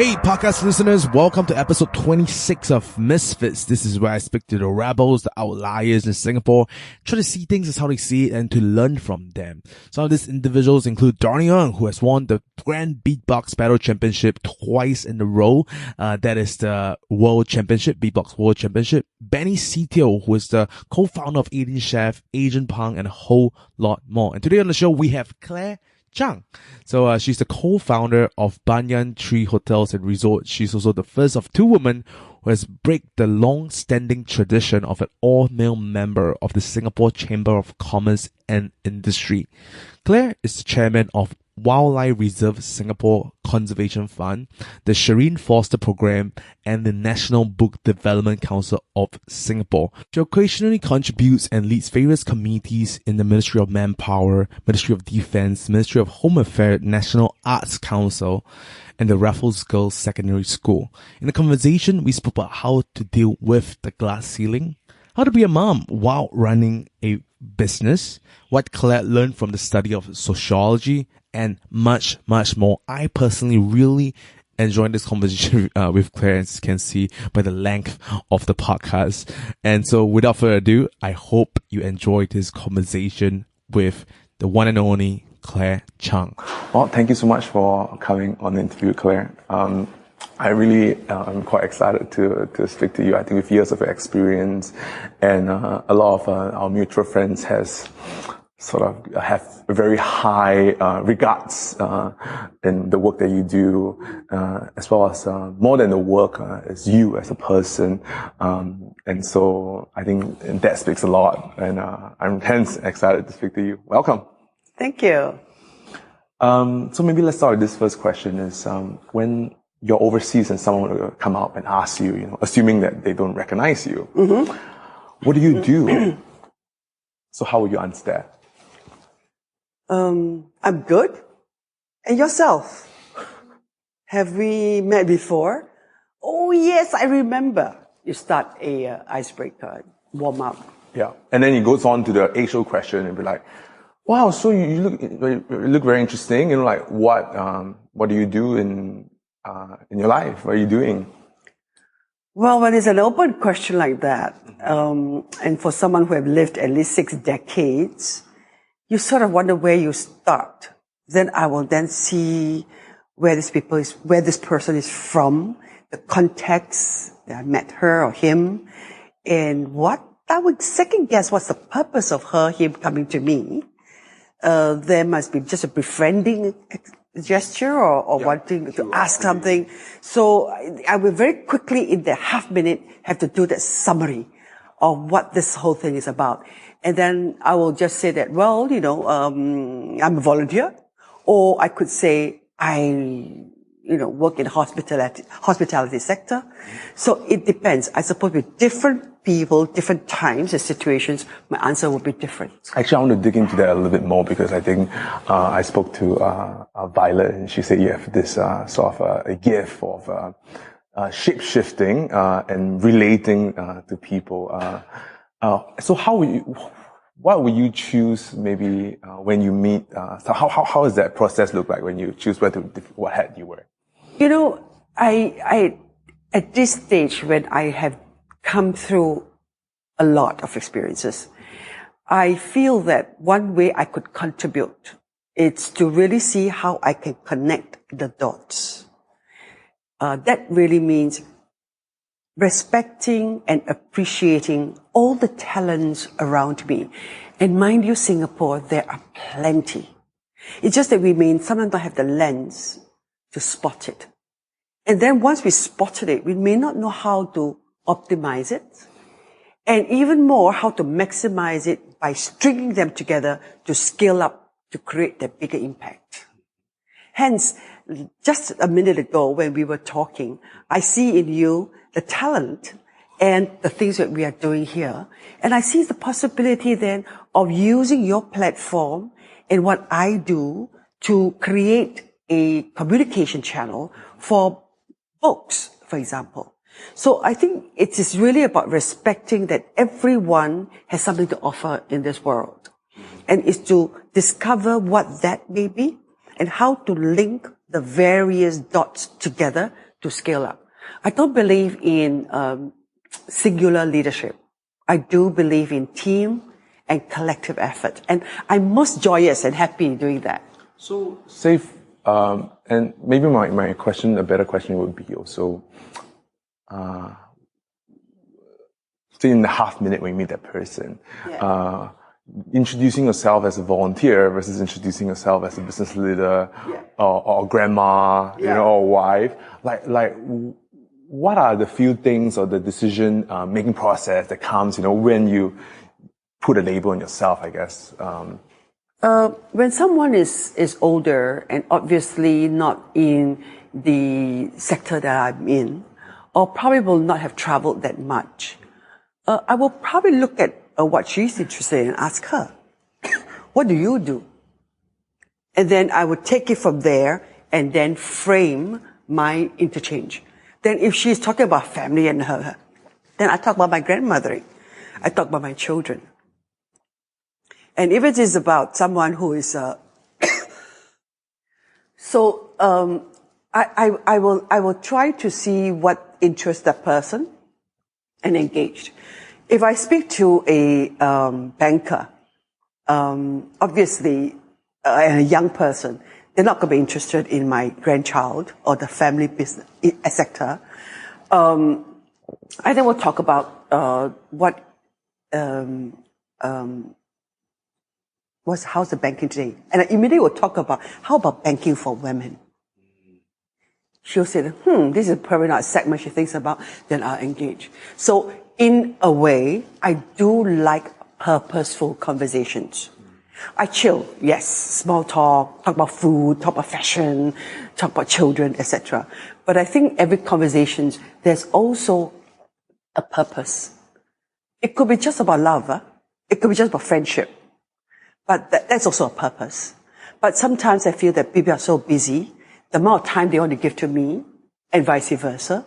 Hey, podcast listeners, welcome to episode 26 of Misfits. This is where I speak to the rebels, the outliers in Singapore, try to see things as how they see it and to learn from them. Some of these individuals include Donnie Young, who has won the Grand Beatbox Battle Championship twice in a row. That is the World Championship, Beatbox World Championship. Benny Sitio, who is the co-founder of 18 Chef, Asian Punk, and a whole lot more. And today on the show, we have Claire Chang. So she's the co-founder of Banyan Tree Hotels and Resorts. She's also the first of two women who has break the long-standing tradition of an all-male member of the Singapore Chamber of Commerce and Industry. Claire is the chairman of Wildlife Reserve Singapore Conservation Fund, the Shireen Foster Program, and the National Book Development Council of Singapore. She occasionally contributes and leads various committees in the Ministry of Manpower, Ministry of Defence, Ministry of Home Affairs, National Arts Council, and the Raffles Girls Secondary School. In the conversation, we spoke about how to deal with the glass ceiling, how to be a mom while running a business, what Claire learned from the study of sociology, and much, much more. I personally really enjoyed this conversation with Claire, as you can see by the length of the podcast. And so without further ado, I hope you enjoyed this conversation with the one and only Claire Chang. Well, thank you so much for coming on the interview, Claire. I really am quite excited to speak to you. I think with years of experience and a lot of our mutual friends has sort of have a very high regards in the work that you do, as well as more than the work, as you as a person. And so I think that speaks a lot, and I'm hence excited to speak to you. Welcome. Thank you. So maybe let's start with this first question is, when you're overseas and someone will come up and ask you, assuming that they don't recognize you, what do you do? So how would you answer that? I'm good. And yourself? Have we met before? Oh yes, I remember. You start a icebreaker, warm up. Yeah. And then he goes on to the age-old question and be like, wow, so you look very interesting. Like what do you do in your life? What are you doing? Well, when it's an open question like that, and for someone who have lived at least 6 decades, you sort of wonder where you start. Then I will then see where this person is from, the context that I met her or him, and what I would second guess what's the purpose of him coming to me. There must be just a befriending gesture or wanting to ask something. So I will very quickly in the half minute have to do that summary of what this whole thing is about. And then I will just say that, well, I'm a volunteer, or I could say I, work in hospitality sector. So it depends. I suppose with different people, different times and situations, my answer will be different. Actually, I want to dig into that a little bit more because I think I spoke to Violet, and she said you have this sort of a gift of shape-shifting and relating to people. So what will you choose maybe when you meet? So how does that process look like when you choose what hat you wear? I at this stage when I have come through a lot of experiences, I feel that one way I could contribute is to really see how I can connect the dots. That really means respecting and appreciating all the talents around me. And mind you, Singapore, there are plenty. It's just that we may sometimes not have the lens to spot it. And then once we spotted it, we may not know how to optimize it, and even more how to maximize it by stringing them together to scale up to create that bigger impact. Hence, just a minute ago when we were talking, I see in you the talent and the things that we are doing here. And I see the possibility then of using your platform and what I do to create a communication channel for books, for example. So I think it is really about respecting that everyone has something to offer in this world. And is to discover what that may be and how to link the various dots together to scale up. I don't believe in singular leadership. I do believe in team and collective effort. And I'm most joyous and happy doing that. So, safe, and maybe my question, a better question would be also, say in the half minute when you meet that person, introducing yourself as a volunteer versus introducing yourself as a business leader or grandma, you know, or wife. Like, what are the few things or the decision making process that comes, you know, when you put a label on yourself, I guess? When someone is older and obviously not in the sector that I'm in, or probably will not have traveled that much, I will probably look at what she's interested in and ask her, what do you do? And then I would take it from there and then frame my interchange. Then if she's talking about family and her, then I talk about my grandmothering. I talk about my children. And if it is about someone who is, I will try to see what interests that person and engage. If I speak to a banker, obviously a young person, they're not going to be interested in my grandchild or the family business sector. I then will talk about how's the banking today, and I immediately will talk about how about banking for women. She'll say, this is probably not a segment she thinks about, then I'll engage. So in a way, I do like purposeful conversations. I chill, yes, small talk about food, talk about fashion, talk about children, etc. But I think every conversation, there's also a purpose. It could be just about love, it could be just about friendship, but that's also a purpose. But sometimes I feel that people are so busy, the amount of time they want to give to me, and vice versa.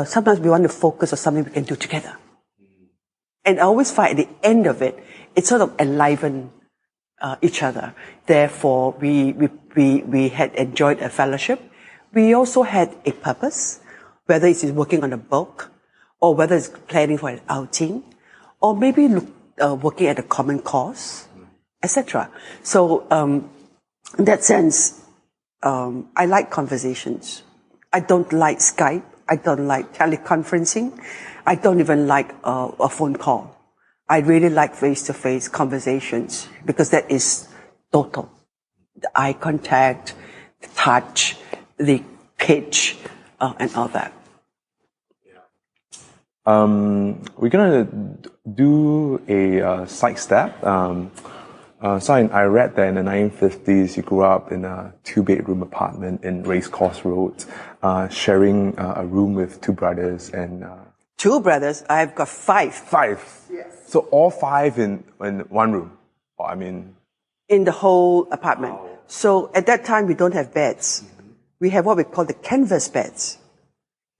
Sometimes we want to focus on something we can do together. And I always find at the end of it, it sort of enliven each other. Therefore, we had enjoyed a fellowship. We also had a purpose, whether it's working on a book, or whether it's planning for an outing, or maybe working at a common cause, etc. So, in that sense, I like conversations. I don't like Skype. I don't like teleconferencing. I don't even like a phone call. I really like face-to-face conversations because that is total. The eye contact, the touch, the pitch, and all that. We're gonna do a side step. So I read that in the 1950s, you grew up in a 2-bedroom apartment in Racecourse Road, sharing a room with 2 brothers and... 2 brothers? I've got 5. 5? Yes. So all 5 in one room? I mean... In the whole apartment. Wow. So at that time, we don't have beds. Mm-hmm. We have what we call the canvas beds.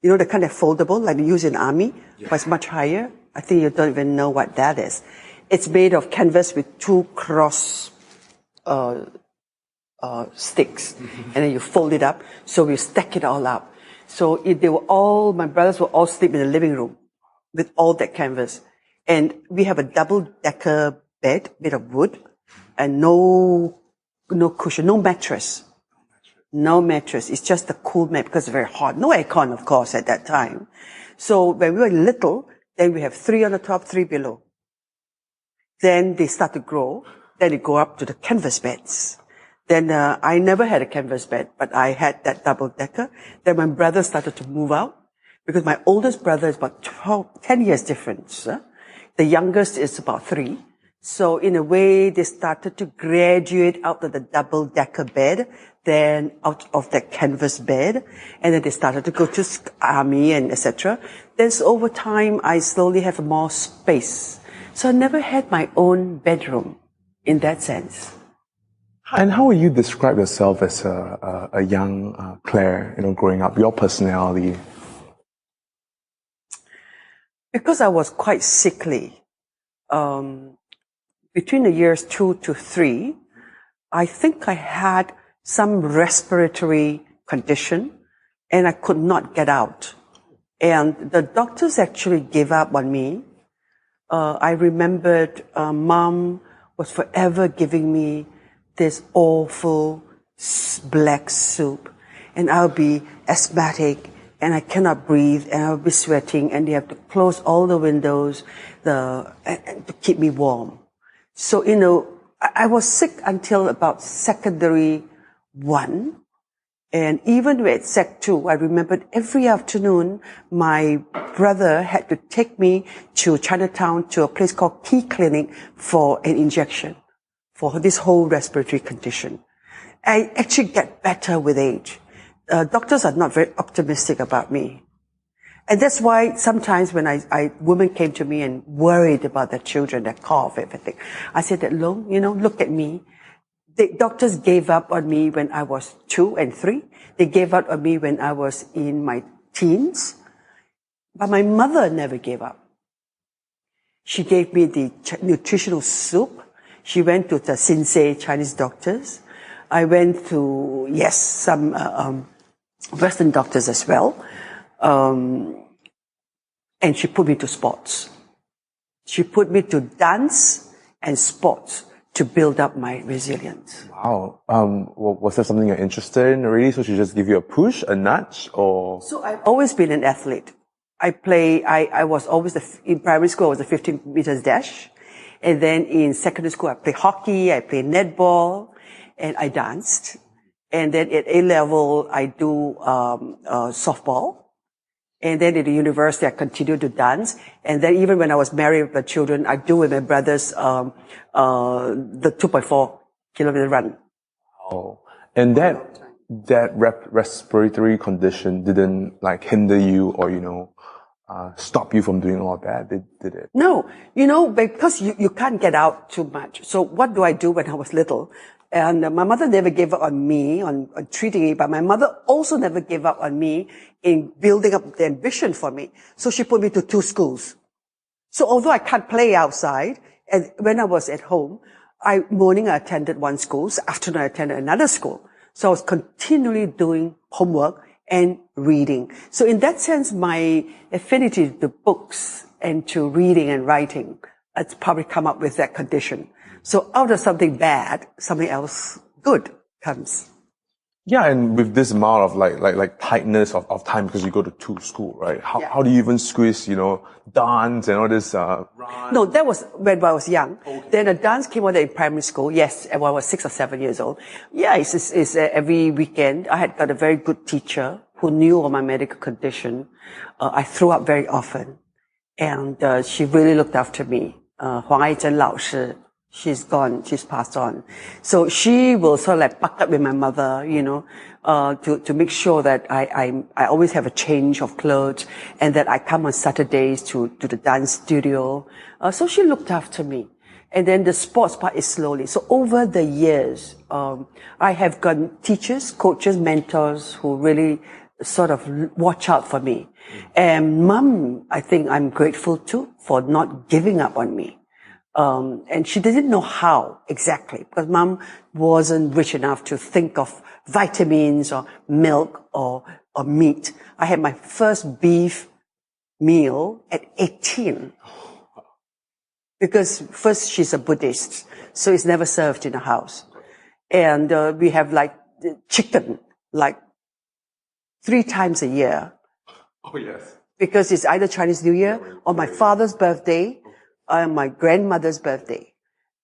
You know, the kind of foldable, like they use in the army, but it's much higher. I think you don't even know what that is. It's made of canvas with 2 cross sticks, and then you fold it up. So we stack it all up. So my brothers will all sleep in the living room with all that canvas. And we have a double-decker bed made of wood, and no cushion, no mattress. No mattress. It's just a cool mat because it's very hot. No aircon, of course, at that time. So when we were little, then we have 3 on the top, 3 below. Then they start to grow. Then they go up to the canvas beds. Then I never had a canvas bed, but I had that double-decker. Then my brother started to move out because my oldest brother is about 10 years difference. The youngest is about 3. So in a way, they started to graduate out of the double-decker bed, then out of that canvas bed, and then they started to go to army and etc. Then so over time, I slowly have more space. So I never had my own bedroom in that sense. And how would you describe yourself as a young Claire, growing up, your personality? Because I was quite sickly, between the years 2 to 3, I think I had some respiratory condition, and I could not get out. And the doctors actually gave up on me. I remembered Mom was forever giving me this awful black soup, and I'll be asthmatic, and I cannot breathe, and I'll be sweating, and they have to close all the windows to keep me warm. So, I was sick until about secondary 1. And even at Sec 2, I remembered every afternoon my brother had to take me to Chinatown to a place called Key Clinic for an injection for this whole respiratory condition. I actually get better with age. Doctors are not very optimistic about me. And that's why sometimes when women came to me and worried about their children, their cough, everything, I said that, look at me. The doctors gave up on me when I was 2 and 3. They gave up on me when I was in my teens. But my mother never gave up. She gave me the nutritional soup. She went to the Sinsei Chinese doctors. I went to, some Western doctors as well. And she put me to sports. She put me to dance and sports to build up my resilience. Wow. Was there something you're interested in already? So she just give you a push, a nudge, or? So I've always been an athlete. I was always, in primary school, I was a 15 meters dash. And then in secondary school, I played hockey, I played netball, and I danced. And then at A level, I do, softball. And then at the university, I continued to dance. And then even when I was married with my children, I do with my brothers, the 2.4 kilometer run. Oh, and that respiratory condition didn't hinder you or, stop you from doing all that, did it? No, because you can't get out too much. So what do I do when I was little? And my mother never gave up on me, on treating me, but my mother also never gave up on me in building up the ambition for me. So she put me to 2 schools. So although I can't play outside, and when I was at home, morning I attended one school, afternoon I attended another school. So I was continually doing homework and reading. So in that sense, my affinity to books and to reading and writing, it's probably come up with that condition. So out of something bad, something else good comes. Yeah, and with this amount of tightness of time because you go to 2 school, right? How do you even squeeze, dance and all this, run? No, that was when I was young. Okay. Then the dance came out in primary school. Yes, when I was 6 or 7 years old. Yeah, it's every weekend. I had got a very good teacher who knew of my medical condition. I threw up very often. And, she really looked after me. Huang Aizhen Lao Shi. She's gone. She's passed on. So she will sort of buck up with my mother, to make sure that I always have a change of clothes and that I come on Saturdays to the dance studio. So she looked after me. And then the sports part is slowly. So over the years, I have got teachers, coaches, mentors who really sort of watch out for me. And Mom, I think I'm grateful too for not giving up on me. And she didn't know how exactly, because Mom wasn't rich enough to think of vitamins or milk or meat. I had my first beef meal at 18. Because first she's a Buddhist, so it's never served in the house. And we have chicken 3 times a year. Oh yes. Because it's either Chinese New Year or my father's birthday. My grandmother's birthday.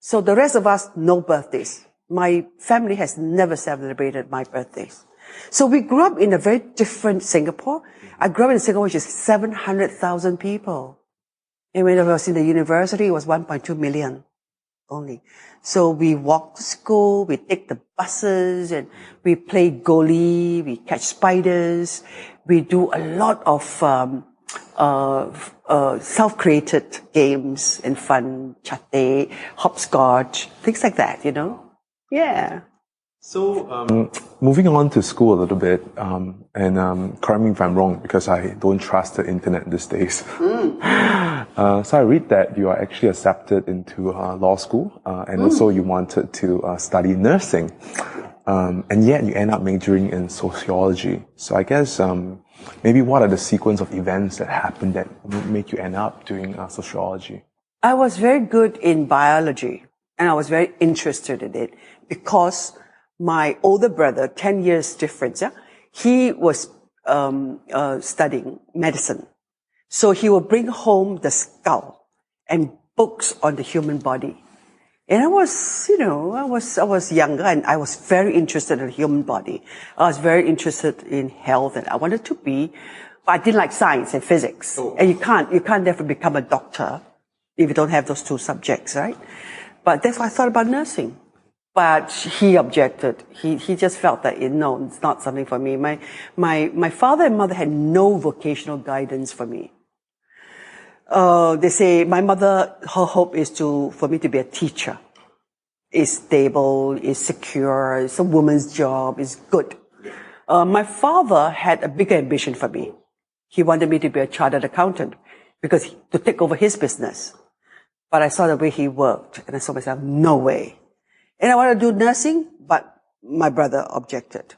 So the rest of us, no birthdays. My family has never celebrated my birthdays. So we grew up in a very different Singapore. I grew up in Singapore, which is 700,000 people. And when I was in the university, it was 1.2 million only. So we walk to school, we take the buses, and we play goalie, we catch spiders. We do a lot of self-created games and fun, chatte, hopscotch, things like that, Yeah. So, moving on to school a little bit, and correct me if I'm wrong because I don't trust the internet these days. So I read that you are actually accepted into law school, and also you wanted to study nursing. And yet you end up majoring in sociology. So I guess maybe what are the sequence of events that happened that make you end up doing sociology? I was very good in biology, and I was very interested in it because my older brother, 10 years difference, he was studying medicine. So he would bring home the skull and books on the human body. And I was, I was younger and I was very interested in the human body. I was very interested in health and I wanted to be, but I didn't like science and physics. Oh. And you can't never become a doctor if you don't have those two subjects, right? But that's why I thought about nursing. But he objected. He just felt that, no, it's not something for me. My father and mother had no vocational guidance for me. They say my mother, her hope is for me to be a teacher. It's stable, it's secure, it's a woman's job, it's good. My father had a bigger ambition for me. He wanted me to be a chartered accountant to take over his business. But I saw the way he worked and I saw myself, no way. And I wanted to do nursing, but my brother objected.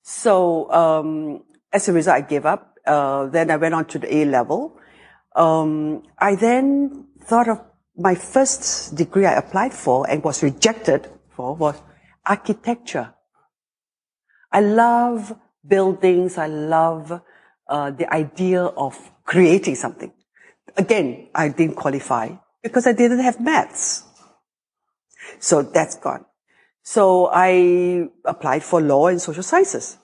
So, as a result, I gave up. Then I went on to the A level. I then thought of my first degree I applied for and was rejected for was architecture. I love buildings. I love the idea of creating something. Again, I didn't qualify because I didn't have maths. So that's gone. So I applied for law and social sciences.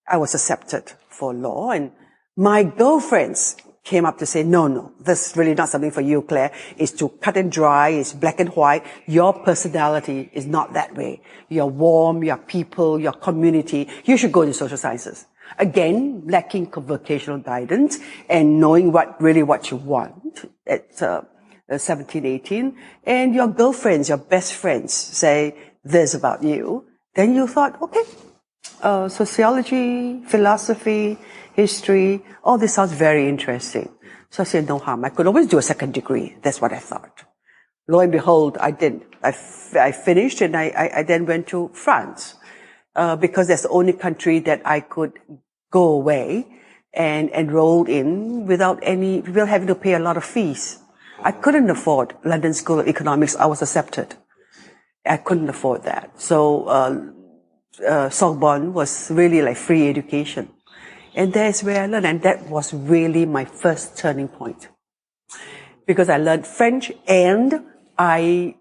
I was accepted for law and my girlfriends came up to say, no, this is really not something for you, Claire. It's too cut and dry. It's black and white. Your personality is not that way. You're warm, you're people, your community. You should go into social sciences. Again, lacking vocational guidance and knowing what you want at 17, 18. And your girlfriends, your best friends say this about you. Then you thought, okay, sociology, philosophy, history, all this sounds very interesting. So I said, no harm. I could always do a second degree. That's what I thought. Lo and behold, I did. I finished and I then went to France, because that's the only country that I could go away and enroll in without having to pay a lot of fees. I couldn't afford London School of Economics. I was accepted. I couldn't afford that. So, Sorbonne was really like free education. And that's where I learned. And that was really my first turning point. Because I learned French and I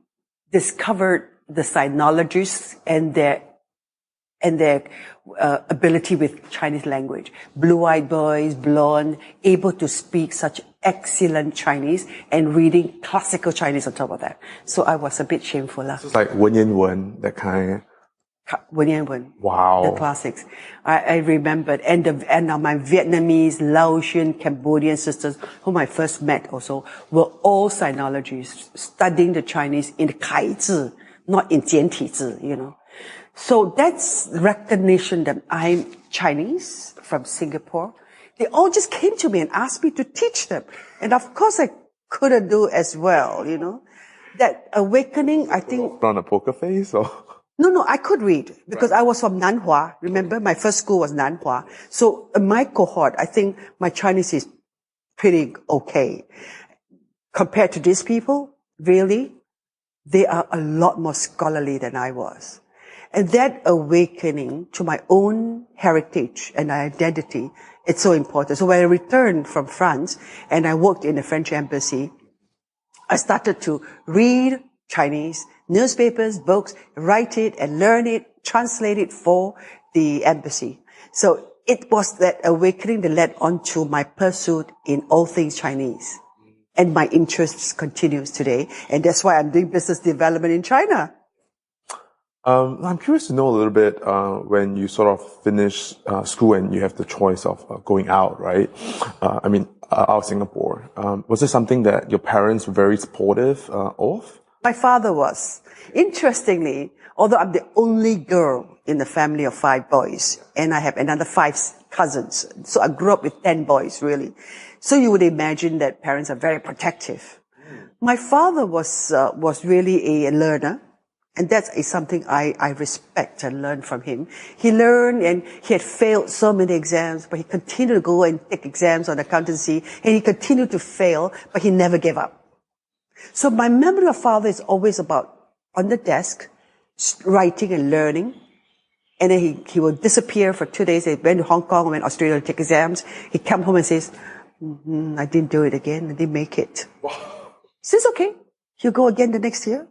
discovered the sinologists and their ability with Chinese language. Blue-eyed boys, blonde, able to speak such excellent Chinese and reading classical Chinese on top of that. So I was a bit shameful. So it's like Wen Yan Wen, that kind. Wen Yan Wen. Wow. The classics. I remembered. And my Vietnamese, Laotian, Cambodian sisters, whom I first met also, were all sinologists, studying the Chinese in the Kai Zi, not in Jian Ti Zi, So that's recognition that I'm Chinese from Singapore. They all just came to me and asked me to teach them. And of course I couldn't do as well, That awakening, I think... On a poker face or... No, I could read because I was from Nanhua. Remember, my first school was Nanhua. So in my cohort, I think my Chinese is pretty okay. Compared to these people, really, they are a lot more scholarly than I was. And that awakening to my own heritage and identity, it's so important. So when I returned from France and I worked in the French embassy, I started to read Chinese newspapers, books, write it and learn it, translate it for the embassy. So it was that awakening that led on to my pursuit in all things Chinese. And my interest continues today. And that's why I'm doing business development in China. I'm curious to know a little bit, when you sort of finish school and you have the choice of going out, right? Out of Singapore. Was this something that your parents were very supportive of? My father was. Interestingly, although I'm the only girl in the family of 5 boys, and I have another 5 cousins, so I grew up with 10 boys, really. So you would imagine that parents are very protective. My father was really a learner. And that is something I respect and learn from him. He learned and he had failed so many exams, but he continued to go and take exams on accountancy, and he continued to fail, but he never gave up. So my memory of father is always about on the desk, writing and learning. And then he will disappear for 2 days. He went to Hong Kong, went to Australia to take exams. He come home and says, I didn't do it again. I didn't make it. Wow. Says, okay, you go again the next year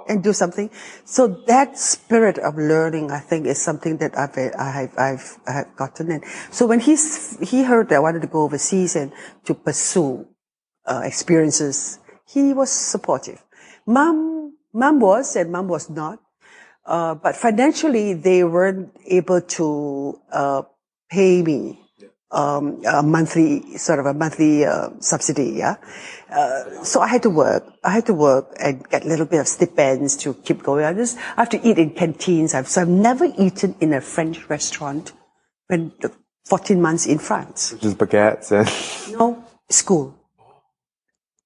and do something. So that spirit of learning, I think, is something that I've gotten. And so when he heard that I wanted to go overseas and to pursue experiences, he was supportive. Mom was, and mom was not. But financially, they weren't able to pay me a monthly subsidy. Yeah, so I had to work. I had to work and get a little bit of stipends to keep going. I have to eat in canteens. So I've never eaten in a French restaurant when 14 months in France. Just baguettes and no school.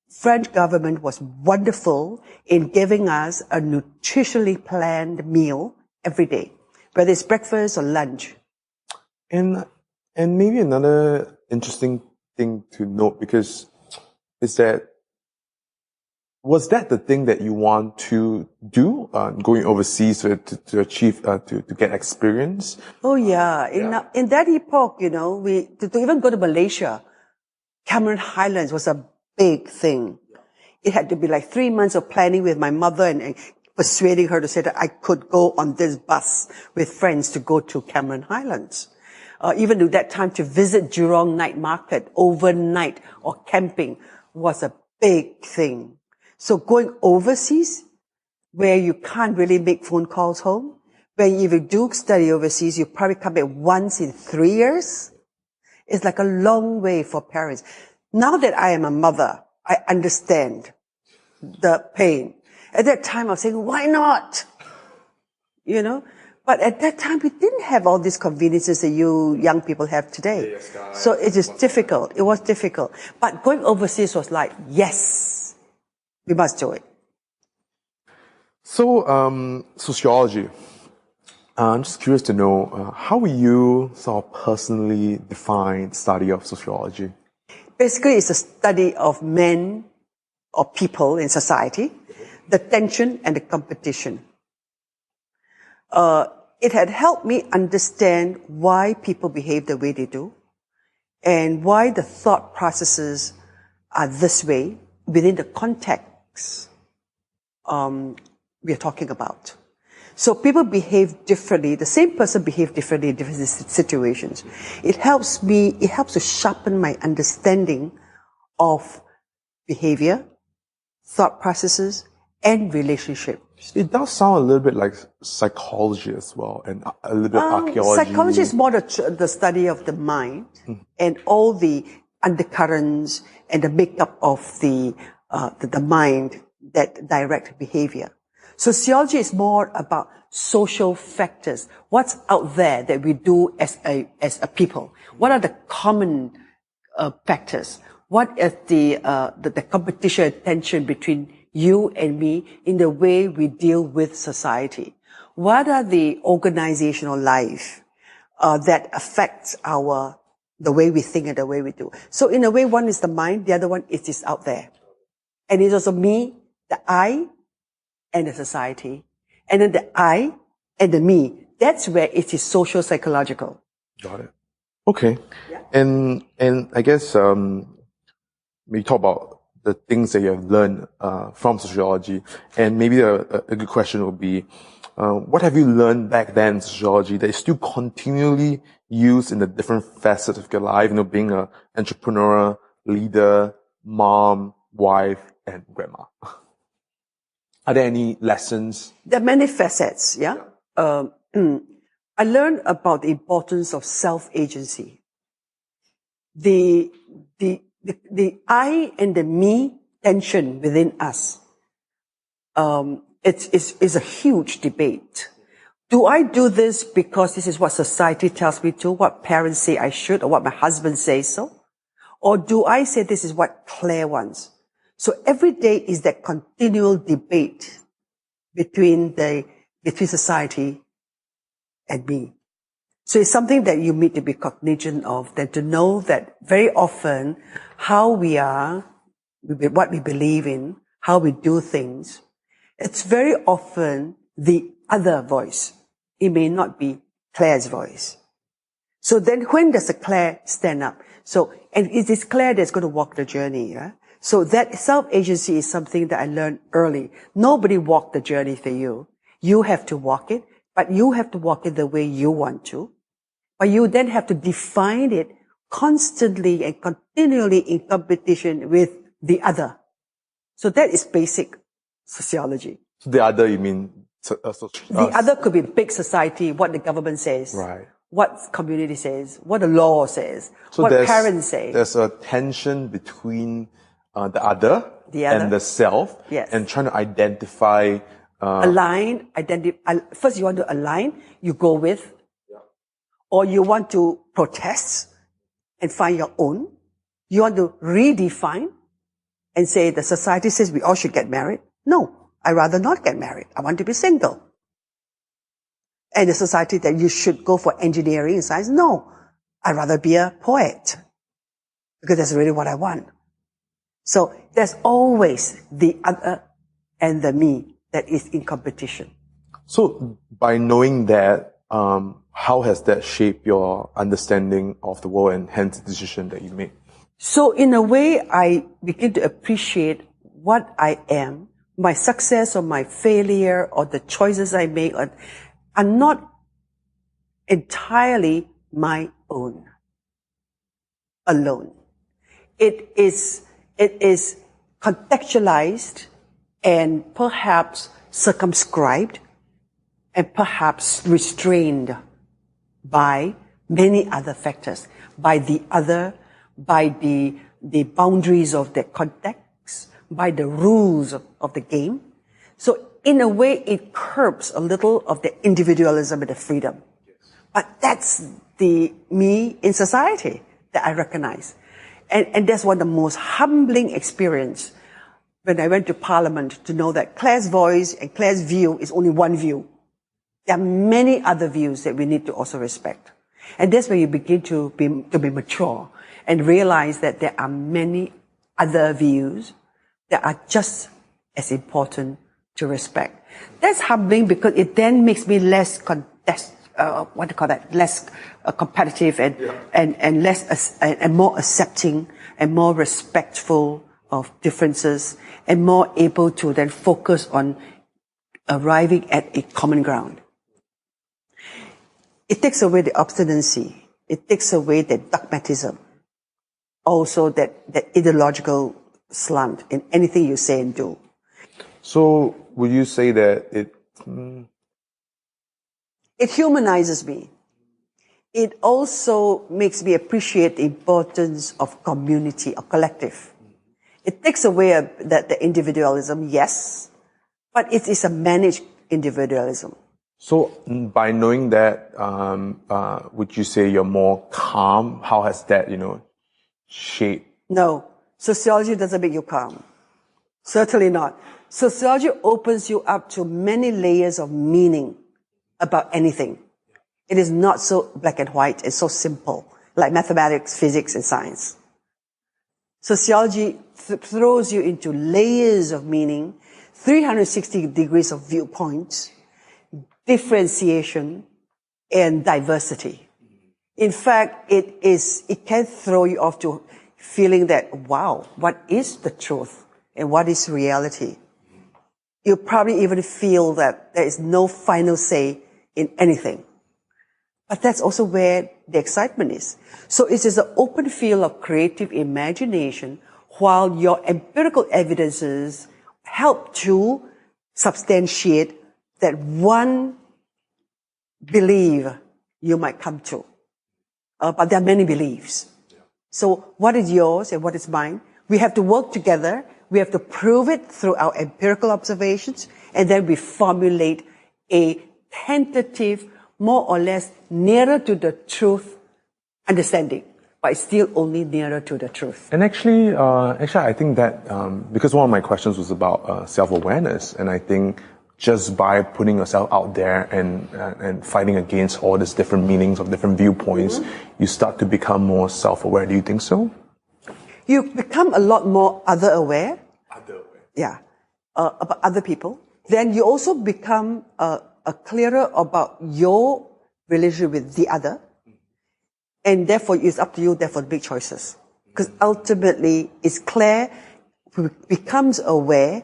French government was wonderful in giving us a nutritionally planned meal every day, whether it's breakfast or lunch. And maybe another interesting thing to note, because is that, was that the thing that you want to do, going overseas to achieve, to get experience? Oh yeah. In that epoch, to even go to Malaysia, Cameron Highlands was a big thing. It had to be like 3 months of planning with my mother and persuading her to say that I could go on this bus with friends to go to Cameron Highlands. Even at that time, to visit Jurong Night Market overnight or camping was a big thing. So going overseas, where you can't really make phone calls home, where if you do study overseas, you probably come back once in 3 years. It's like a long way for parents. Now that I am a mother, I understand the pain. At that time, I was saying, why not? But at that time, we didn't have all these conveniences that you young people have today. So it is difficult. It was difficult. But going overseas was like, yes, we must do it. So, sociology. I'm just curious to know, how will you sort of personally define study of sociology? Basically, it's a study of men or people in society, the tension and the competition. It had helped me understand why people behave the way they do and why the thought processes are this way within the context we are talking about. So people behave differently. The same person behaves differently in different situations. It helps to sharpen my understanding of behavior, thought processes, and relationships. It does sound a little bit like psychology as well, and a little bit archaeology. Psychology is more the study of the mind and all the undercurrents and the makeup of the mind that direct behavior. Sociology is more about social factors. What's out there that we do as a people? What are the common factors? What is the competition and tension between you and me in the way we deal with society? What are the organizational life that affects the way we think and the way we do? So in a way, one is the mind, the other one is this out there. And it's also me, the I, and the society. And then the I and the me. That's where it is social psychological. Got it. Okay. Yeah. And I guess we talk about the things that you have learned from sociology, and maybe a good question would be, what have you learned back then in sociology that is still continually used in the different facets of your life, being an entrepreneur, leader, mom, wife, and grandma? Are there any lessons? There are many facets, yeah? I learned about the importance of self-agency. The I and the me tension within us, it's a huge debate. Do I do this because this is what society tells me to, what parents say I should, or what my husband says so? Or do I say this is what Claire wants? So every day is that continual debate between society and me. So it's something that you need to be cognizant of, that to know that very often how we are, what we believe in, how we do things, it's very often the other voice. It may not be Claire's voice. So then when does a Claire stand up? So, and it is Claire that's going to walk the journey, yeah? So that self-agency is something that I learned early. Nobody walked the journey for you. You have to walk it, but you have to walk it the way you want to. But you then have to define it constantly and continually in competition with the other. So that is basic sociology. So the other, you mean? The other could be big society, what the government says. Right. What community says, what the law says, so what parents say. There's a tension between the other and the self, yes. and trying to identify. First you want to align, you go with, or you want to protest and find your own. You want to redefine and say the society says we all should get married. No, I'd rather not get married. I want to be single. And the society that you should go for engineering and science. No, I'd rather be a poet because that's really what I want. So there's always the other and the me that is in competition. So by knowing that, how has that shaped your understanding of the world and hence the decision that you made? So in a way, I begin to appreciate what I am, my success or my failure or the choices I make are not entirely my own, alone. It is contextualized and perhaps circumscribed and perhaps restrained by many other factors, by the other, by the boundaries of the context, by the rules of the game. So in a way, it curbs a little of the individualism and the freedom. But that's the me in society that I recognize. And that's one of the most humbling experience when I went to Parliament to know that Claire's voice and Claire's view is only one view. There are many other views that we need to also respect. And that's where you begin to be mature and realize that there are many other views that are just as important to respect. That's humbling because it then makes me less less competitive and less and more accepting and more respectful of differences and more able to then focus on arriving at a common ground. It takes away the obstinacy. It takes away the dogmatism. Also that ideological slant in anything you say and do. So would you say that it humanizes me. It also makes me appreciate the importance of community or collective. It takes away the individualism, yes, but it is a managed individualism. So by knowing that, would you say you're more calm? How has that, shaped? No, sociology doesn't make you calm. Certainly not. Sociology opens you up to many layers of meaning about anything. It is not so black and white. It's so simple, like mathematics, physics, and science. Sociology throws you into layers of meaning, 360 degrees of viewpoints, differentiation, and diversity. In fact, it can throw you off to feeling that, wow, what is the truth and what is reality? You probably even feel that there is no final say in anything. But that's also where the excitement is. So it is an open field of creative imagination while your empirical evidences help to substantiate that one belief you might come to. But there are many beliefs. So what is yours and what is mine? We have to work together. We have to prove it through our empirical observations, and then we formulate a tentative, more or less nearer to the truth understanding, but it's still only nearer to the truth. And actually, I think that because one of my questions was about self-awareness, and I think just by putting yourself out there and fighting against all these different meanings of different viewpoints, you start to become more self-aware. Do you think so? You become a lot more other-aware. Other-aware. Yeah. About other people. Then you also become clearer about your relationship with the other. And therefore, it's up to you, therefore, to make choices. Because ultimately, it's Claire who becomes aware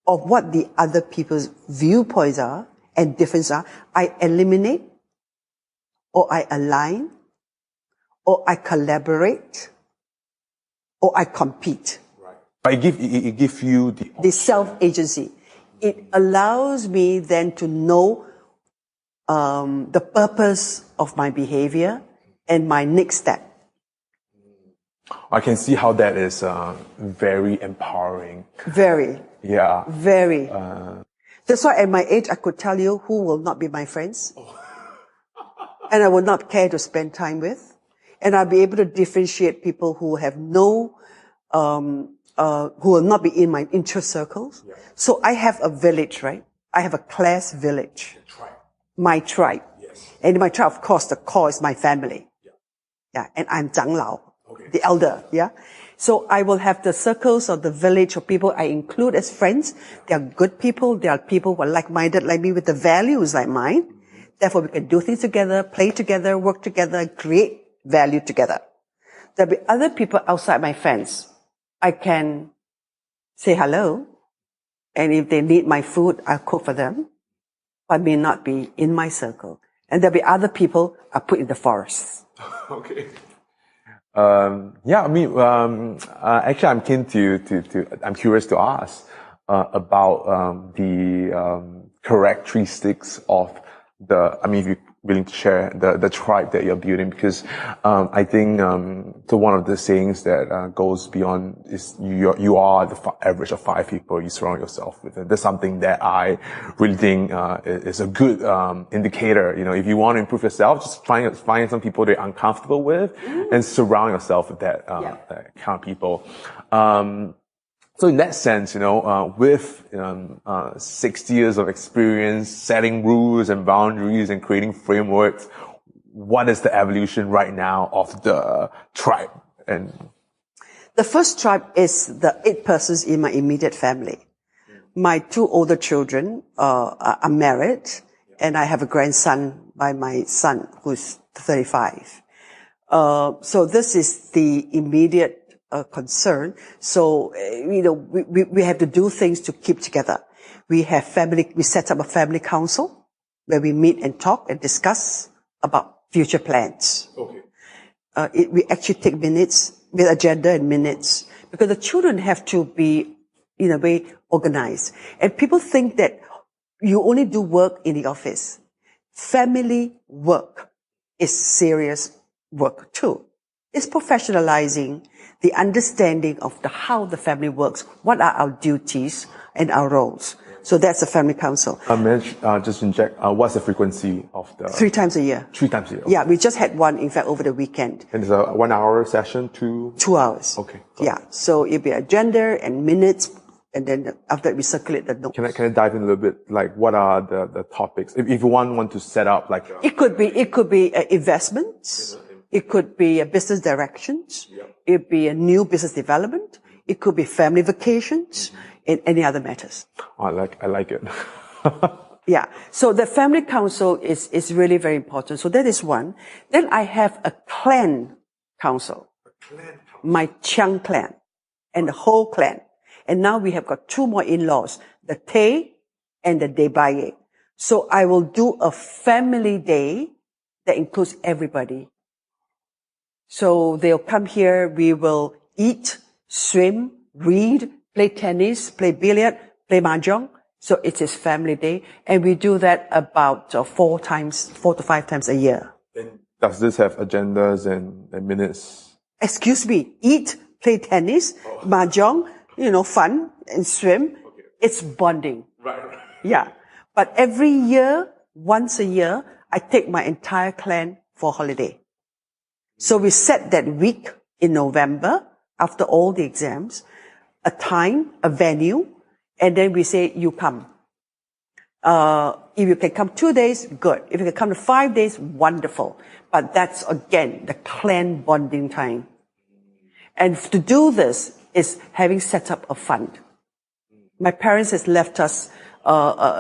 of what the other people's viewpoints are and differences are. I eliminate, or I align, or I collaborate, or I compete. Right. But it give you the self-agency. It allows me then to know the purpose of my behavior and my next step. I can see how that is very empowering. Very. Yeah. Very. That's why at my age, I could tell you who will not be my friends. And I will not care to spend time with. And I'll be able to differentiate people who have no, who will not be in my interest circles. Yeah. So I have a village, right? I have a class village. Tribe. My tribe. Yes. And my tribe, of course, the core is my family. Yeah. Yeah. And I'm Zhang Lao. Okay. The elder, yeah? So I will have the circles of the village of people I include as friends. They are good people. They are people who are like-minded like me with the values like mine. Mm-hmm. Therefore, we can do things together, play together, work together, create value together. There'll be other people outside my fence. I can say hello. And if they need my food, I'll cook for them. But may not be in my circle. And there'll be other people I put in the forest. Okay. Yeah, I mean, actually, I'm keen I'm curious to ask, about, the, characteristics of if you're willing to share the tribe that you're building, because, I think, so one of the sayings that, goes beyond is you are the average of 5 people you surround yourself with. And that's something that I really think, is a good, indicator. You know, if you want to improve yourself, just find some people that you're uncomfortable with and surround yourself with that kind of people. So in that sense, with 60 years of experience setting rules and boundaries and creating frameworks, what is the evolution right now of the tribe? And the first tribe is the 8 persons in my immediate family. My 2 older children are married, and I have a grandson by my son who's 35. So this is the immediate concern. So, we have to do things to keep together. We set up a family council where we meet and talk and discuss about future plans. Okay. We actually take minutes with agenda and minutes because the children have to be, in a way, organized. And people think that you only do work in the office. Family work is serious work too. It's professionalizing the understanding of how the family works, what are our duties and our roles. So that's a family council. Just inject, what's the frequency of the... 3 times a year. 3 times a year. Okay. Yeah, we just had one, in fact, over the weekend. And it's a 1 hour session to... 2 hours. Okay. Yeah, so it'll be agenda and minutes, and then after that we circulate the notes. Can I dive in a little bit? Like, what are the topics? If one want to set up like... It could be investments. It could be a business directions. Yep. It could be a new business development. It could be family vacations and any other matters. I like it. Yeah. So the family council is really very important. So that is one. Then I have a clan council. My Chiang clan and the whole clan. And now we have got 2 more in-laws, the Tay and the Debaye. So I will do a family day that includes everybody. So they'll come here, we will eat, swim, read, play tennis, play billiard, play mahjong. So it is family day. And we do that about 4 to 5 times a year. And does this have agendas and minutes? Excuse me, eat, play tennis, mahjong, fun and swim. Okay. It's bonding. Right. Yeah. But every year, once a year, I take my entire clan for holiday. So we set that week in November, after all the exams, a time, a venue, and then we say, you come. If you can come 2 days, good. If you can come to 5 days, wonderful. But that's, again, the clan bonding time. And to do this is having set up a fund. My parents has left us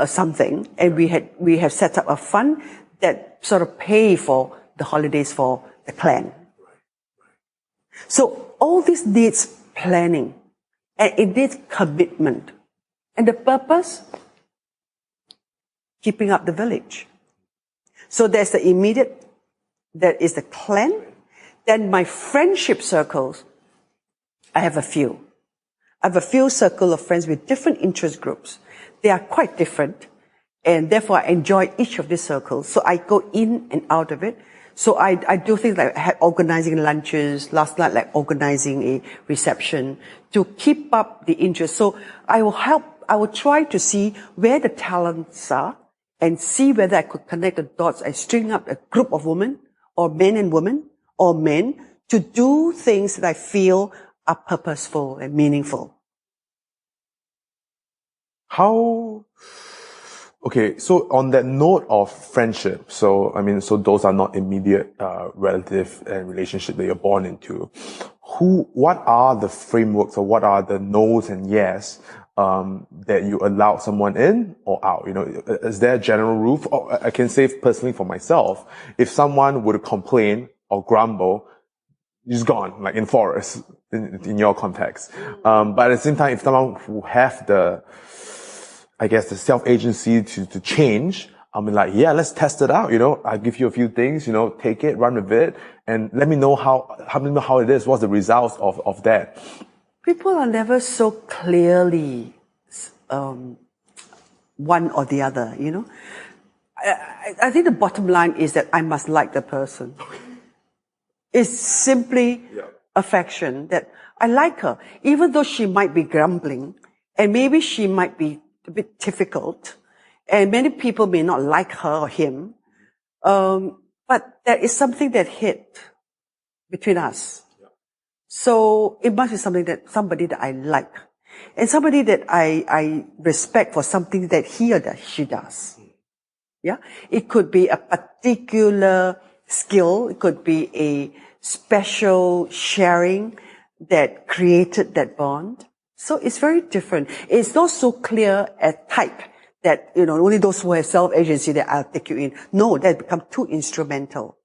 something, and we have set up a fund that sort of pay for the holidays for the clan. So all this needs planning, and it needs commitment. And the purpose? Keeping up the village. So there's the immediate, that is the clan. Then my friendship circles, I have a few. I have a few circle of friends with different interest groups. They are quite different, and therefore I enjoy each of these circles. So I go in and out of it. So I do things like organizing lunches, last night like organizing a reception to keep up the interest. So I will try to see where the talents are and see whether I could connect the dots and string up a group of women or men and women or men to do things that I feel are purposeful and meaningful. Okay, so on that note of friendship, so those are not immediate relative and relationship that you're born into. What are the frameworks, or what are the no's and yes that you allow someone in or out? You know, is there a general rule? Or I can say personally for myself, if someone would complain or grumble, he's gone, like in forest, in your context. But at the same time, if someone who have the self-agency to change, like, yeah, let's test it out, you know, I'll give you a few things, you know, take it, run with it, and let me know how it is, what's the results of that. People are never so clearly, one or the other, you know. I think the bottom line is that I must like the person. It's simply affection, that I like her, even though she might be grumbling, and maybe she might be a bit difficult, and many people may not like her or him, but there is something that hit between us. So it must be somebody that I like, and somebody that I respect for something that he or that she does. Yeah, it could be a particular skill, it could be a special sharing that created that bond. So it's very different. It's not so clear a type that, you know, only those who have self-agency that I'll take you in. No, that become too instrumental.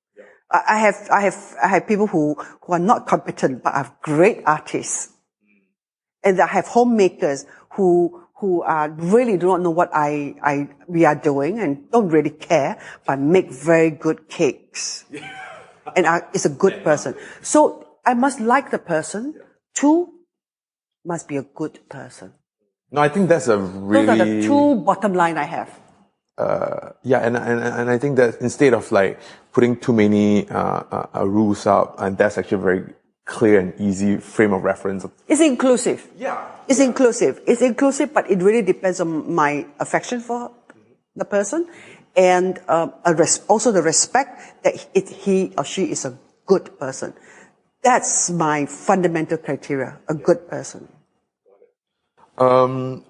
I have people who are not competent but are great artists. And I have homemakers who are really do not know what we are doing and don't really care, but make very good cakes. And is a good person. So I must like the person. Two, must be a good person. No, I think that's a really... Those are the two bottom line I have. And I think that instead of like putting too many rules up, and that's actually a very clear and easy frame of reference. It's inclusive. Yeah. It's inclusive. It's inclusive, but it really depends on my affection for the person, and also the respect that he or she is a good person. That's my fundamental criteria, a good person. Moving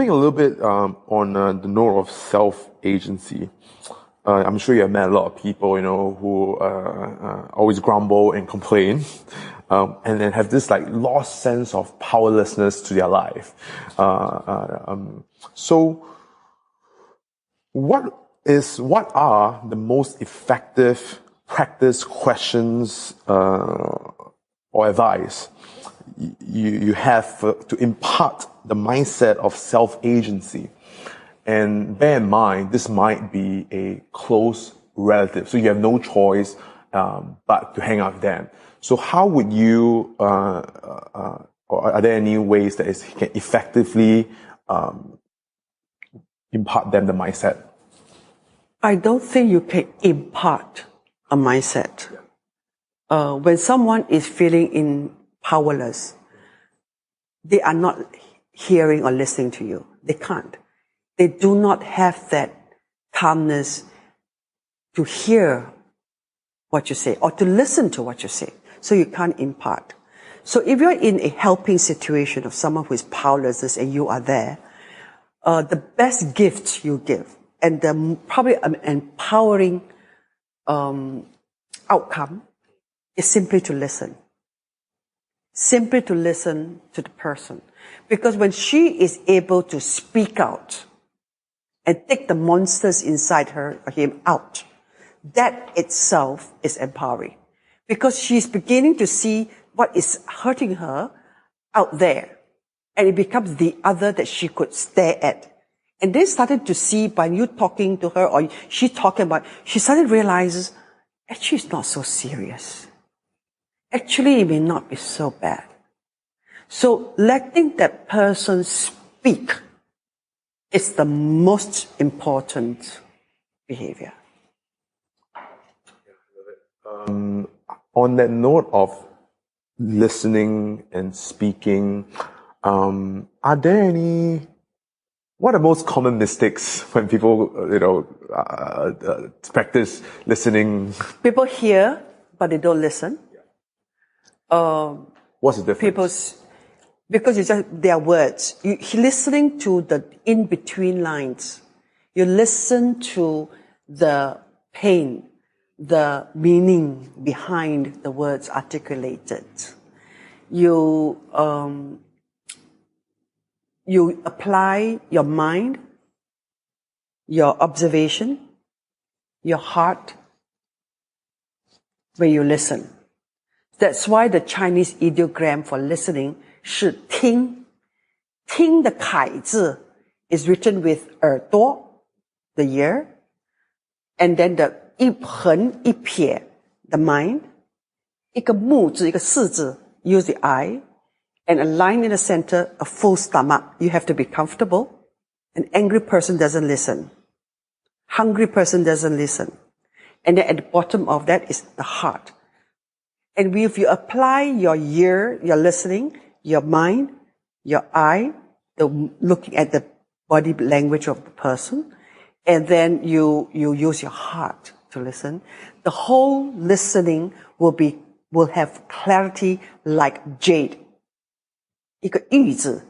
a little bit on the note of self-agency. I'm sure you have met a lot of people, you know, who always grumble and complain, and then have this like lost sense of powerlessness to their life. So, what are the most effective practice questions or advice you have to impart the mindset of self-agency? And bear in mind, this might be a close relative, so you have no choice but to hang out with them. So how would you, or are there any ways that it can effectively impart them the mindset? I don't think you can impart a mindset. When someone is feeling powerless, they are not hearing or listening to you. They can't. They do not have that calmness to hear what you say or to listen to what you say. So you can't impart. So if you're in a helping situation of someone who is powerless and you are there, the best gift you give and probably an empowering outcome is simply to listen. Simply to listen to the person. Because when she is able to speak out and take the monsters inside her or him out, that itself is empowering. Because she's beginning to see what is hurting her out there. And it becomes the other that she could stare at. And they started to see by you talking to her or she talking about, she started to realize, actually it's not so serious. Actually, it may not be so bad. So letting that person speak is the most important behavior. On that note of listening and speaking, are there any, what are most common mistakes when people, practice listening? People hear, but they don't listen. What's the difference? Because it's just their words. You're listening to the in-between lines. You listen to the pain, the meaning behind the words articulated. You apply your mind, your observation, your heart when you listen. That's why the Chinese ideogram for listening 是听. 听 the 凯字 is written with 耳朵, the ear, and then the 一横一撇 the mind, 一个木字一个四字 use the eye, and a line in the center, a full stomach. You have to be comfortable. An angry person doesn't listen. Hungry person doesn't listen. And then at the bottom of that is the heart. And if you apply your ear, your listening, your mind, your eye, looking at the body language of the person, and then you use your heart to listen, the whole listening will have clarity like jade. 一个玉字.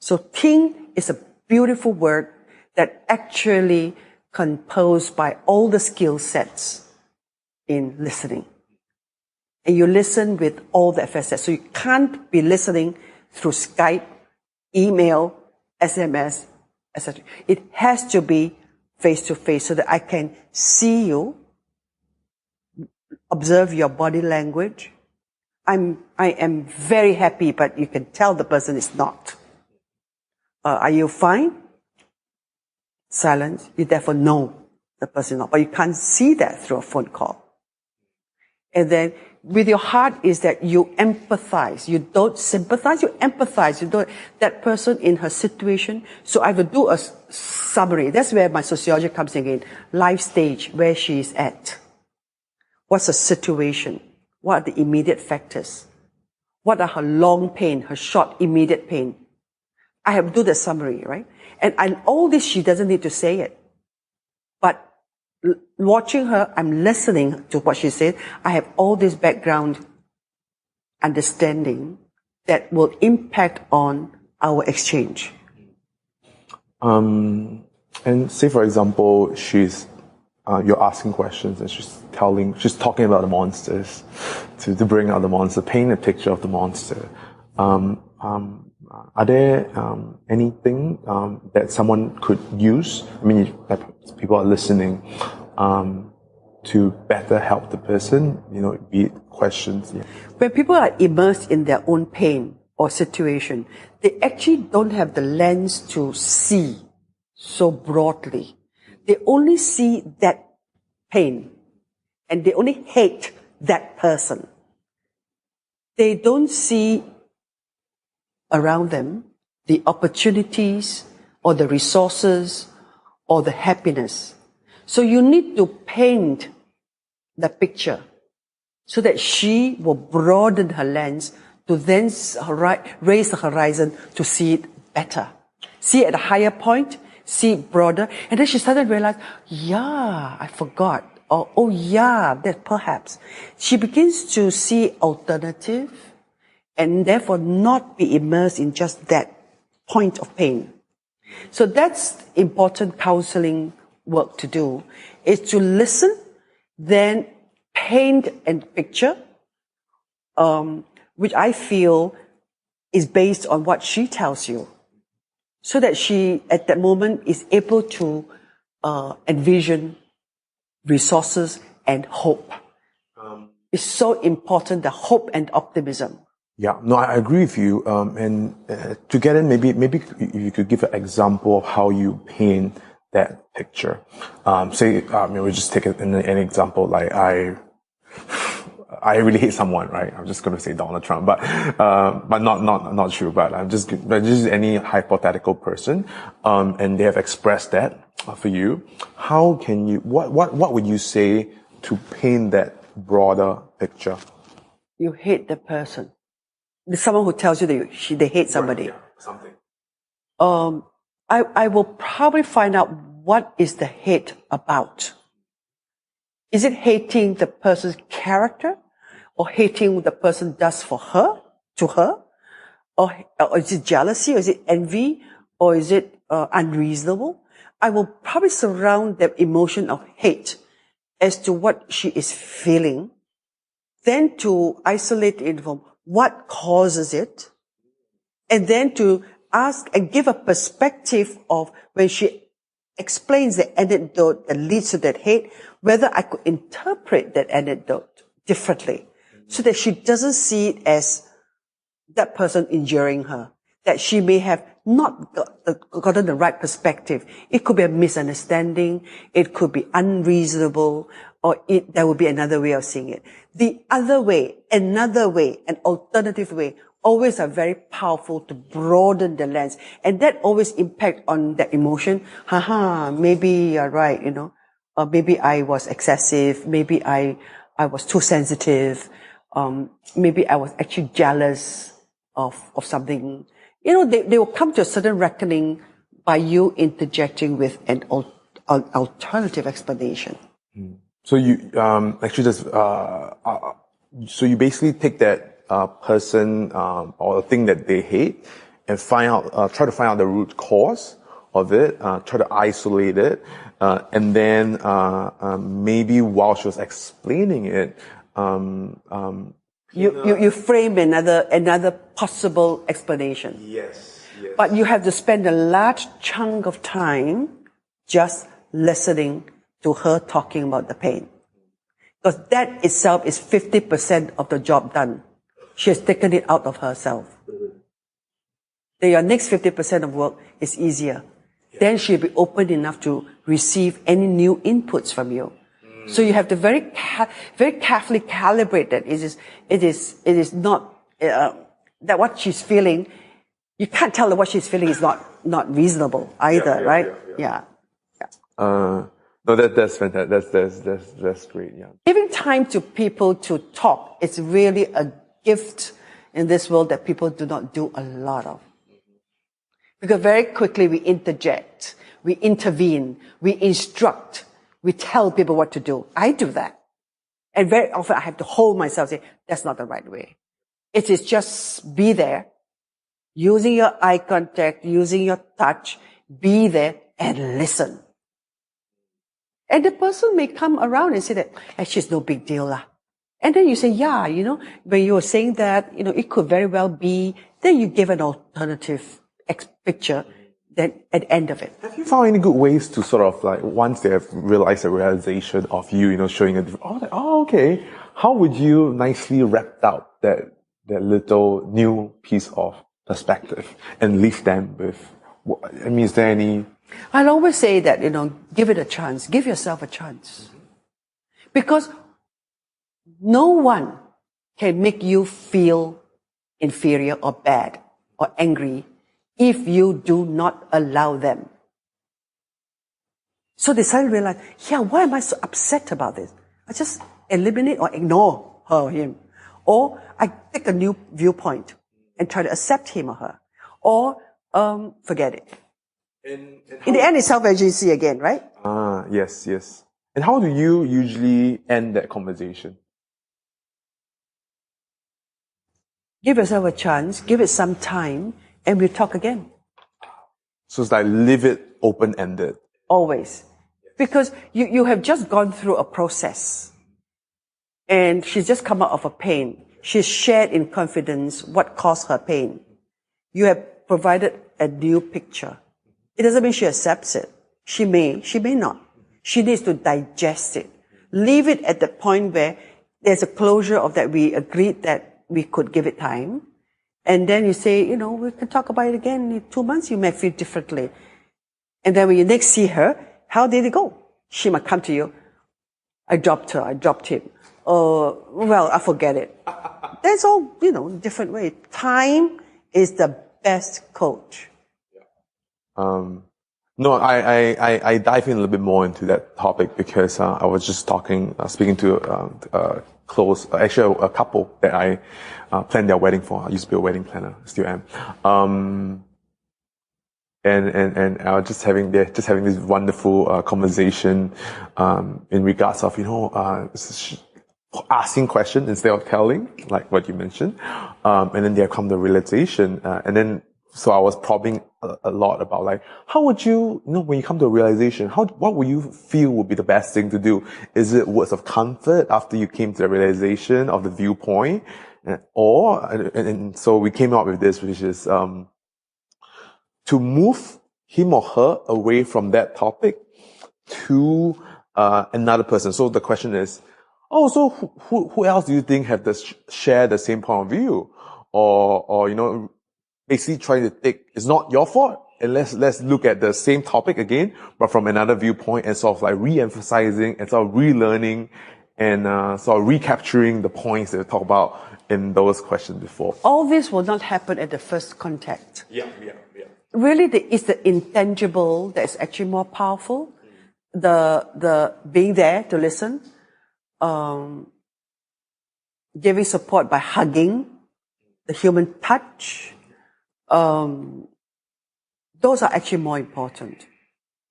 So 听 is a beautiful word that actually composed by all the skill sets in listening. And you listen with all the facets. So you can't be listening through Skype, email, SMS, etc. It has to be face to face so that I can see you, observe your body language. I am very happy, but you can tell the person is not. Are you fine? Silence. You therefore know the person is not. But you can't see that through a phone call. And then with your heart is that you empathize. You don't sympathize, you empathize. You don't, that person in her situation. So I will do a summary. That's where my sociology comes in again. Life stage, where she is at. What's the situation? What are the immediate factors? What are her long pain, her short immediate pain? I have to do the summary, right? And all this, she doesn't need to say it. But watching her, I'm listening to what she said. I have all this background understanding that will impact on our exchange. And say, for example, you're asking questions and she's talking about the monsters to bring out the monster, paint a picture of the monster. Are there anything that someone could use? I mean, people are listening to better help the person, be it questions. Yeah. When people are immersed in their own pain or situation, they actually don't have the lens to see so broadly. They only see that pain and they only hate that person. They don't see around them the opportunities or the resources or the happiness. So you need to paint the picture so that she will broaden her lens to then raise the horizon to see it better. See it at a higher point, see it broader. And then she started to realize, yeah, I forgot. Or, oh yeah, that perhaps. She begins to see alternative and therefore not be immersed in just that point of pain. So that's important counseling work to do, is to listen, then paint and picture, which I feel is based on what she tells you, so that she, at that moment, is able to envision resources and hope. It's so important, the hope and optimism. Yeah, no, I agree with you. And to get in, maybe you could give an example of how you paint that picture. Say, we just take an example. Like I really hate someone, right? I'm just going to say Donald Trump, but not true. But just any hypothetical person, and they have expressed that for you. How can you? What would you say to paint that broader picture? You hate the person. There's someone who tells you that they hate somebody. Right, yeah, something. I will probably find out what is the hate about. Is it hating the person's character, or hating what the person does for her, to her? Or is it jealousy, or is it envy, or is it unreasonable? I will probably surround the emotion of hate as to what she is feeling, then to isolate it from what causes it, and then to ask and give a perspective of when she explains the anecdote that leads to that hate, whether I could interpret that anecdote differently, so that she doesn't see it as that person injuring her, that she may have not gotten the right perspective. It could be a misunderstanding, it could be unreasonable, or there would be another way of seeing it. The other way, another way, an alternative way, always are very powerful to broaden the lens. And that always impact on that emotion. Maybe you're right, or maybe I was excessive, maybe I was too sensitive, maybe I was actually jealous of something. They will come to a certain reckoning by you interjecting with an alternative explanation. So you actually just so you basically take that person or thing that they hate and try to find out the root cause of it, try to isolate it, and then maybe while she was explaining it, you frame another possible explanation. Yes. But you have to spend a large chunk of time just listening to her talking about the pain. Because that itself is 50% of the job done. She has taken it out of herself. Then your next 50% of work is easier. Then she'll be open enough to receive any new inputs from you. So you have to very carefully calibrate that. It is not that what she's feeling. You can't tell her what she's feeling is not reasonable either, right? Yeah. No, that's fantastic. That's great. Yeah. Giving time to people to talk is really a gift in this world that people do not do a lot of. Because very quickly we interject, we intervene, we instruct, we tell people what to do. I do that. And very often I have to hold myself and say, that's not the right way. It is just be there, using your eye contact, using your touch, be there and listen. And the person may come around and say that, actually it's no big deal lah. And then you say, yeah, when you were saying that, it could very well be, then you give an alternative picture, then at the end of it. Have you found any good ways to sort of like, once they have realized the realization of you, showing a different, okay, how would you nicely wrap out that little new piece of perspective and leave them with, is there any? I'll always say that, give it a chance. Give yourself a chance. Because no one can make you feel inferior or bad or angry if you do not allow them. So they suddenly realize, why am I so upset about this? I just eliminate or ignore her or him. Or I take a new viewpoint and try to accept him or her. Or forget it. In the end, it's self-agency again, right? Yes. And how do you usually end that conversation? Give yourself a chance, give it some time, and we'll talk again. So it's like leave it open-ended. Always. Because you have just gone through a process. And she's just come out of a pain. She's shared in confidence what caused her pain. You have provided a new picture. It doesn't mean she accepts it. She may not. She needs to digest it. Leave it at the point where there's a closure of that we agreed that we could give it time. And then you say, we can talk about it again in 2 months. You may feel differently. And then when you next see her, how did it go? She might come to you. I dropped her. I dropped him. Well, I forget it. That's all, different way. Time is the best coach. No, I dive in a little bit more into that topic because I was just speaking to a couple that I planned their wedding for. I used to be a wedding planner, still am. And I was just having this wonderful conversation in regards of asking questions instead of telling, like what you mentioned, and then there come the realization, and then so I was probing a lot about like how would you, when you come to a realization, what would you feel would be the best thing to do? Is it words of comfort after you came to the realization of the viewpoint, and so we came up with this, which is to move him or her away from that topic to another person. So the question is, so who else do you think have share the same point of view? Or basically trying to take, it's not your fault, and let's look at the same topic again, but from another viewpoint, and sort of like re-emphasizing and sort of relearning and sort of recapturing the points that we talked about in those questions before. All this will not happen at the first contact. Yeah. Really, it's the intangible that's actually more powerful. The being there to listen, giving support by hugging, the human touch, those are actually more important.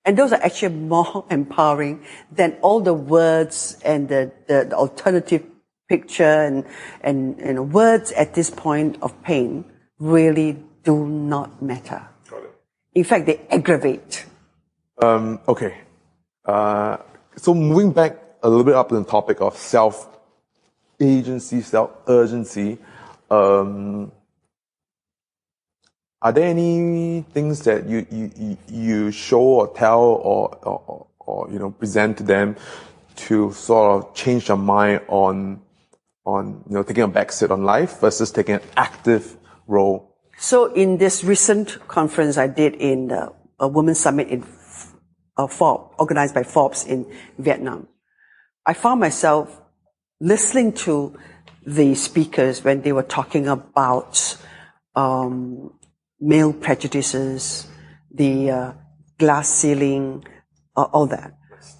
And those are actually more empowering than all the words and the alternative picture and words at this point of pain really do not matter. Got it. In fact, they aggravate. Okay. So moving back a little bit up to the topic of self-agency, self-urgency, are there any things that you show or tell or present to them to sort of change their mind on taking a back seat on life versus taking an active role? So in this recent conference I did in a women's summit in Forbes, organized by Forbes in Vietnam, I found myself listening to the speakers when they were talking about male prejudices, the glass ceiling, all that.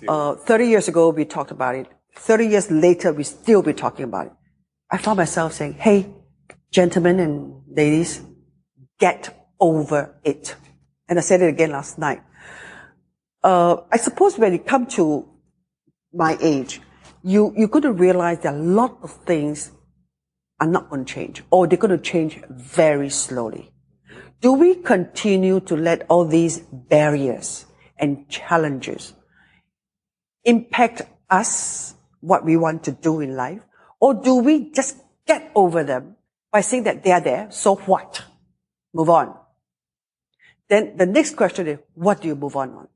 30 years ago, we talked about it. 30 years later, we still be talking about it. I found myself saying, hey, gentlemen and ladies, get over it. And I said it again last night. I suppose when you come to my age, you're going to realize that a lot of things are not going to change, or they're going to change very slowly. Do we continue to let all these barriers and challenges impact us, what we want to do in life? Or do we just get over them by saying that they are there, so what? Move on. Then the next question is, what do you move on?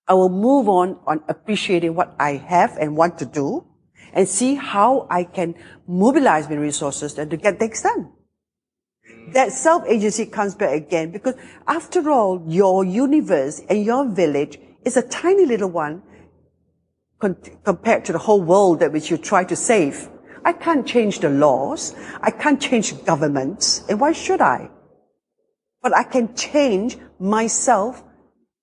I will move on appreciating what I have and want to do and see how I can mobilize my resources and to get things done. That self-agency comes back again because after all, your universe and your village is a tiny little one compared to the whole world that which you try to save. I can't change the laws. I can't change governments. And why should I? But I can change myself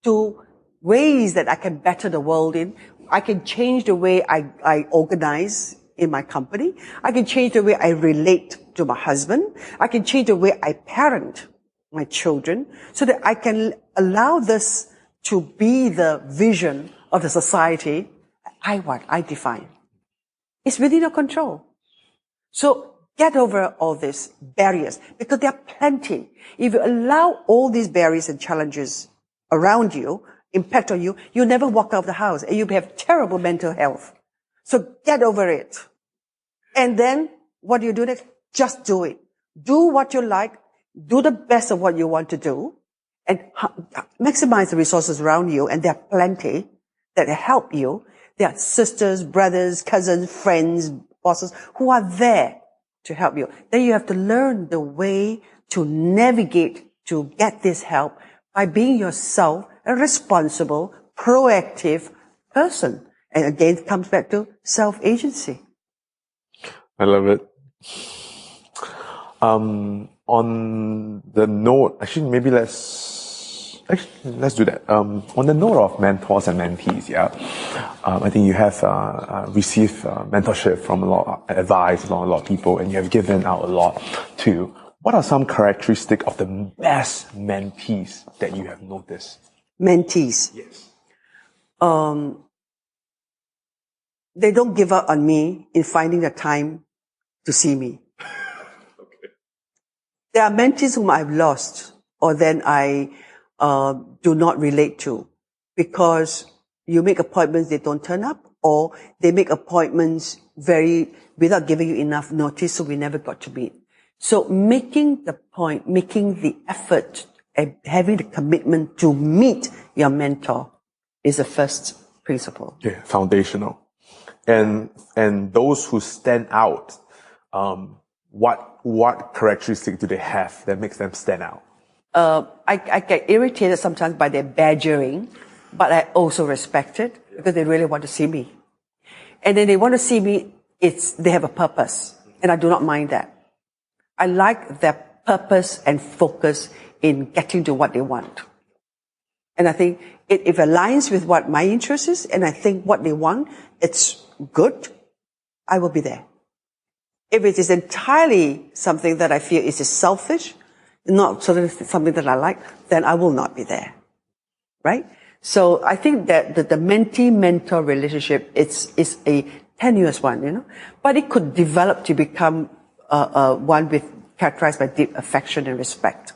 to ways that I can better the world in. I can change the way I organize in my company. I can change the way I relate to my husband. I can change the way I parent my children so that I can allow this to be the vision of the society I define. It's within your control. So get over all these barriers because there are plenty. If you allow all these barriers and challenges around you, impact on you, you never walk out of the house and you have terrible mental health. So get over it. And then what do you do next? Just do it. Do what you like. Do the best of what you want to do and maximize the resources around you. And there are plenty that help you. There are sisters, brothers, cousins, friends, bosses who are there to help you. Then you have to learn the way to navigate to get this help by being yourself a responsible, proactive person. And again, it comes back to self-agency. I love it. On the note, actually, maybe let's do that. On the note of mentors and mentees, I think you have received mentorship from a lot of advice from a lot of people, and you have given out a lot too. What are some characteristics of the best mentees that you have noticed? Mentees. Yes. They don't give up on me in finding the time to see me. Okay. There are mentees whom I've lost or then I do not relate to because you make appointments, they don't turn up, or they make appointments without giving you enough notice, so we never got to meet. So making the point, making the effort, and having the commitment to meet your mentor is the first principle. Yeah, foundational. And those who stand out, what characteristic do they have that makes them stand out? I get irritated sometimes by their badgering, but I also respect it because they really want to see me. And then they want to see me, they have a purpose, and I do not mind that. I like their purpose and focus in getting to what they want. And I think if it aligns with what my interest is, and I think what they want, it's good, I will be there. If it is entirely something that I feel is selfish, not something that I like, then I will not be there. Right? So I think that the mentee-mentor relationship is a tenuous one, but it could develop to become one characterized by deep affection and respect.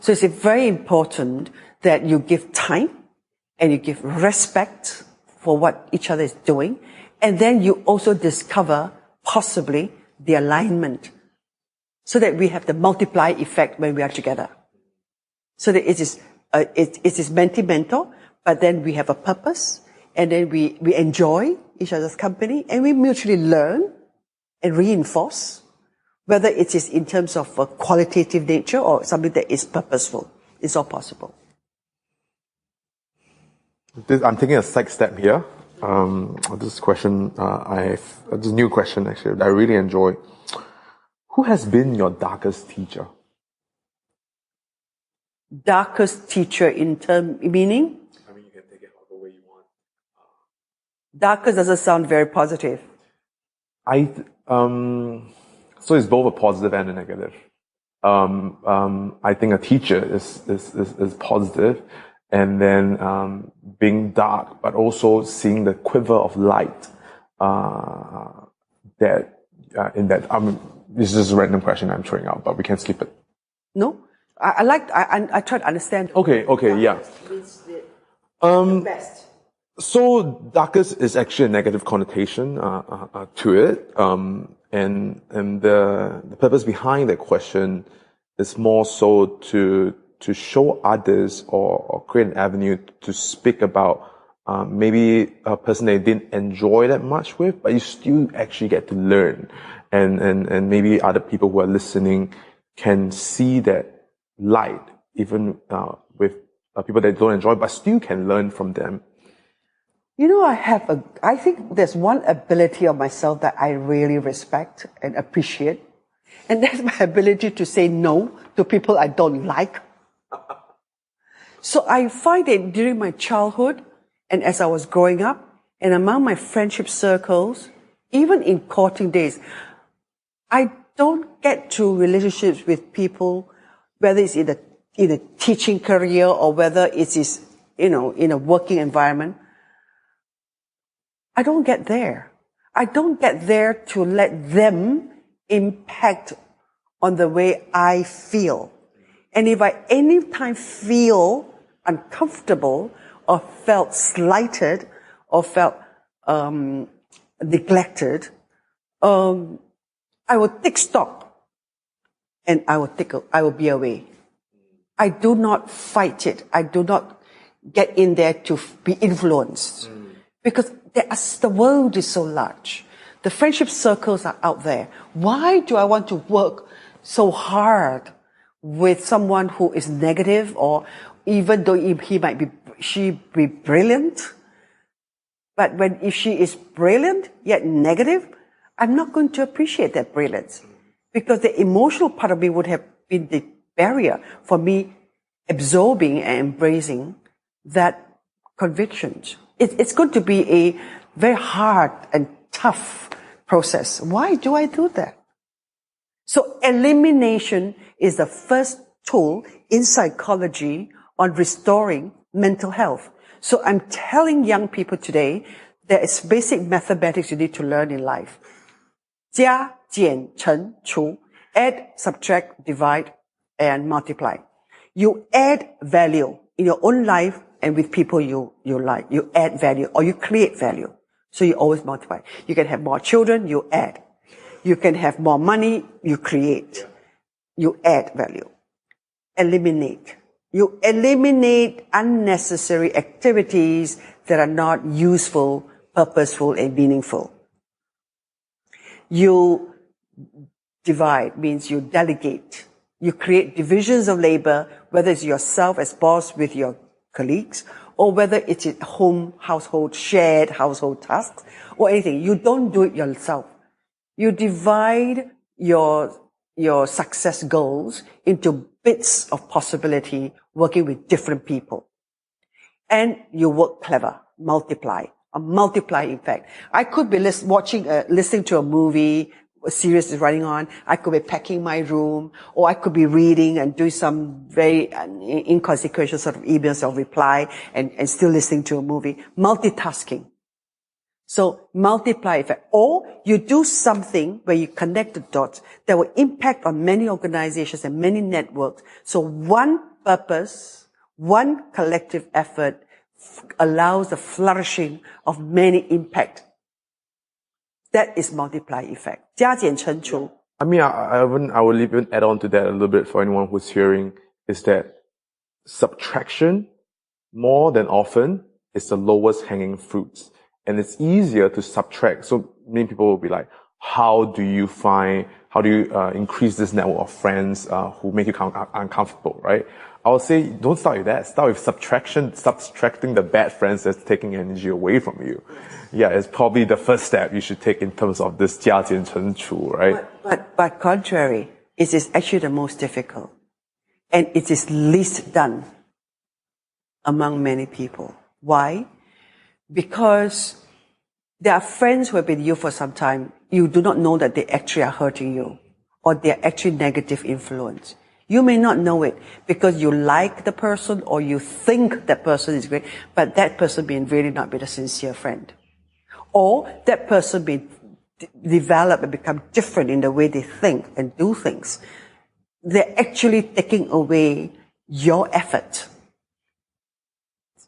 So it's very important that you give time and you give respect for what each other is doing, and then you also discover possibly the alignment, so that we have the multiply effect when we are together. So that it is mentee-mentor, but then we have a purpose, and then we enjoy each other's company, and we mutually learn and reinforce, whether it is in terms of a qualitative nature or something that is purposeful. It's all possible. I'm taking a side step here. This question, this new question actually, that I really enjoy. Who has been your darkest teacher? Darkest teacher meaning? I mean, you can take it however way you want. Darkest doesn't sound very positive. So it's both a positive and a negative. I think a teacher is positive, and then being dark, but also seeing the quiver of light in that. This is just a random question I'm throwing out, but we can skip it. No, I try to understand. Okay, yeah. The best. So darkest is actually a negative connotation to it, and the purpose behind that question is more so to show others or create an avenue to speak about maybe a person they didn't enjoy that much with, but you still actually get to learn, and maybe other people who are listening can see that light even with people that don't enjoy, but still can learn from them. I think there's one ability of myself that I really respect and appreciate, and that's my ability to say no to people I don't like. So I find that during my childhood and as I was growing up and among my friendship circles, even in courting days, I don't get to relationships with people, whether it's in a teaching career or whether it is, in a working environment. I don't get there. I don't get there to let them impact on the way I feel. And if I anytime feel uncomfortable or felt slighted or felt neglected, I will take stock and I will be away. I do not fight it. I do not get in there to be influenced. Because the world is so large. The friendship circles are out there. Why do I want to work so hard with someone who is negative, or even though she be brilliant? But if she is brilliant yet negative, I'm not going to appreciate that brilliance. Because the emotional part of me would have been the barrier for me absorbing and embracing that conviction. It's going to be a very hard and tough process. Why do I do that? So elimination is the first tool in psychology on restoring mental health. So I'm telling young people today, there is basic mathematics you need to learn in life. 加, 减, 乘, 除, add, subtract, divide, and multiply. You add value in your own life and with people you like. You add value or you create value. So you always multiply. You can have more children, you add. You can have more money, you create. You add value. Eliminate. You eliminate unnecessary activities that are not useful, purposeful, and meaningful. You divide means you delegate. You create divisions of labor, whether it's yourself as boss with your colleagues, or whether it's at home, household, shared household tasks, or anything. You don't do it yourself. You divide your success goals into bits of possibility, working with different people. And you work clever, multiply, a multiplying effect. I could be listening to a movie, a series is running on. I could be packing my room, or I could be reading and doing some very inconsequential sort of emails or reply and still listening to a movie. Multitasking. So multiply effect. Or you do something where you connect the dots that will impact on many organizations and many networks. So one purpose, one collective effort allows the flourishing of many impact. That is multiply effect. 加减乘除. I mean, I would even add on to that a little bit for anyone who's hearing, is that subtraction, more than often, is the lowest hanging fruits. And it's easier to subtract. So many people will be like, how do you increase this network of friends who make you uncomfortable, right? I would say, don't start with that. Start with subtracting the bad friends that's taking energy away from you. Yeah, it's probably the first step you should take in terms of this 加减乘除, right? But contrary, it is actually the most difficult. And it is least done among many people. Why? Because there are friends who have been with you for some time. You do not know that they actually are hurting you, or they are actually negative influence. You may not know it because you like the person or you think that person is great, but that person may really not be a sincere friend. Or that person may develop and become different in the way they think and do things. They're actually taking away your effort.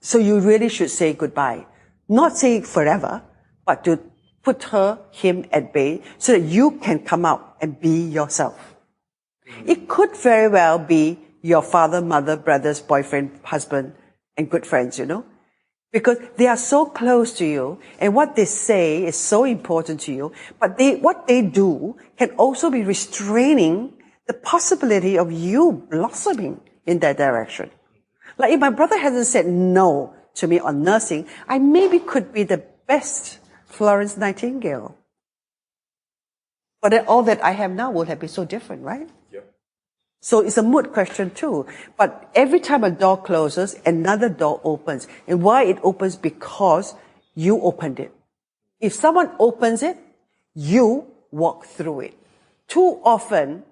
So you really should say goodbye. Not say forever, but to put him at bay so that you can come out and be yourself. It could very well be your father, mother, brothers, boyfriend, husband, and good friends, because they are so close to you, and what they say is so important to you, but what they do can also be restraining the possibility of you blossoming in that direction. Like if my brother hasn't said no to me on nursing, I maybe could be the best Florence Nightingale. But then all that I have now would have been so different, right? Yeah. So it's a mood question too. But every time a door closes, another door opens. And why it opens? Because you opened it. If someone opens it, you walk through it. Too often,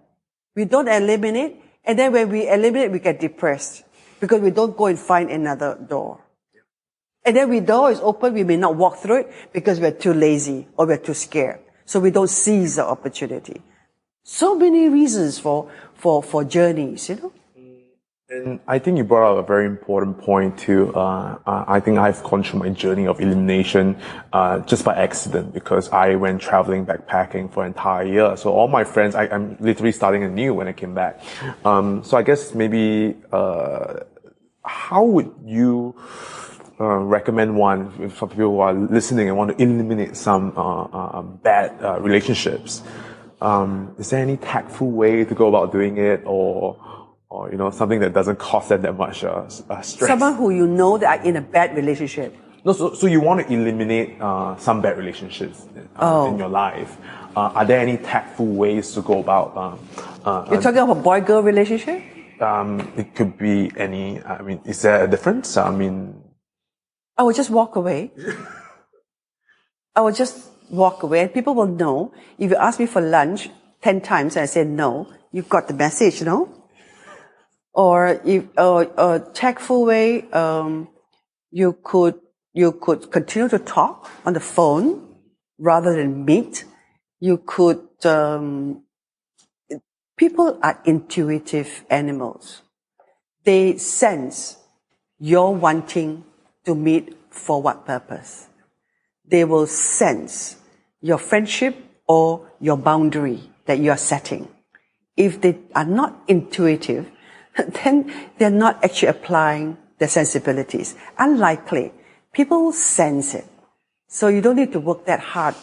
we don't eliminate, and then when we eliminate, we get depressed because we don't go and find another door. And then when the door is open, we may not walk through it because we're too lazy or we're too scared. So we don't seize the opportunity. So many reasons for journeys, And I think you brought up a very important point too. I think I've gone through my journey of elimination just by accident because I went traveling backpacking for an entire year. So all my friends, I'm literally starting anew when I came back. So I guess maybe how would you recommend one for people who are listening and want to eliminate some bad relationships? Is there any tactful way to go about doing it, or something that doesn't cost them that much stress? Someone who you know that are in a bad relationship. No, so you want to eliminate some bad relationships in your life. Are there any tactful ways to go about? You're talking about boy-girl relationship? It could be any. I mean, is there a difference? I mean, I would just walk away. I would just walk away, and people will know. If you ask me for lunch 10 times and I say no, you've got the message, no? Or if a tactful way, you could continue to talk on the phone rather than meet. You could. People are intuitive animals. They sense you're wanting to meet for what purpose. They will sense your friendship or your boundary that you are setting. If they are not intuitive, then they're not actually applying their sensibilities. Unlikely. People will sense it. So you don't need to work that hard,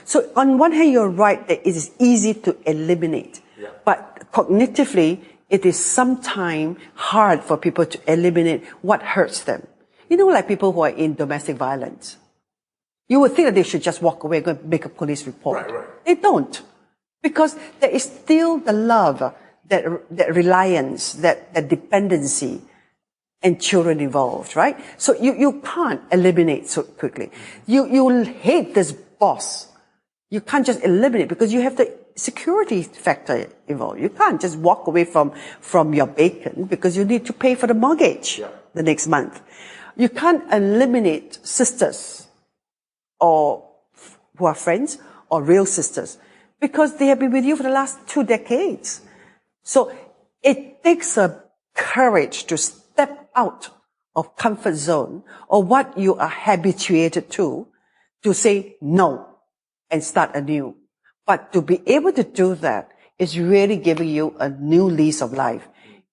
So on one hand, you're right that it is easy to eliminate. Yeah. But cognitively, it is sometimes hard for people to eliminate what hurts them. Like people who are in domestic violence. You would think that they should just walk away and go and make a police report. Right. They don't. Because there is still the love, that reliance, that dependency, and children involved, right? So you can't eliminate so quickly. You'll hate this boss. You can't just eliminate because you have the security factor involved. You can't just walk away from your bacon because you need to pay for the mortgage the next month. You can't eliminate sisters or who are friends or real sisters because they have been with you for the last 2 decades. So it takes a courage to step out of comfort zone or what you are habituated to say no and start anew. But to be able to do that is really giving you a new lease of life.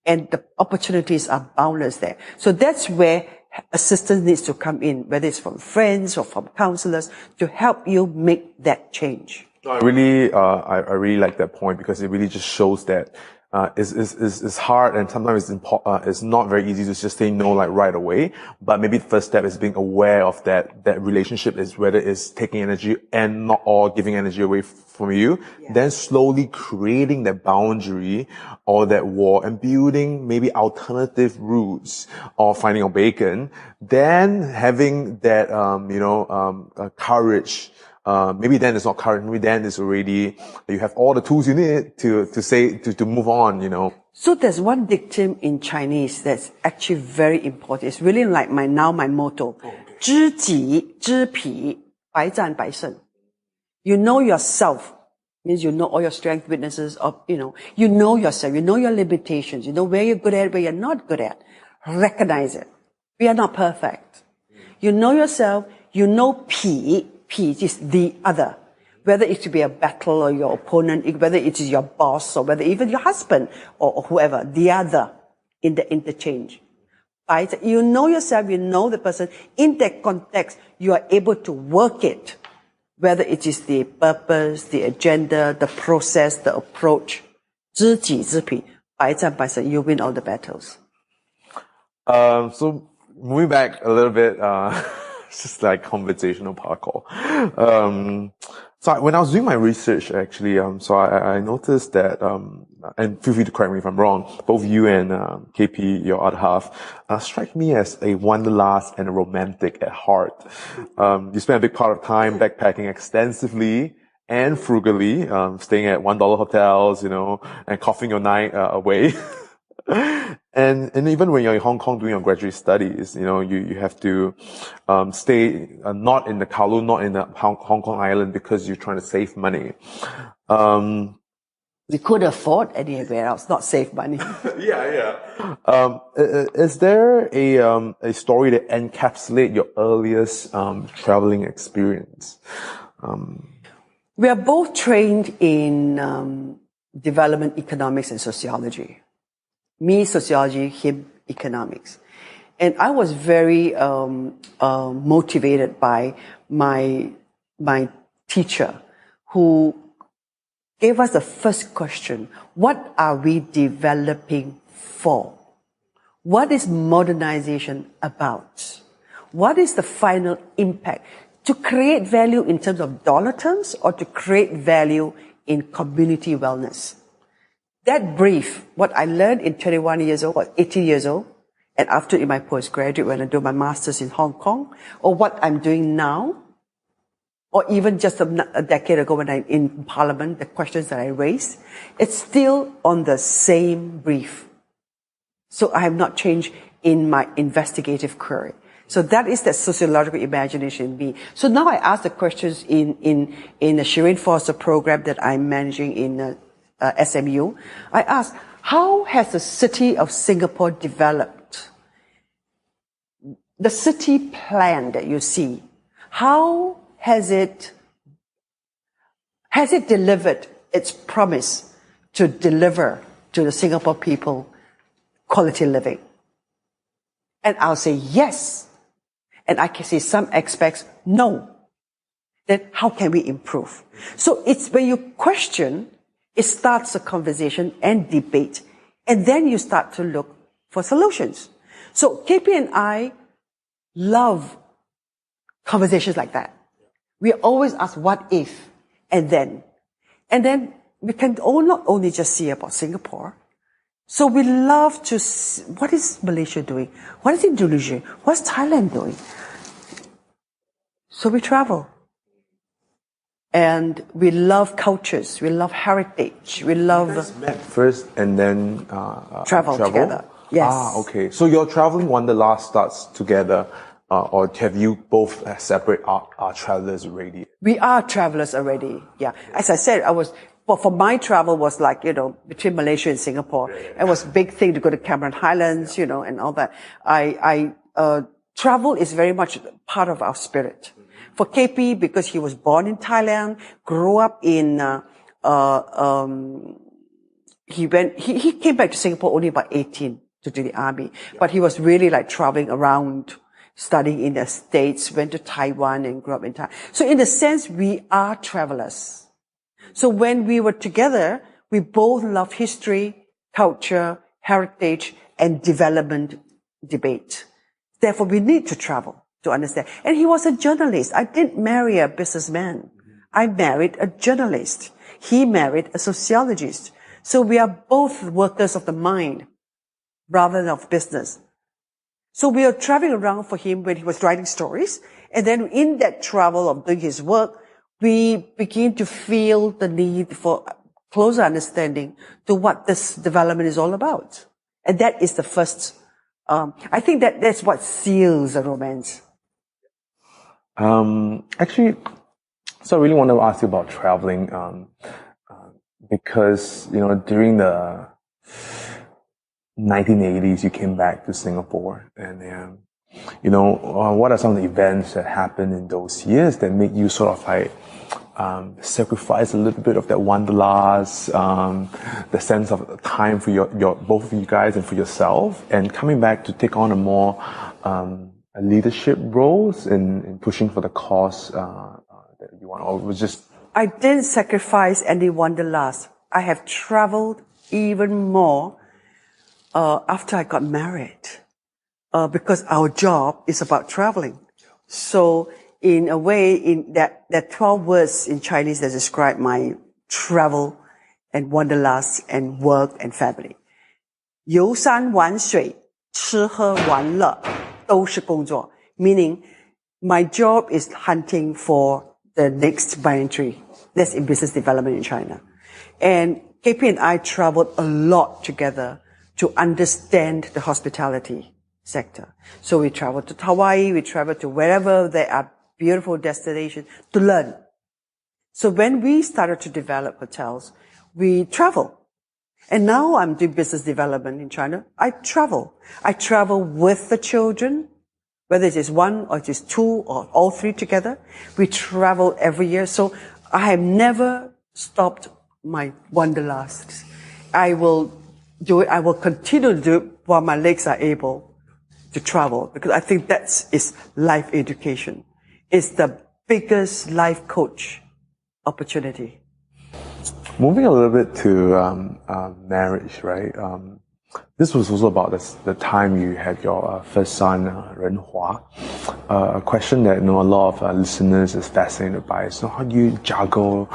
And the opportunities are boundless there. So that's where assistance needs to come in, whether it's from friends or from counselors, to help you make that change. I really like that point because it really just shows that it's hard and sometimes it's not very easy to just say no like right away. But maybe the first step is being aware of that relationship is whether it's taking energy and not or giving energy away from you. Yeah. Then slowly creating that boundary or that wall and building maybe alternative routes or finding your bacon. Then having that, courage. Maybe then it's not courage. Maybe then it's already, you have all the tools you need to move on, So there's one dictum in Chinese that's actually very important. It's really like my motto. 知己知彼,百战百胜. You know yourself. Means you know all your strengths, weaknesses, you know yourself, you know your limitations, you know where you're good at, where you're not good at. Recognize it. We are not perfect. You know yourself, you know 彼 is the other. Whether it should be a battle or your opponent, whether it is your boss or whether even your husband or whoever, the other in the interchange. Right? You know yourself, you know the person. In that context, you are able to work it. Whether it is the purpose, the agenda, the process, the approach. 知己知彼,百战百胜, you win all the battles. So moving back a little bit, it's just like conversational parkour. So when I was doing my research, actually, so I noticed that, and feel free to correct me if I'm wrong, both you and KP, your other half, strike me as a wanderlust and a romantic at heart. You spend a big part of time backpacking extensively and frugally, staying at $1 hotels, and coughing your night away. And even when you're in Hong Kong doing your graduate studies, you have to stay not in the Kowloon, not in the Hong Kong island because you're trying to save money. We could afford anywhere else, not save money. Is there a story that encapsulates your earliest traveling experience? We are both trained in development economics and sociology. Me, sociology, him, economics. And I was very motivated by my teacher, who gave us the first question: what are we developing for? What is modernization about? What is the final impact? To create value in terms of dollar terms, or to create value in community wellness? That brief, what I learned in 21 years old, or 18 years old, and after in my postgraduate when I do my master's in Hong Kong, or what I'm doing now, or even just a decade ago when I'm in Parliament, the questions that I raised, it's still on the same brief. So I have not changed in my investigative query. So that is the sociological imagination in me. So now I ask the questions in the Shireen Foster program that I'm managing in SMU. I ask, how has the city of Singapore developed? The city plan that you see, how has it delivered its promise to deliver to the Singapore people quality living? And I'll say yes. And I can see some aspects, no. Then how can we improve? So it's when you question, it starts a conversation and debate, and then you start to look for solutions. So KP and I love conversations like that. We always ask what if, and then we can not only just see about Singapore. So we love to see, what is Malaysia doing? What is Indonesia? What's Thailand doing? So we travel. And we love cultures. We love heritage. We love... You guys met first and then travel together. Yes. Okay. So your traveling wanderlust starts together, or have you both separate are travelers already? We are travelers already. Yeah. As I said, for my travel was like, between Malaysia and Singapore. It was a big thing to go to Cameron Highlands, and all that. Travel is very much part of our spirit. For KP, because he was born in Thailand, grew up in, he came back to Singapore only about 18 to do the army. But he was really like traveling around, studying in the States, went to Taiwan and grew up in Taiwan. So in a sense, we are travelers. So when we were together, we both love history, culture, heritage, and development debate. Therefore, we need to travel to understand. And he was a journalist. I didn't marry a businessman. I married a journalist. He married a sociologist. So we are both workers of the mind rather than of business. So we were traveling around for him when he was writing stories. And then in that travel of doing his work, we begin to feel the need for closer understanding to what this development is all about. And that is the first, I think that's what seals a romance. Actually, so I really want to ask you about traveling, because, during the 1980s, you came back to Singapore, and, what are some of the events that happened in those years that make you sort of like, sacrifice a little bit of that wanderlust, the sense of time for your both of you guys and for yourself, and coming back to take on a more, leadership roles in pushing for the cause that you want, or was just... I didn't sacrifice any wanderlust. I have traveled even more after I got married, because our job is about traveling. So in a way, in that 12 words in Chinese that describe my travel and wanderlust and work and family. 游山玩水,吃喝玩乐,都是工作. Meaning, my job is hunting for the next banyan tree. That's in business development in China. And KP and I traveled a lot together to understand the hospitality sector. So we traveled to Hawaii, we traveled to wherever there are beautiful destinations to learn. So when we started to develop hotels, we travel. And now I'm doing business development in China. I travel. I travel with the children, whether it is one or it is two or all three together. We travel every year. So I have never stopped my wanderlust. I will do it. I will continue to do it while my legs are able to travel, because I think is life education. It's the biggest life coach opportunity. Moving a little bit to marriage, right? This was also about the time you had your first son, Ren Hua. A question that a lot of listeners is fascinated by. So how do you juggle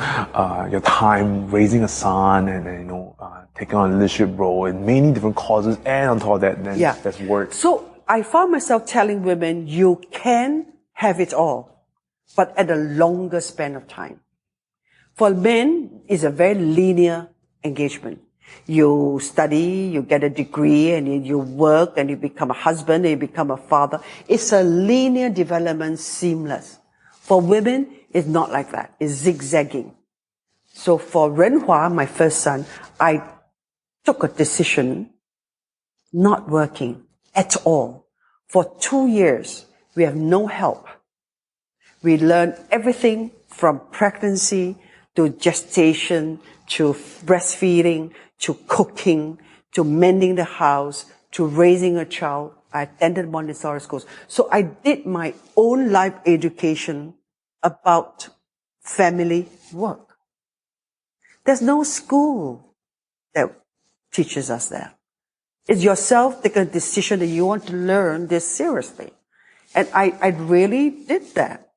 your time raising a son and taking on a leadership role in many different causes, and on top of that, then there's work. So I found myself telling women, you can have it all, but at a longer span of time. For men, it's a very linear engagement. You study, you get a degree, and you work, and you become a husband, and you become a father. It's a linear development, seamless. For women, it's not like that. It's zigzagging. So for Ren Hua, my first son, I took a decision not working at all. For 2 years, we have no help. We learned everything from pregnancy to gestation, to breastfeeding, to cooking, to mending the house, to raising a child. I attended Montessori schools. So I did my own life education about family work. There's no school that teaches us that. It's yourself taking a decision that you want to learn this seriously. And I really did that.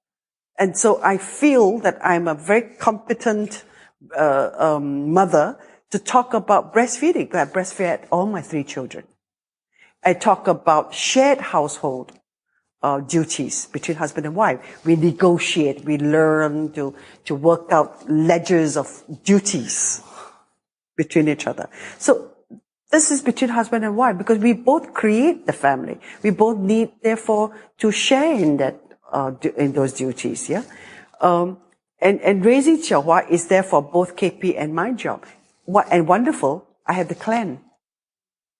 And so I feel that I'm a very competent mother to talk about breastfeeding. I breastfed all my 3 children. I talk about shared household duties between husband and wife. We negotiate. We learn to work out ledgers of duties between each other. So this is between husband and wife, because we both create the family. We both need, therefore, to share in that. In those duties, and raising Xiaohua is therefore both KP and my job. And wonderful, I have the clan.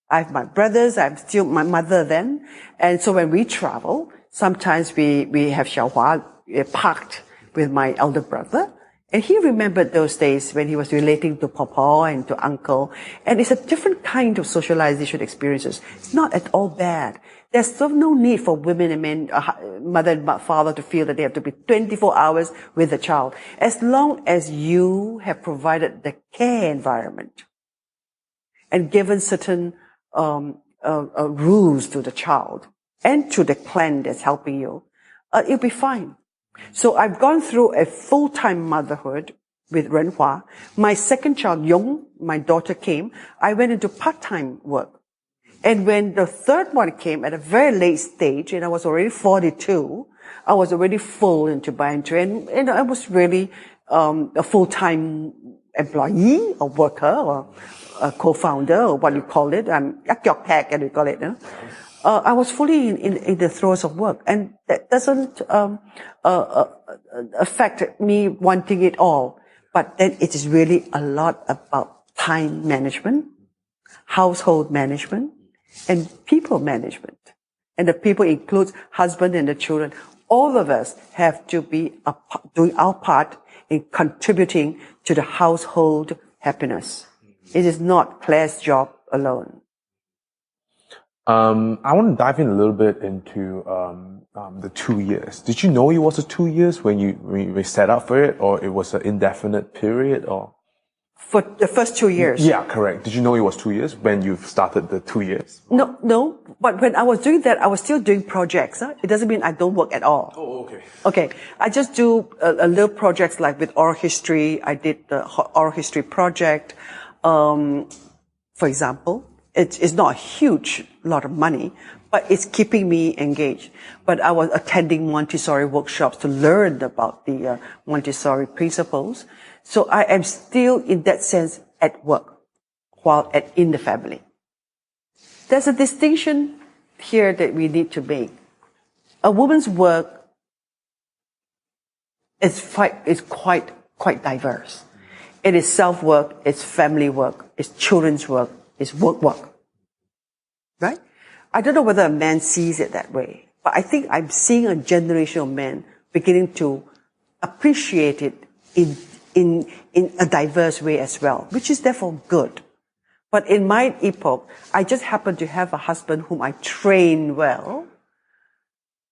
I have my brothers, I'm still my mother then, and so when we travel, sometimes we have Xiaohua parked with my elder brother, and he remembered those days when he was relating to Papa and to Uncle, and it's a different kind of socialization experiences. It's not at all bad. There's still no need for women and men, mother and father, to feel that they have to be 24 hours with the child. As long as you have provided the care environment and given certain rules to the child and to the clan that's helping you, it'll be fine. So I've gone through a full-time motherhood with Ren Hua. My second child, Yong, my daughter, came. I went into part-time work. And when the third one came at a very late stage, and I was already 42, I was already full into Biontry, and I was really a full-time employee or worker or a co-founder or what you call it. Yak-yok-pack, as we call it. I was fully in the throes of work, and that doesn't affect me wanting it all. But then it is really a lot about time management, household management, and people management. And the people includes husband and the children. All of us have to be doing our part in contributing to the household happiness. It is not Claire's job alone. I want to dive in a little bit into the 2 years. Did you know it was 2 years when you set up for it, or it was an indefinite period, or? For the first 2 years. Yeah, correct. Did you know it was 2 years when you started the 2 years? No. But when I was doing that, I was still doing projects. It doesn't mean I don't work at all. Oh, okay. Okay. I just do a little projects like with oral history. I did the oral history project. For example, it's not a huge lot of money, but it's keeping me engaged. But I was attending Montessori workshops to learn about the Montessori principles. So I am still, in that sense, at work, while in the family. There's a distinction here that we need to make. A woman's work is quite diverse. It is self-work, it's family work, it's children's work, it's work. Right? I don't know whether a man sees it that way, but I think I'm seeing a generation of men beginning to appreciate it in a diverse way as well, which is therefore good. But in my epoch, I just happen to have a husband whom I train well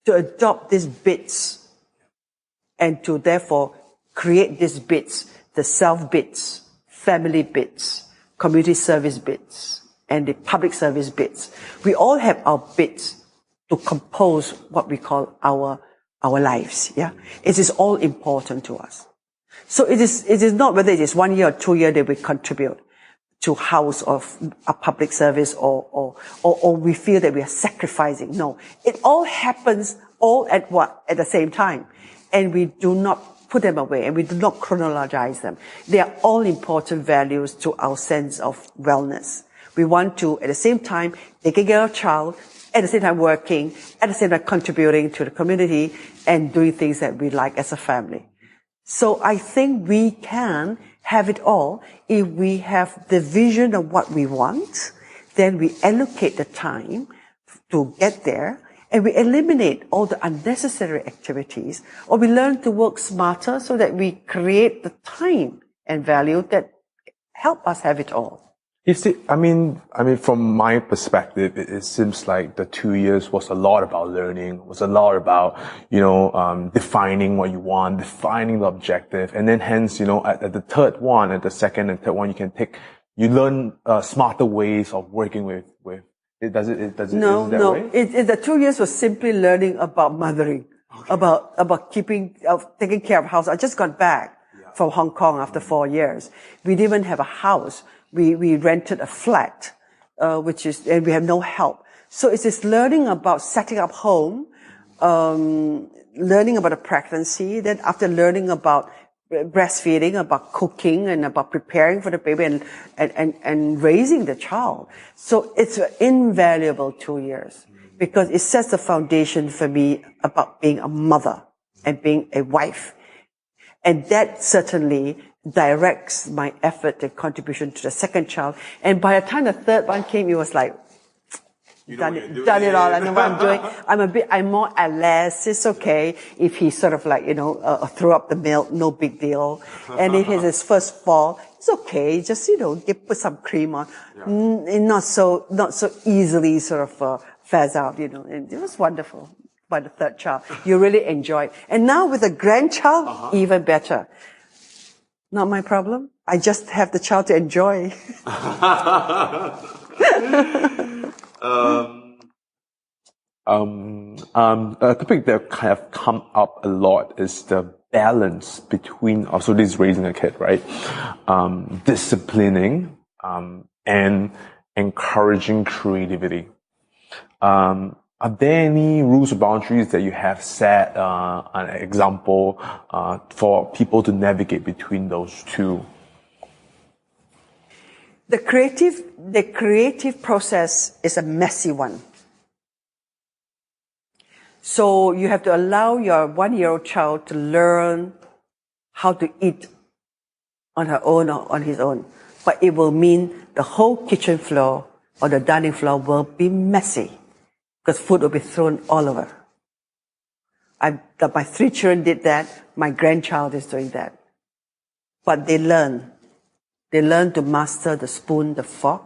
to adopt these bits and to therefore create these bits, the self bits, family bits, community service bits, and the public service bits. We all have our bits to compose what we call our lives. Yeah, it is all important to us. So it is not whether it is 1 year or 2 years that we contribute to house of a public service or we feel that we are sacrificing. No, it all happens all at the same time, and we do not put them away and we do not chronologize them. They are all important values to our sense of wellness. We want to, at the same time, taking care of a child, at the same time working, at the same time contributing to the community and doing things that we like as a family. So I think we can have it all if we have the vision of what we want, then we allocate the time to get there, and we eliminate all the unnecessary activities, or we learn to work smarter so that we create the time and value that help us have it all. You see, I mean, from my perspective, it seems like the 2 years was a lot about learning, was a lot about, defining what you want, defining the objective, and then hence, at the third one, at the second and third one, you learn smarter ways of working with. Does it? No. The 2 years was simply learning about mothering, about taking care of house. I just got back from Hong Kong after 4 years. We didn't even have a house. We rented a flat, and we have no help. So it's this learning about setting up home, learning about a pregnancy, then after learning about breastfeeding, about cooking, and about preparing for the baby and raising the child. So it's an invaluable 2 years because it sets the foundation for me about being a mother and being a wife. And that certainly directs my effort and contribution to the second child. And by the time the third one came, it was like, done it all. I know what I'm doing. I'm more less. It's okay if he sort of threw up the milk, no big deal. And if it's his first fall, it's okay. Just, put some cream on. Yeah. Not so easily sort of, fazz out, and it was wonderful. By the third child, you really enjoy it. And now with a grandchild, even better. Not my problem. I just have the child to enjoy. A topic that kind of come up a lot is the balance between, also this is raising a kid, right? Disciplining, and encouraging creativity. Are there any rules or boundaries that you have set, an example, for people to navigate between those two? The creative process is a messy one. So you have to allow your 1-year-old child to learn how to eat on her own or on his own. But it will mean the whole kitchen floor or the dining floor will be messy because food will be thrown all over. My 3 children did that. My grandchild is doing that. But they learn. They learn to master the spoon, the fork.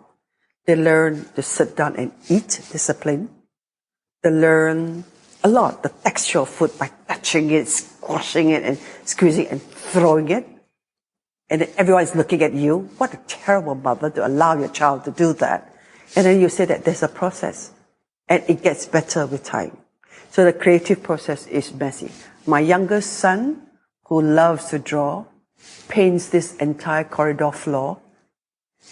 They learn to sit down and eat, discipline. They learn a lot, the texture of food by touching it, squashing it, and squeezing it, and throwing it. And then everyone is looking at you. What a terrible mother to allow your child to do that. And then you say that there's a process. And it gets better with time. So the creative process is messy. My youngest son, who loves to draw, paints this entire corridor floor,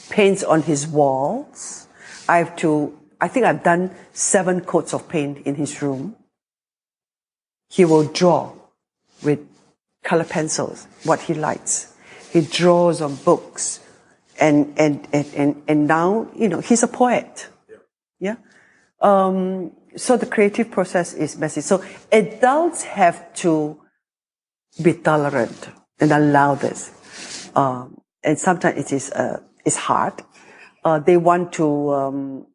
paints on his walls. I think I've done 7 coats of paint in his room. He will draw with color pencils, what he likes. He draws on books. And now, he's a poet. Yeah. So the creative process is messy. So adults have to be tolerant and allow this. and sometimes it is, it's hard. They want to,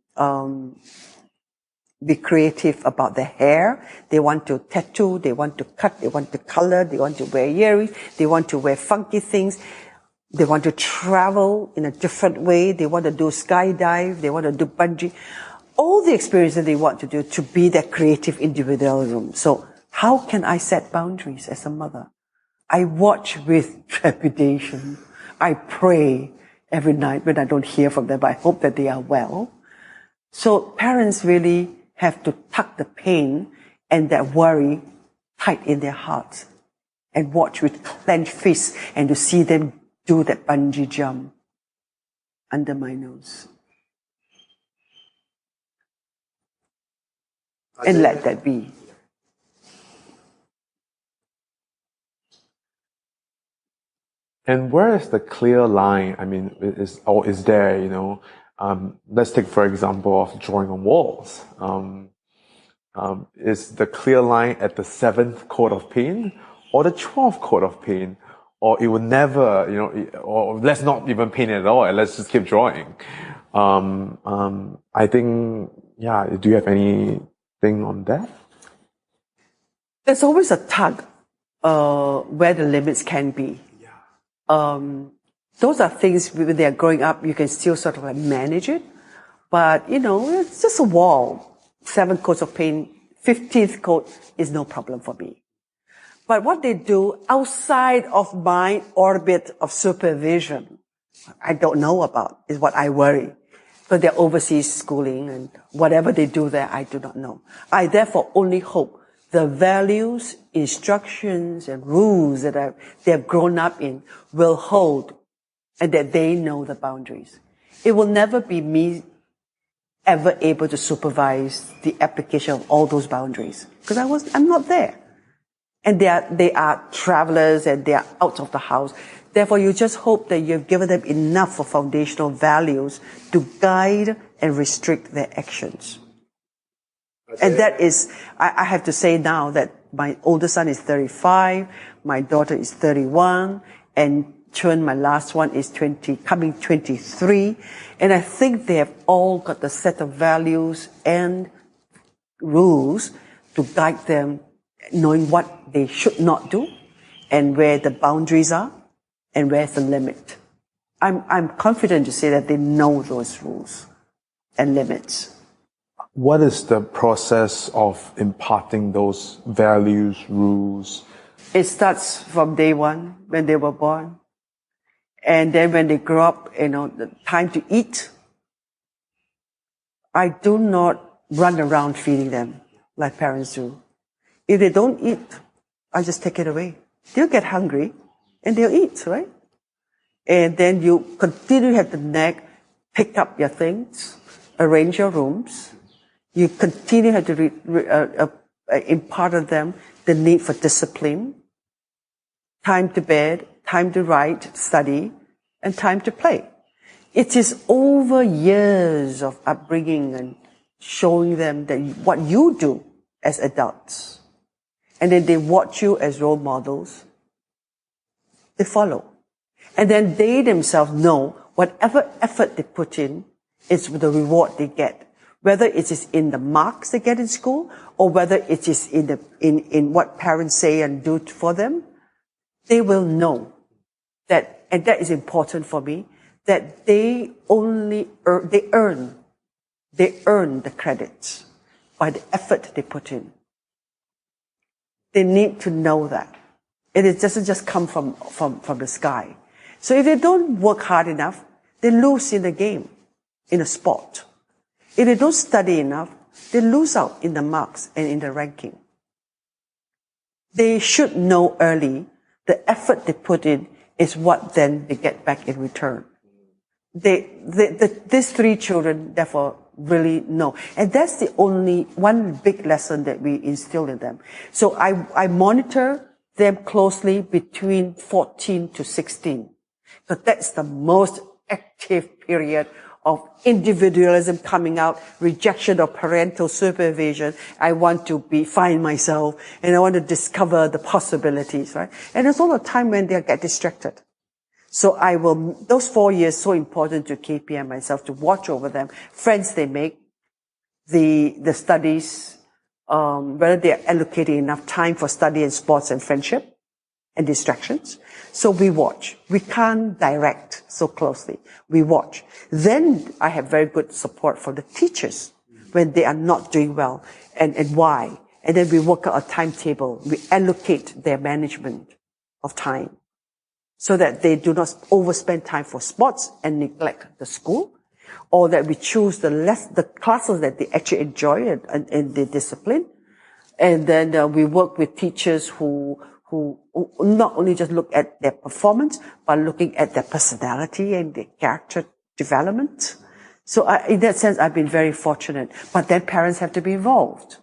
be creative about their hair. They want to tattoo, they want to cut, they want to color, they want to wear earrings, they want to wear funky things. They want to travel in a different way. They want to do skydive, they want to do bungee. All the experiences they want to do to be their creative individualism. So how can I set boundaries as a mother? I watch with trepidation. I pray every night when I don't hear from them, but I hope that they are well. So parents really have to tuck the pain and that worry tight in their hearts and watch with clenched fists and to see them do that bungee jump under my nose. And let that be. And where is the clear line? I mean, is there, you know, let's take, for example, of drawing on walls. Is the clear line at the 7th coat of paint or the 12th coat of paint? Or it would never, you know, or let's not even paint it at all and let's just keep drawing. I think, yeah, do you have anything on that? There's always a tug, where the limits can be. Those are things when they're growing up, you can still sort of like manage it. But, you know, it's just a wall. 7 coats of paint, 15th coat is no problem for me. But what they do outside of my orbit of supervision, I don't know about, is what I worry. Because they're overseas schooling and whatever they do there, I do not know. I therefore only hope the values, instructions, and rules that they have grown up in will hold and that they know the boundaries. It will never be me ever able to supervise the application of all those boundaries because I'm not there. And they are travelers and they are out of the house. Therefore, you just hope that you've given them enough of foundational values to guide and restrict their actions. And that is, I have to say now that my older son is 35, my daughter is 31, and Chun, my last one, is coming 23. And I think they have all got the set of values and rules to guide them, knowing what they should not do and where the boundaries are and where's the limit. I'm confident to say that they know those rules and limits. What is the process of imparting those values, rules? It starts from day one when they were born. And then when they grow up, you know, the time to eat, I do not run around feeding them like parents do. If they don't eat, I just take it away. They'll get hungry and they'll eat, right? And then you continue to have the nag, pick up your things, arrange your rooms. You continue to have to impart on them the need for discipline, time to bed, time to write, study, and time to play. It is over years of upbringing and showing them that what you do as adults. And then they watch you as role models. They follow. And then they themselves know whatever effort they put in is the reward they get. Whether it is in the marks they get in school or whether it is in what parents say and do for them, they will know that, and that is important for me, that they earn the credits by the effort they put in. They need to know that. It doesn't just come from the sky. So if they don't work hard enough, they lose in the game, in a sport. If they don't study enough, they lose out in the marks and in the ranking. They should know early the effort they put in is what then they get back in return. These 3 children, therefore, really know. And that's the only one big lesson that we instill in them. So I monitor them closely between 14 to 16. Because that's the most active period of individualism coming out, rejection of parental supervision. I want to find myself and I want to discover the possibilities, right? And there's all the time when they get distracted. So those 4 years, so important to KP and myself to watch over them, friends they make, the studies, whether they're allocating enough time for study and sports and friendship and distractions. So we watch. We can't direct so closely. We watch. Then I have very good support from the teachers when they are not doing well and why. And then we work out a timetable. We allocate their management of time so that they do not overspend time for sports and neglect the school, or that we choose the classes that they actually enjoy and the discipline. And then we work with teachers who not only just look at their performance, but looking at their personality and their character development. So in that sense, I've been very fortunate. But then parents have to be involved.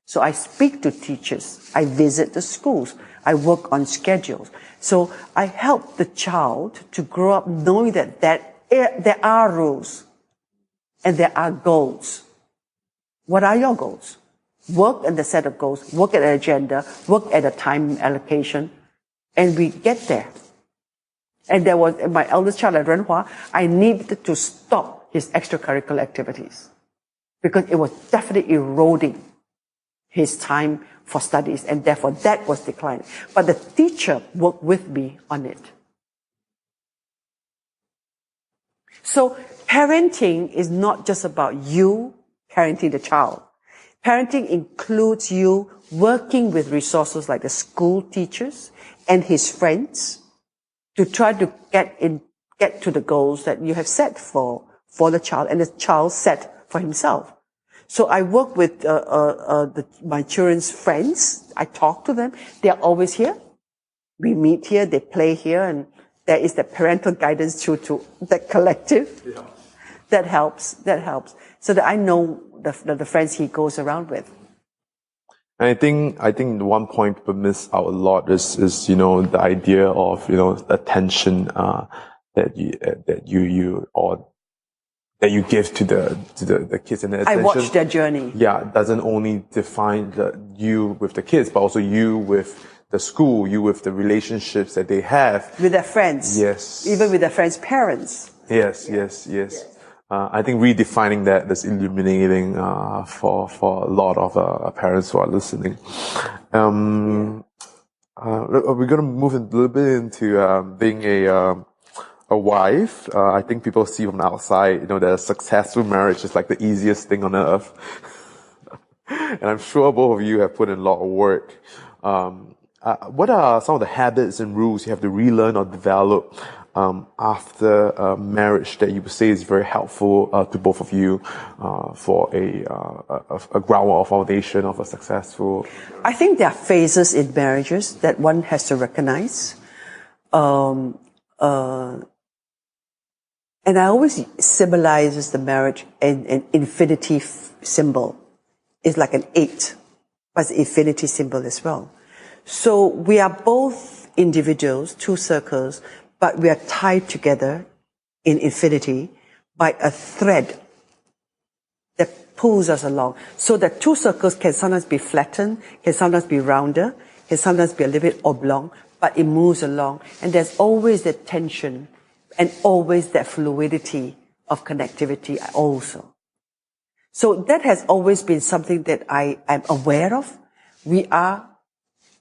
So I speak to teachers. I visit the schools. I work on schedules. So I help the child to grow up knowing that there are rules and there are goals. What are your goals? Work at the set of goals, work at an agenda, work at a time allocation, and we get there. And there was my eldest child at Renhua, I needed to stop his extracurricular activities because it was definitely eroding his time for studies, and therefore that was declining. But the teacher worked with me on it. So parenting is not just about you parenting the child. Parenting includes you working with resources like the school teachers and his friends to try to get to the goals that you have set for the child and the child set for himself. So I work with my children's friends. I talk to them. They're always here. We meet here. They play here, and there is the parental guidance through to the collective. Yeah. That helps. So that I know the friends he goes around with. And I think the one point people miss out a lot is the idea of attention that you give to the kids, and the attention. I watch their journey. Yeah, it doesn't only define you with the kids, but also you with the school, you with the relationships that they have with their friends. Yes, even with their friends' parents. Yes. I think redefining that is illuminating for a lot of parents who are listening. We're going to move a little bit into being a wife. I think people see from the outside, that a successful marriage is like the easiest thing on earth. And I'm sure both of you have put in a lot of work. What are some of the habits and rules you have to relearn or develop after marriage that you would say is very helpful to both of you for a ground or foundation of a successful? I think there are phases in marriages that one has to recognize. And I always symbolizes the marriage in an infinity symbol. It's like an 8, but it's an infinity symbol as well. So we are both individuals, 2 circles, but we are tied together in infinity by a thread that pulls us along. So that 2 circles can sometimes be flattened, can sometimes be rounder, can sometimes be a little bit oblong, but it moves along. And there's always that tension and always that fluidity of connectivity also. So that has always been something that I am aware of. We are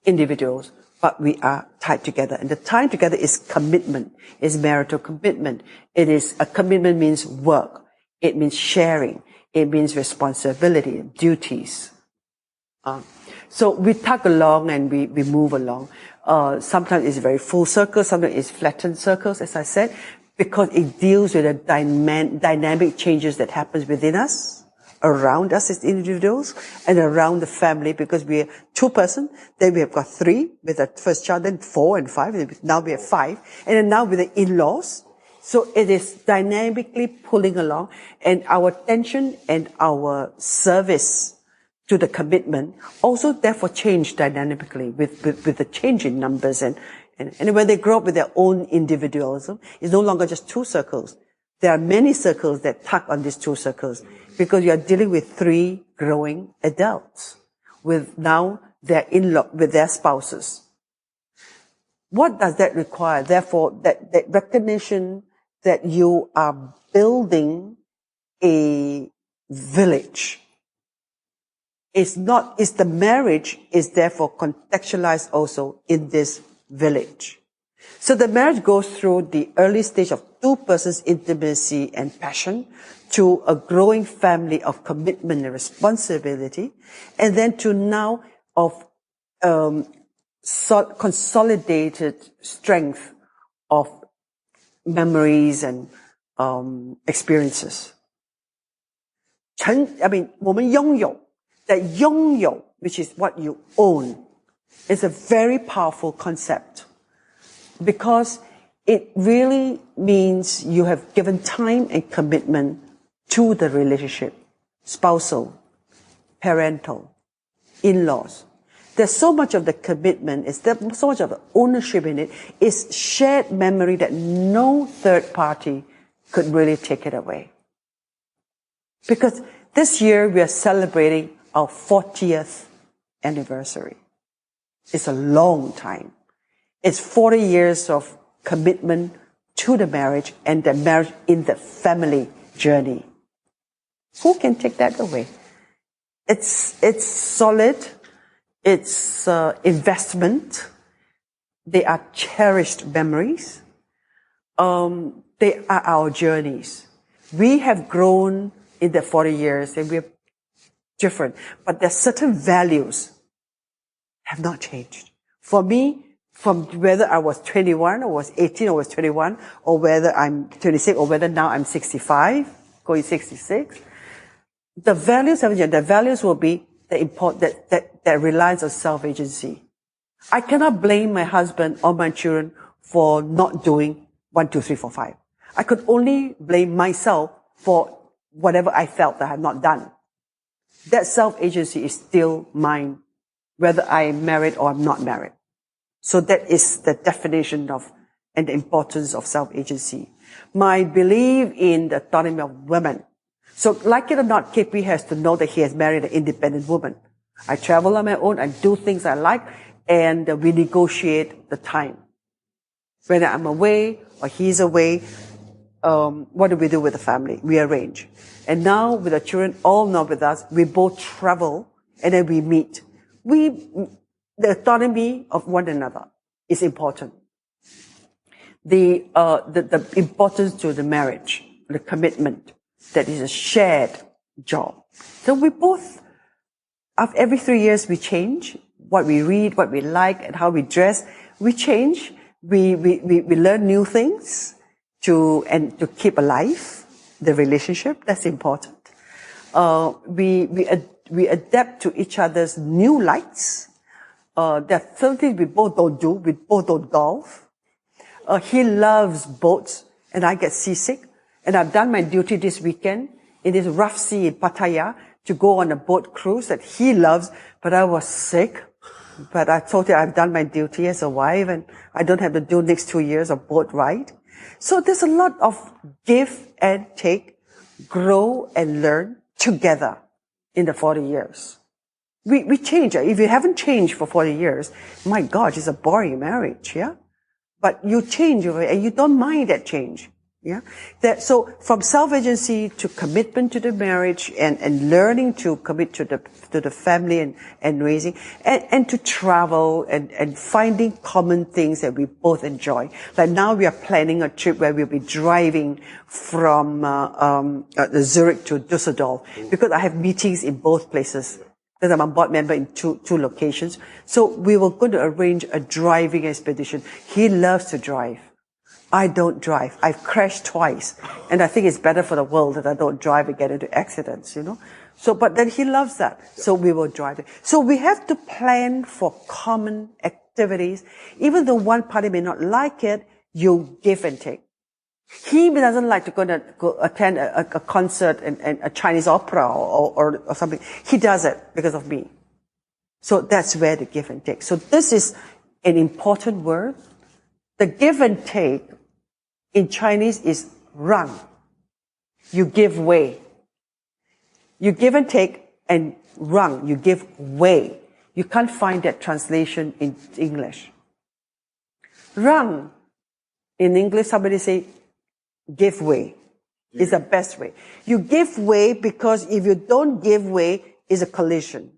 individuals, but we are tied together. And the tied together is commitment, is marital commitment. A commitment means work. It means sharing. It means responsibility, duties. So we tug along and we move along. Sometimes it's very full circle, sometimes it's flattened circles, as I said, because it deals with the dynamic changes that happens within us, around us as individuals, and around the family, because we are 2 persons, then we have got 3 with the first child, then 4 and 5, and now we have 5, and then now with the in-laws. So it is dynamically pulling along, and our attention and our service to the commitment also therefore change dynamically with the change in numbers and when they grow up with their own individualism, it's no longer just 2 circles. There are many circles that tug on these 2 circles because you are dealing with 3 growing adults with now their with their spouses. What does that require? Therefore, that that recognition that you are building a village. The marriage is therefore contextualized also in this village. So the marriage goes through the early stage of two persons' intimacy and passion to a growing family of commitment and responsibility, and then to now of consolidated strength of memories and experiences. 我们拥有 that 拥有, which is what you own, is a very powerful concept because it really means you have given time and commitment to the relationship, spousal, parental, in-laws. There's so much of the commitment, so much of the ownership in it, is shared memory that no third party could really take it away. Because this year we are celebrating our 40th anniversary. It's a long time. It's 40 years of commitment to the marriage and the marriage in the family journey. Who can take that away? It's solid. It's investment. They are cherished memories. They are our journeys. We have grown in the 40 years and we're different. But there's certain values have not changed. For me, from whether I was 21 or was 18 or was 21 or whether I'm 26 or whether now I'm 65, going 66, the values haven't changed. The values will be that reliance on self-agency. I cannot blame my husband or my children for not doing 1, 2, 3, 4, 5. I could only blame myself for whatever I felt that I have not done. That self-agency is still mine, whether I am married or I'm not married. So that is the definition of and the importance of self-agency. My belief in the autonomy of women. So like it or not, KP has to know that he has married an independent woman. I travel on my own, I do things I like, and we negotiate the time. Whether I'm away or he's away, what do we do with the family? We arrange. And now with the children all not with us, we both travel and then we meet. The autonomy of one another is important. The importance to the marriage, the commitment, that is a shared job. So we both, after every 3 years, we change what we read, what we like, and how we dress. We change. We learn new things to keep alive the relationship. That's important. We adapt to each other's new likes. There are certain things we both don't do. We both don't golf. He loves boats, and I get seasick. And I've done my duty this weekend in this rough sea in Pattaya to go on a boat cruise that he loves, but I was sick. But I told him I've done my duty as a wife and I don't have to do next 2 years of boat ride. So there's a lot of give and take, grow and learn together in the 40 years. We change. If you haven't changed for 40 years, my God, it's a boring marriage, yeah? But you change and you don't mind that change. Yeah. So from self-agency to commitment to the marriage and learning to commit to the family and raising and to travel and finding common things that we both enjoy. Like now we are planning a trip where we'll be driving from Zurich to Düsseldorf because I have meetings in both places. Because I'm a board member in two locations. So we were going to arrange a driving expedition. He loves to drive. I don't drive. I've crashed twice. And I think it's better for the world that I don't drive and get into accidents, you know. So, but then he loves that. So we will drive it. So we have to plan for common activities. Even though one party may not like it, you give and take. He doesn't like to go attend a concert and a Chinese opera or something. He does it because of me. So that's where the give and take. So this is an important word. The give and take in Chinese is rang. You give way. You give and take and rang. You give way. You can't find that translation in English. Rang In English, somebody say, give way. Is the best way. You give way because if you don't give way, it's a collision.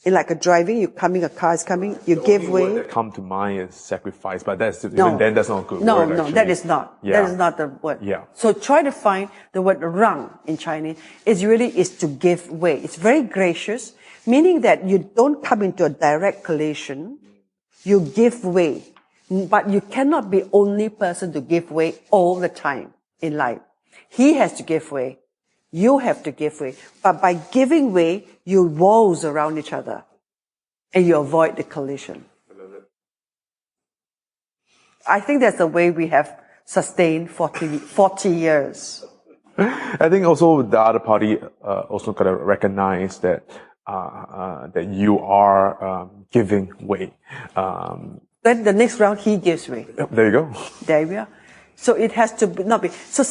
In like a driving, a car is coming, you give way. Word that come to mind is sacrifice, but even then that's not a good word. No, that is not. Yeah. That is not the word. Yeah. So try to find the word rang in Chinese. It really is to give way. It's very gracious, meaning that you don't come into a direct collision. You give way. But you cannot be only person to give way all the time in life. He has to give way. You have to give way. But by giving way, you walls around each other. And you avoid the collision. I think that's the way we have sustained 40 years. I think also the other party also got to recognize that that you are giving way. Then the next round, he gives way. Yep, there you go. There we are. So it has to not be. So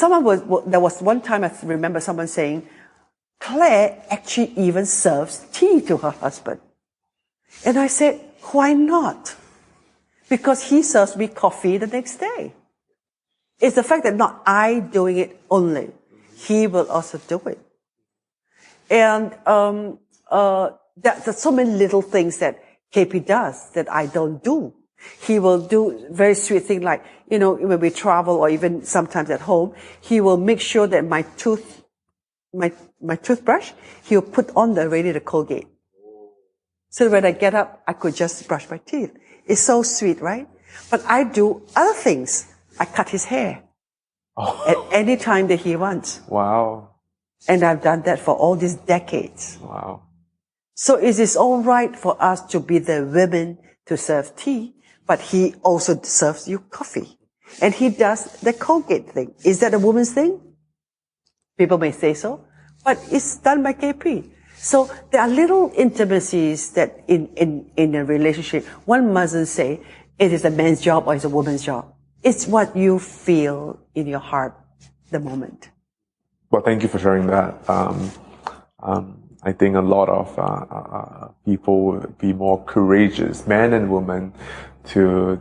there was one time I remember someone saying, Claire actually even serves tea to her husband. And I said, why not? Because he serves me coffee the next day. It's the fact that not I doing it only. He will also do it. And there's so many little things that KP does that I don't do. He will do very sweet things like, when we travel or even sometimes at home, he will make sure that my toothbrush, he'll put on the Colgate. So when I get up, I could just brush my teeth. It's so sweet, right? But I do other things. I cut his hair at any time that he wants. Wow. And I've done that for all these decades. Wow. So it is all right for us to be the women to serve tea, but he also serves you coffee. And he does the Colgate thing. Is that a woman's thing? People may say so, but it's done by KP. So there are little intimacies that in a relationship, one mustn't say it is a man's job or it's a woman's job. It's what you feel in your heart the moment. Well, thank you for sharing that. I think a lot of people will be more courageous, men and women, to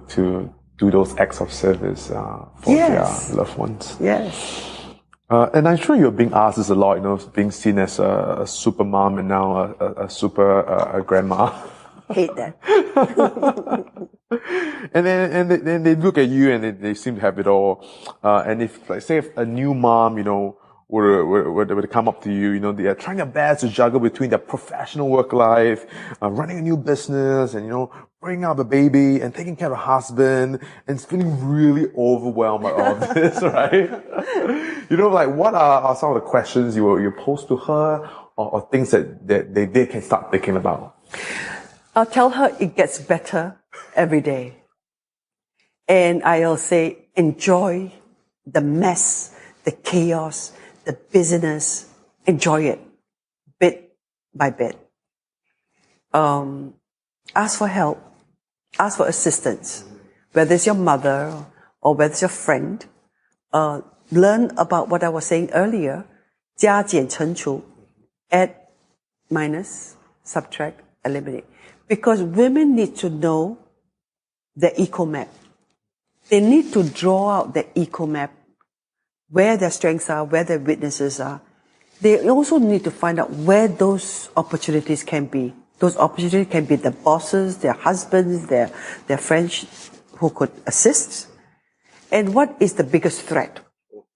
do those acts of service for their loved ones. Yes. And I'm sure you're being asked this a lot, being seen as a super mom and now a super grandma. Hate that. And then they look at you and they seem to have it all. And if, like, say, if a new mom, were to come up to you, they are trying their best to juggle between their professional work life, running a new business, and bringing up a baby and taking care of a husband, and feeling really overwhelmed by all of this, right? What are some of the questions you pose to her, or things that they can start thinking about? I'll tell her it gets better every day. And I'll say, enjoy the mess, the chaos, the busyness. Enjoy it, bit by bit. Ask for help. Ask for assistance. Whether it's your mother or whether it's your friend. Learn about what I was saying earlier. 加减乘除. Add, minus, subtract, eliminate. Because women need to know the eco map. They need to draw out the eco map, where their strengths are, where their weaknesses are. They also need to find out where those opportunities can be. Those opportunities can be the bosses, their husbands, their friends who could assist. And what is the biggest threat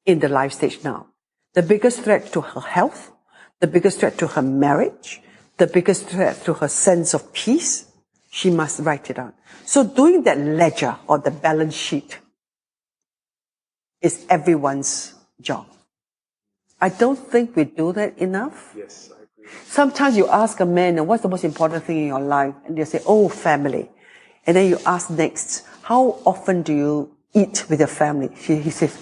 in the life stage now? The biggest threat to her health, the biggest threat to her marriage, the biggest threat to her sense of peace. She must write it down. So doing that ledger or the balance sheet is everyone's job. I don't think we do that enough. Yes, I agree. Sometimes you ask a man, what's the most important thing in your life? And they say, family. And then you ask next, how often do you eat with your family? He says,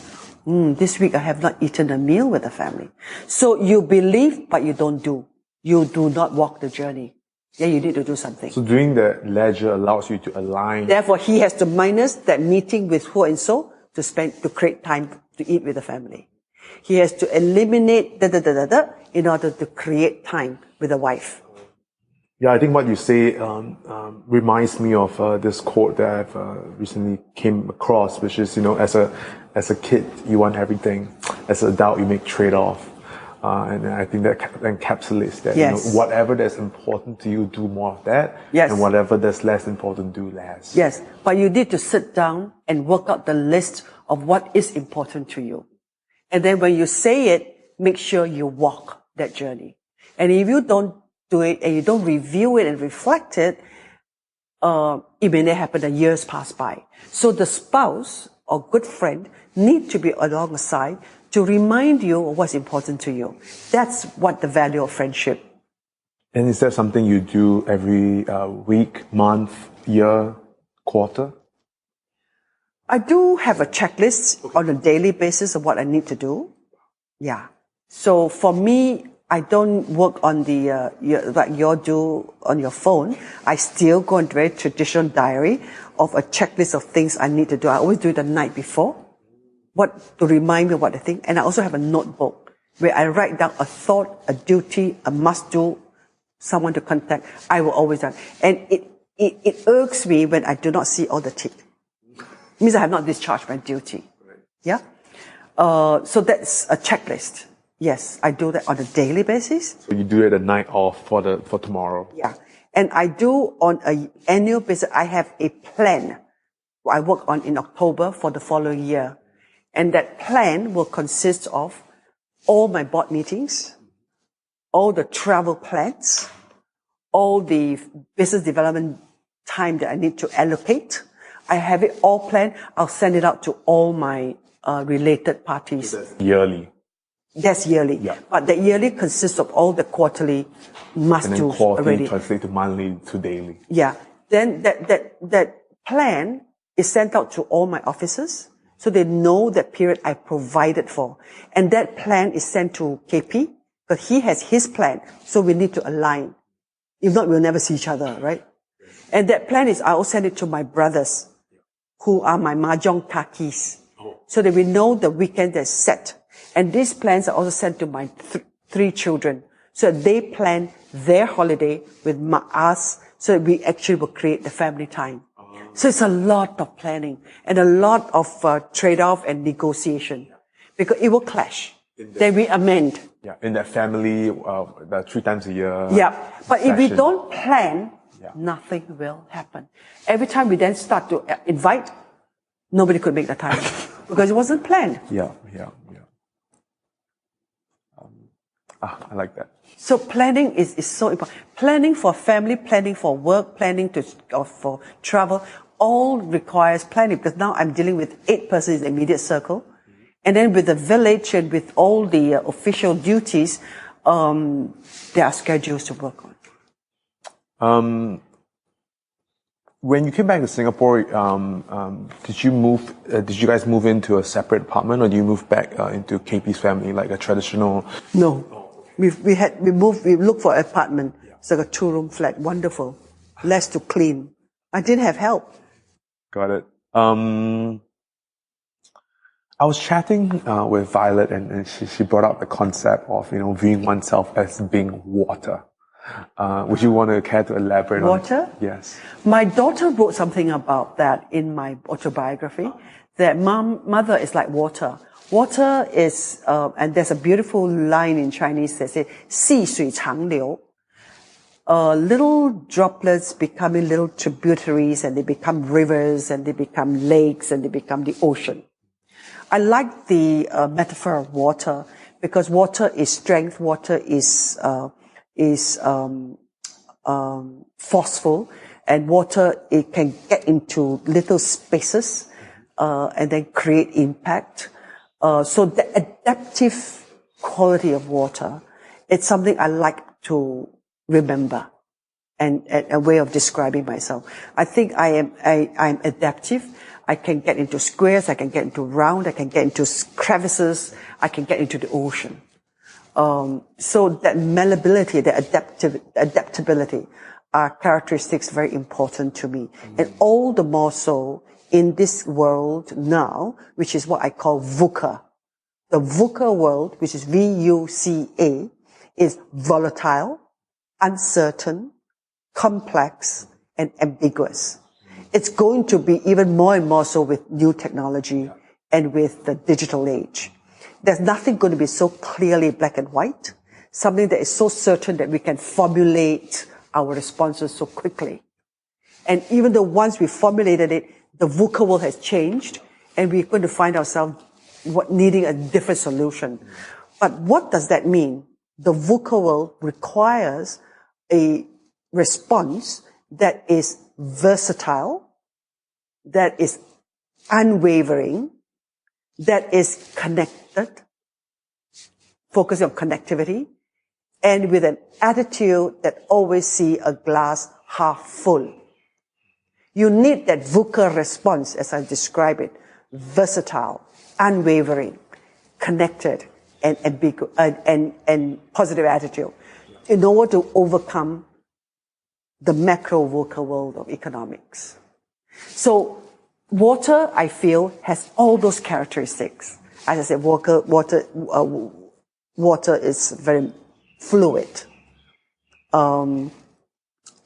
this week I have not eaten a meal with the family. So you believe, but you don't do. You do not walk the journey. Yeah, you need to do something. So doing the ledger allows you to align. Therefore, he has to minus that meeting with who and so to create time to eat with the family. He has to eliminate in order to create time with the wife. Yeah, I think what you say reminds me of this quote that I've recently came across, which is, as a kid you want everything, as an adult you make trade-off, and I think that encapsulates that. Yes. Whatever that's important to you, do more of that, Yes. and whatever that's less important, do less. Yes, but you need to sit down and work out the list of what is important to you. And then when you say it, make sure you walk that journey. And if you don't do it and you don't review it and reflect it, it may not happen, the years pass by. So the spouse or good friend need to be alongside to remind you of what's important to you. That's what the value of friendship. And is that something you do every week, month, year, quarter? I do have a checklist on a daily basis of what I need to do. Yeah. So for me, I don't work on the, like you do on your phone. I still go into a very traditional diary of a checklist of things I need to do. I always do it the night before, to remind me of what I think. And I also have a notebook where I write down a thought, a duty, a must do, someone to contact. I will always do. And it irks me when I do not see all the tick. It means I have not discharged my duty. Yeah? So that's a checklist. Yes, I do that on a daily basis. So you do it the night off for tomorrow. Yeah. And I do on an annual basis, I have a plan I work on in October for the following year. And that plan will consist of all my board meetings, all the travel plans, all the business development time that I need to allocate. I have it all planned. I'll send it out to all my related parties. Yearly. That's yearly. Yeah. But the yearly consists of all the quarterly must-dos And then quarterly already. translate to monthly to daily. Yeah. Then that plan is sent out to all my officers, so they know that period I provided for. And that plan is sent to KP, because he has his plan, so we need to align. If not, we'll never see each other, right? And that plan is, I will send it to my brothers, who are my mahjong kakis, so that we know the weekend that's set. And these plans are also sent to my three children, so they plan their holiday with us, so that we actually will create the family time. So it's a lot of planning and a lot of trade-off and negotiation, because it will clash. Then we amend. Yeah, in that family, 3 times a year. Yeah, but if we session. don't plan, nothing will happen. Every time we then start to invite, nobody could make the time because it wasn't planned. Yeah. I like that. So planning is so important. Planning for family, planning for work, planning for travel, all requires planning, because now I'm dealing with 8 persons in the immediate circle. And then with the village and with all the official duties, there are schedules to work on. When you came back to Singapore, did you guys move into a separate apartment, or do you move back into KP's family, like a traditional? No. We looked for an apartment. It's like a 2-room flat. Wonderful. Less to clean. I didn't have help. Got it. I was chatting with Violet, and she brought up the concept of viewing oneself as being water. Would you want to care to elaborate on Water? Yes. My daughter wrote something about that in my autobiography, that mother is like water. Water is, and there's a beautiful line in Chinese that says, 细水长流. Little droplets becoming little tributaries, and they become rivers, and they become lakes, and they become the ocean. I like the metaphor of water, because water is strength, water is forceful, and water, it can get into little spaces and then create impact. So the adaptive quality of water, it's something I like to remember, and a way of describing myself. I think I'm adaptive. I can get into squares, I can get into round, I can get into crevices, I can get into the ocean. So that malleability, the adaptability are characteristics very important to me. And all the more so in this world now, which is what I call VUCA. The VUCA world, which is VUCA, is volatile, uncertain, complex, and ambiguous. It's going to be even more and more so with new technology and with the digital age. There's nothing going to be so clearly black and white, something that is so certain that we can formulate our responses so quickly. And even though once we formulated it, the VUCA world has changed, and we're going to find ourselves needing a different solution. But what does that mean? The VUCA world requires a response that is versatile, that is unwavering, that is connected, focusing on connectivity, and with an attitude that always see a glass half full. You need that VUCA response, as I describe it, versatile, unwavering, connected, and and positive attitude in order to overcome the macro VUCA world of economics. So water, I feel, has all those characteristics. As I said, water is very fluid. And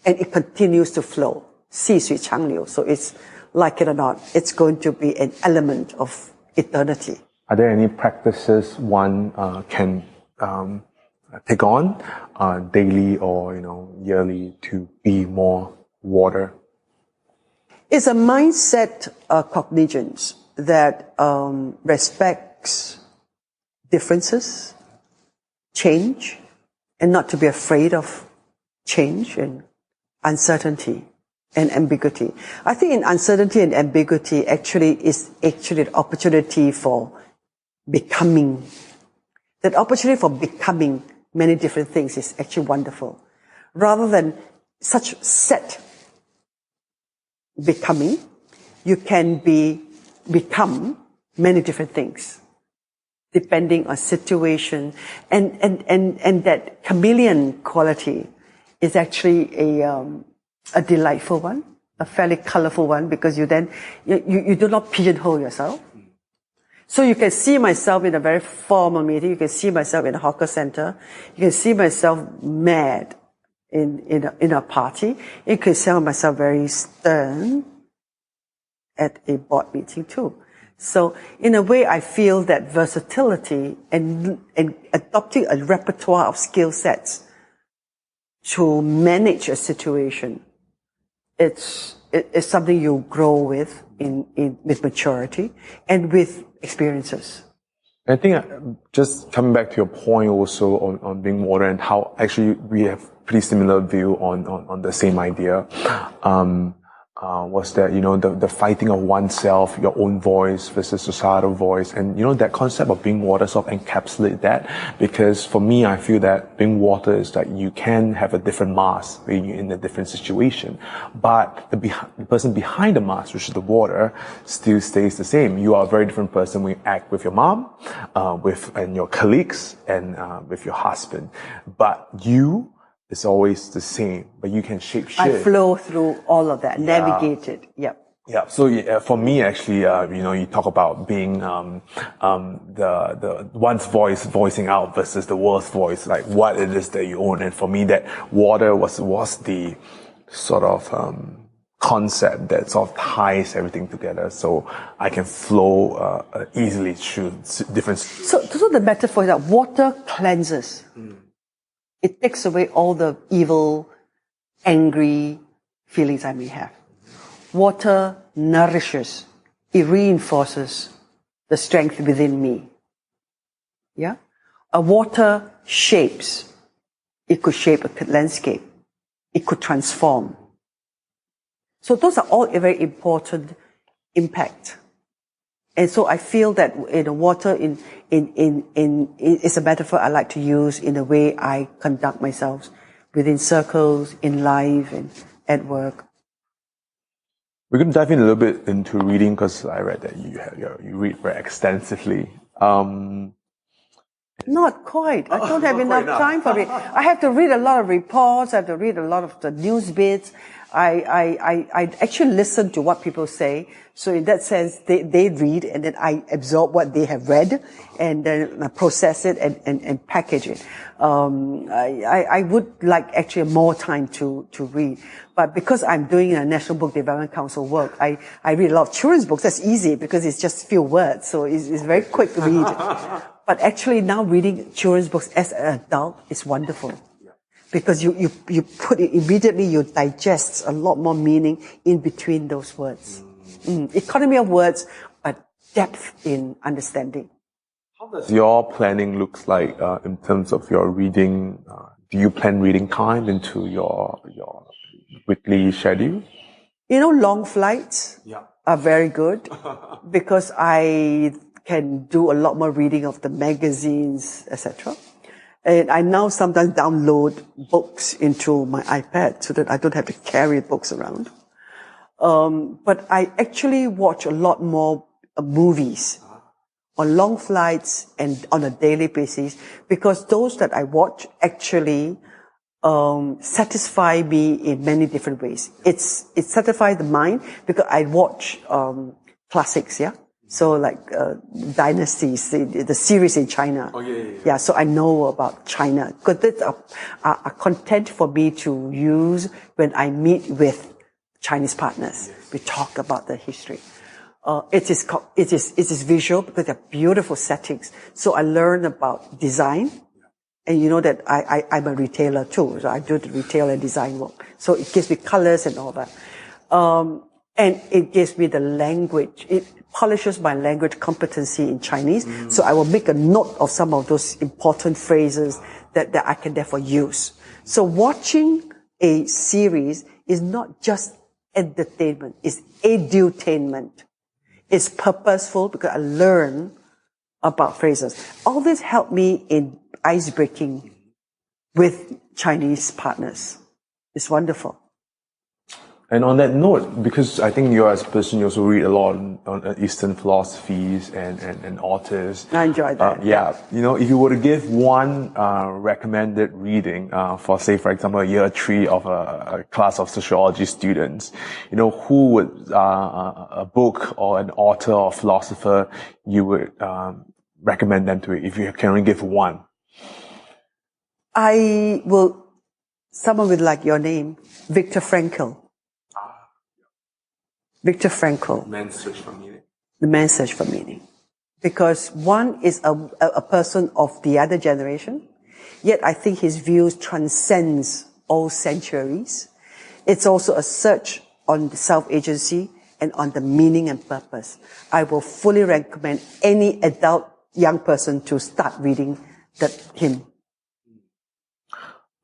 it continues to flow. 细水长流. So it's, like it or not, it's going to be an element of eternity. Are there any practices one can take on daily or yearly to be more water? It's a mindset cognizance that respects differences, change, and not to be afraid of change and uncertainty and ambiguity. I think in uncertainty and ambiguity is actually an opportunity for becoming. That opportunity for becoming many different things is actually wonderful. Rather than such set becoming, you can become many different things, depending on situation. And that chameleon quality is actually a delightful one, a fairly colorful one, because you do not pigeonhole yourself. So you can see myself in a very formal meeting, you can see myself in a hawker center, you can see myself mad in a party, you can see myself very stern at a board meeting too. So in a way, I feel that versatility and adopting a repertoire of skill sets to manage a situation, it's something you grow with with maturity and with experiences. I think just coming back to your point also on being water and how actually we have pretty similar view on the same idea. Was that, the fighting of oneself, your own voice versus societal voice. And, that concept of being water sort of encapsulate that. Because for me, I feel that being water is that you can have a different mask when you're in a different situation. But the person behind the mask, which is the water, still stays the same. You are a very different person when you act with your mom, and your colleagues, and with your husband. But it's always the same, but you can shape shift. I flow through all of that, navigate it. Yep. Yeah. So for me, actually, you talk about being the one's voice voicing out versus the world's voice, like what it is that you own. And for me, that water was the sort of concept that sort of ties everything together, so I can flow easily through different. So the metaphor is that water cleanses. It takes away all the evil, angry feelings I may have. Water nourishes. It reinforces the strength within me. Yeah? A water shapes. It could shape a landscape. It could transform. So those are all a very important impact. And so I feel that water is a metaphor I like to use in the way I conduct myself within circles, in life, and at work. We're going to dive in a little bit into reading because I read that you read very extensively. Not quite. I don't have enough time for it. I have to read a lot of reports. I have to read a lot of the news bits. I actually listen to what people say. So in that sense, they read and then I absorb what they have read and then process it and package it. I would like actually more time to read. But because I'm doing a National Book Development Council work, I read a lot of children's books. That's easy because it's just few words. So it's very quick to read. But actually now reading children's books as an adult is wonderful. Because you put it immediately, you digest a lot more meaning in between those words. Economy of words, but depth in understanding. How does your planning looks like in terms of your reading? Do you plan reading time into your weekly schedule? Long flights are very good because I can do a lot more reading of the magazines, etc. And I now sometimes download books into my iPad so that I don't have to carry books around. But I actually watch a lot more movies on long flights and on a daily basis because those that I watch actually satisfy me in many different ways. It satisfies the mind because I watch classics, yeah. So like dynasties, the series in China. Oh, yeah. Yeah, so I know about China. Because that's a content for me to use when I meet with Chinese partners. Yes. We talk about the history. It is visual because they're beautiful settings. So I learn about design. And you know that I'm a retailer too. So I do the retail and design work. So it gives me colors and all that. And it gives me the language. It polishes my language competency in Chinese. So I will make a note of some of those important phrases that I can therefore use. So watching a series is not just entertainment. It's edutainment. It's purposeful because I learn about phrases. All this helped me in ice breaking with Chinese partners. It's wonderful. And on that note, because I think you as a person, you also read a lot on Eastern philosophies and authors. I enjoy that. Yeah. If you were to give one recommended reading for, say, for example, year 3 of a class of sociology students, who would a book or an author or philosopher you would recommend them to if you can only give one? I will, someone with like your name, Viktor Frankl. Viktor Frankl. Man's Search for Meaning. The Man's Search for Meaning. Because one is a person of the other generation, yet I think his views transcends all centuries. It's also a search on self-agency and on the meaning and purpose. I will fully recommend any adult young person to start reading him.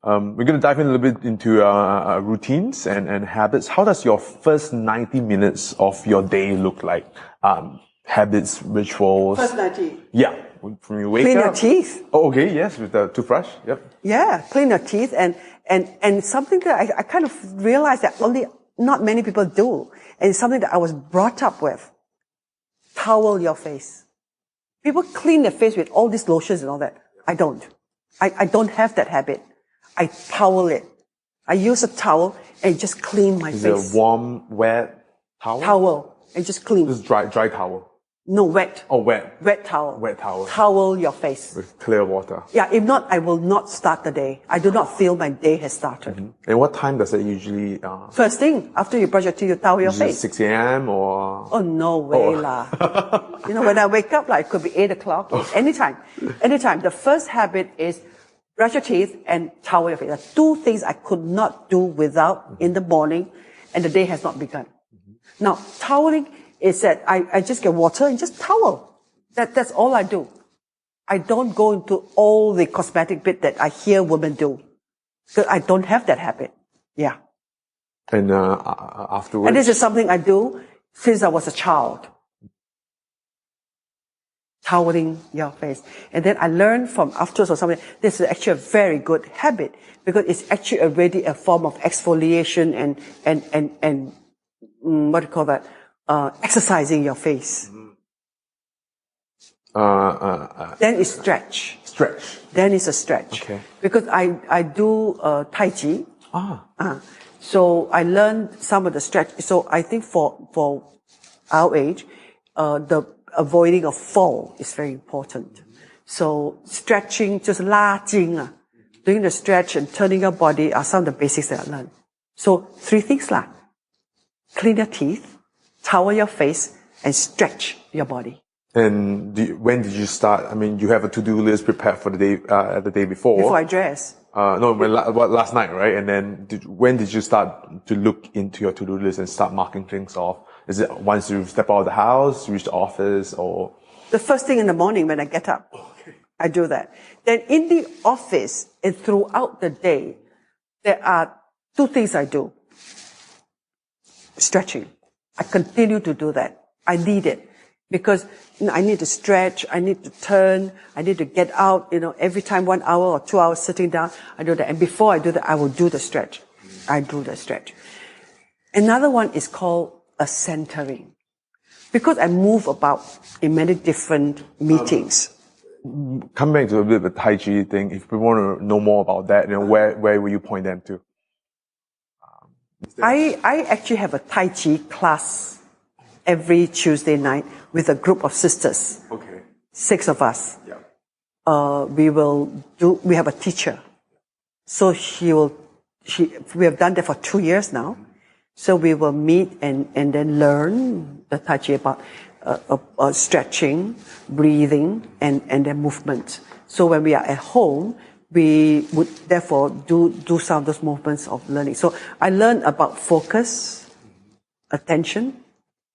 We're going to dive in a little bit into routines and habits. How does your first 90 minutes of your day look like? Habits, rituals. First 90? Yeah. From you wake Clean up. your teeth. Oh, okay. Yes. With the toothbrush. Yep. Yeah. Clean your teeth and something that I kind of realized that not many people do. And it's something that I was brought up with. Towel your face. People clean their face with all these lotions and all that. I don't. I don't have that habit. I towel it. I use a towel and just clean my face. Is it a warm, wet towel? Towel. And just clean. This is dry towel. No, wet. Oh, wet. Wet towel. Wet towel. Towel your face. With clear water. Yeah, if not, I will not start the day. I do not feel my day has started. Mm-hmm. And what time does it usually... First thing, after you brush your teeth, you towel your face. 6 a.m. or... Oh, no way lah. When I wake up, it could be 8 o'clock. Anytime. Anytime. The first habit is brush your teeth and towel your face. There are 2 things I could not do without in the morning, and the day has not begun. Now, toweling is that I just get water and just towel. That's all I do. I don't go into all the cosmetic bit that I hear women do. Because I don't have that habit. Yeah. And afterwards? And this is something I do since I was a child. Toweling your face. And then I learned from afterwards or something, this is actually a very good habit because it's actually already a form of exfoliation and what do you call that? Exercising your face. Then it's stretch. Stretch. Then it's a stretch. Okay. Because I do Tai Chi. So I learned some of the stretch. So I think for our age, the avoiding of fall is very important. So stretching, just 拉筋, doing the stretch and turning your body are some of the basics that I learned. So 3 things lah. Clean your teeth, towel your face, and stretch your body. And when did you start? I mean, you have a to-do list prepared for the day before. Before I dress. Last night, right? And then when did you start to look into your to-do list and start marking things off? Is it once you step out of the house, reach the office, or? The first thing in the morning when I get up, I do that. Then in the office and throughout the day, there are 2 things I do. Stretching. I continue to do that. I need it because I need to stretch, I need to turn, I need to get out, every time 1 hour or 2 hours sitting down, I do that. And before I do that, I will do the stretch. I do the stretch. Another one is called a centering. Because I move about in many different meetings. Coming back to a bit of the Tai Chi thing, if we want to know more about that, where will you point them to? I actually have a Tai Chi class every Tuesday night with a group of sisters. Okay. 6 of us. Yeah. We have a teacher. So we have done that for 2 years now. So we will meet and then learn the Tai Chi about stretching, breathing, and then movement. So when we are at home, we would therefore do some of those movements of learning. So I learned about focus, attention,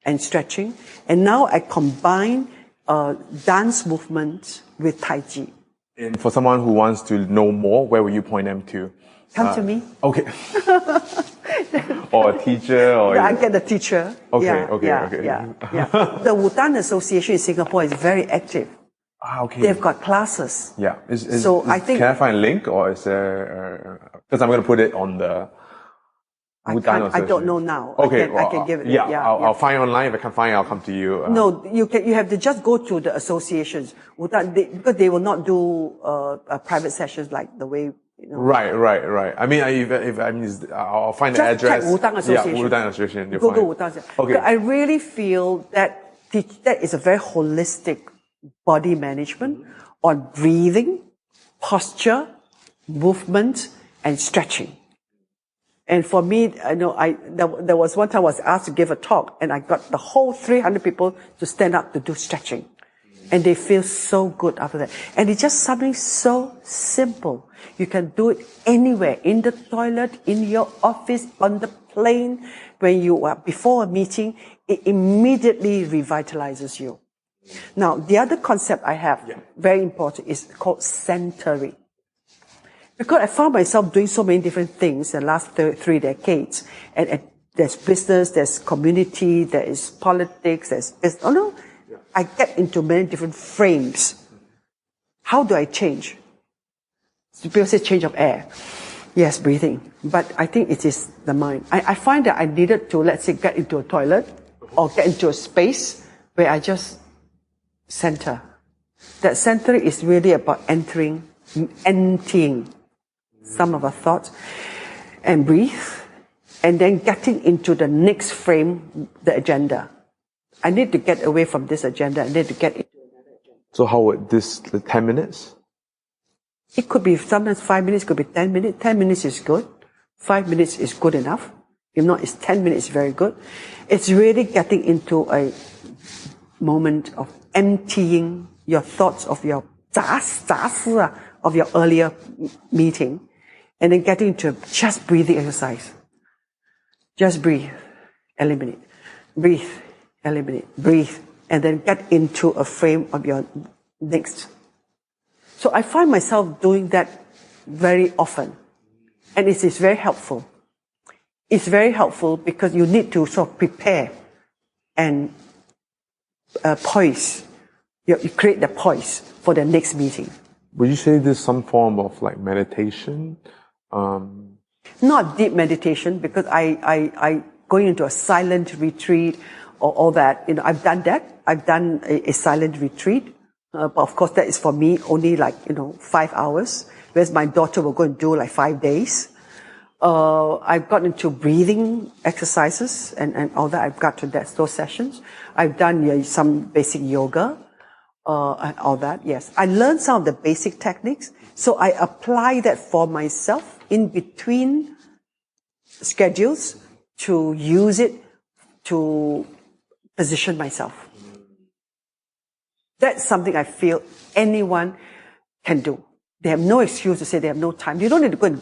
and stretching. And now I combine dance movement with Tai Chi. And for someone who wants to know more, where will you point them to? Come to me. Okay. Or a teacher, or I get a teacher. Okay, yeah. The Wutan Association in Singapore is very active. Okay. They've got classes. Yeah. I think. Can I find a link, or is there? Because I'm going to put it on the. I don't know now. Okay, I can give it. Yeah, I'll find online. If I can't find it, I'll come to you. No, you have to just go to the associations because they will not do private sessions like the way. Right. I mean, I'll find the address. Wutang Association. Yeah, Wutang Association. Google Wutang. Okay. I really feel that is a very holistic body management on breathing, posture, movement, and stretching. And for me, there was one time I was asked to give a talk, and I got the whole 300 people to stand up to do stretching. And they feel so good after that. And it's just something so simple. You can do it anywhere, in the toilet, in your office, on the plane, when you are before a meeting, it immediately revitalizes you. Now, the other concept I have, very important, is called centering. Because I found myself doing so many different things in the last 3 decades. And there's business, there's community, there is politics, there's business. I get into many different frames. How do I change? People say change of air. Yes, breathing. But I think it is the mind. I find that I needed to, let's say, get into a toilet or get into a space where I just center. That center is really about emptying some of our thoughts and breathe, and then getting into the next frame, the agenda. I need to get away from this agenda. I need to get into another agenda. So how would the 10 minutes? It could be sometimes 5 minutes, could be 10 minutes. 10 minutes is good. 5 minutes is good enough. If not, it's 10 minutes very good. It's really getting into a moment of emptying your thoughts of your of your earlier meeting, and then getting into just breathing exercise. Just breathe, eliminate. Breathe, eliminate. Breathe, and then get into a frame of your next. So I find myself doing that very often, and it is very helpful. It's very helpful because you need to sort of prepare and poise. You create the poise for the next meeting. Would you say this is some form of like meditation? Not deep meditation, because I going into a silent retreat or all that. I've done that. I've done a silent retreat. But of course, that is for me only 5 hours, whereas my daughter will go and do 5 days. I've gotten into breathing exercises and all that. I've got to those sessions. I've done some basic yoga, and all that. Yes. I learned some of the basic techniques. So I apply that for myself in between schedules to use it to position myself. That's something I feel anyone can do. They have no excuse to say they have no time. You don't need to go and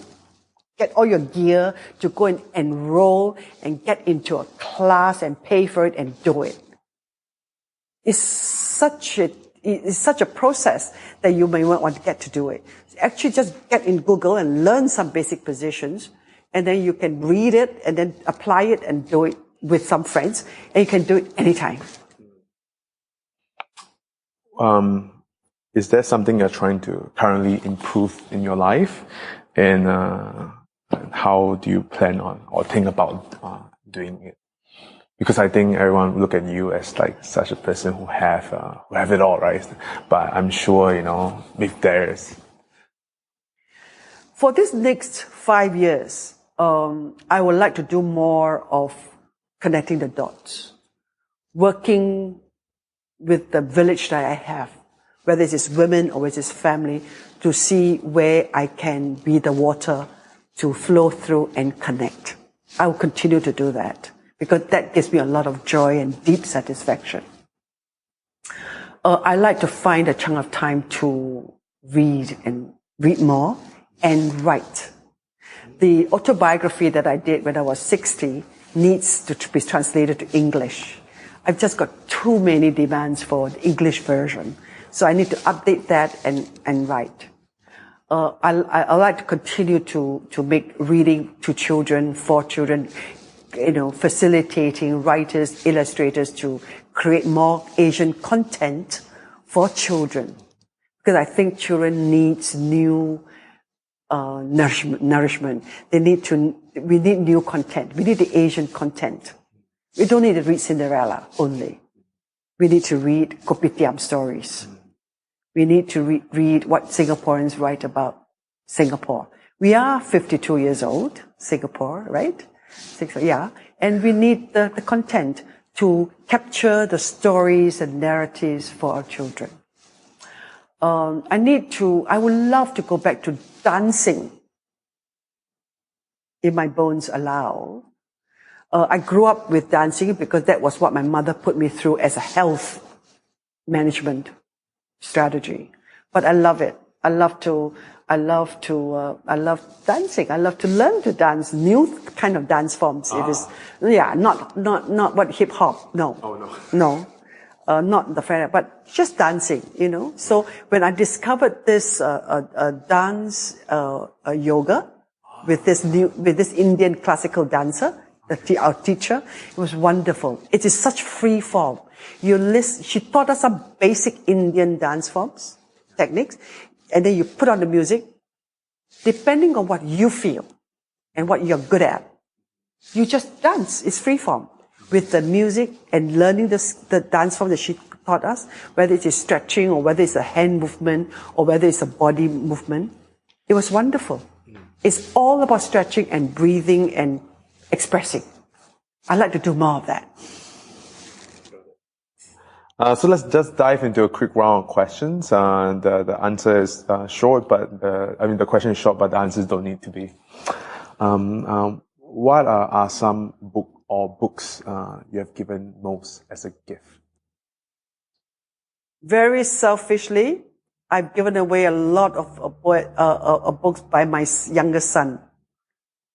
get all your gear to go and enroll and get into a class and pay for it and do it. It's such a process that you may not want to get to do it. Actually, just get in Google and learn some basic positions, and then you can read it and then apply it and do it with some friends, and you can do it anytime. Is there something you're trying to currently improve in your life? And how do you plan on or think about doing it? Because I think everyone look at you as like such a person who have it all, right? But I'm sure, if there's... For this next 5 years, I would like to do more of connecting the dots, working with the village that I have, whether it's women or whether it's family, to see where I can be the water to flow through and connect. I will continue to do that because that gives me a lot of joy and deep satisfaction. I like to find a chunk of time to read more and write. The autobiography that I did when I was 60 needs to be translated to English. I've just got too many demands for the English version. So I need to update that and write. I like to continue to make reading to children, for children, facilitating writers, illustrators to create more Asian content for children. Because I think children needs new nourishment. We need new content. We need the Asian content. We don't need to read Cinderella only. We need to read Kopitiam stories. We need to read what Singaporeans write about Singapore. We are 52 years old, Singapore, right? Yeah. And we need the content to capture the stories and narratives for our children. I would love to go back to dancing if my bones allow. I grew up with dancing because that was what my mother put me through as a health management strategy. But I love it. I love dancing. I love to learn to dance new kind of dance forms. It is, not what hip hop. No. Oh, no. No. Not the fair, but just dancing, So when I discovered this, dance, yoga with this Indian classical dancer, our teacher, it was wonderful. It is such free form. She taught us some basic Indian dance forms, techniques, and then you put on the music. Depending on what you feel and what you're good at, you just dance. It's free form. With the music and learning the dance form that she taught us, whether it is stretching or whether it's a hand movement or whether it's a body movement, it was wonderful. It's all about stretching and breathing and expressing. I like to do more of that. So let's just dive into a quick round of questions. The answer is short, but the question is short, but the answers don't need to be. What are some books you have given most as a gift? Very selfishly, I've given away a lot of books by my youngest son.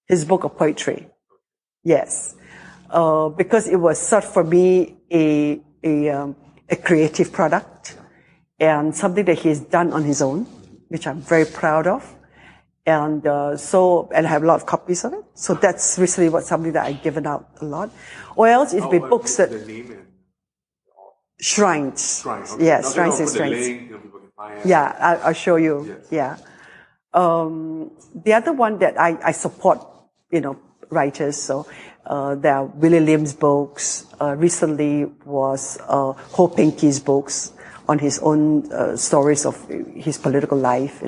His book of poetry. Yes. Because it was sort of for me a creative product and something that he's done on his own, which I'm very proud of. And I have a lot of copies of it. So that's recently something that I've given out a lot. Or else it's been books that... Shrines. Okay. Yes, Shrines and Strengths. Yeah, I'll show you. Yes. Yeah. The other one that I support, writers. So there are Willie Lim's books. Recently was Ho Peng Ki's books on his own stories of his political life.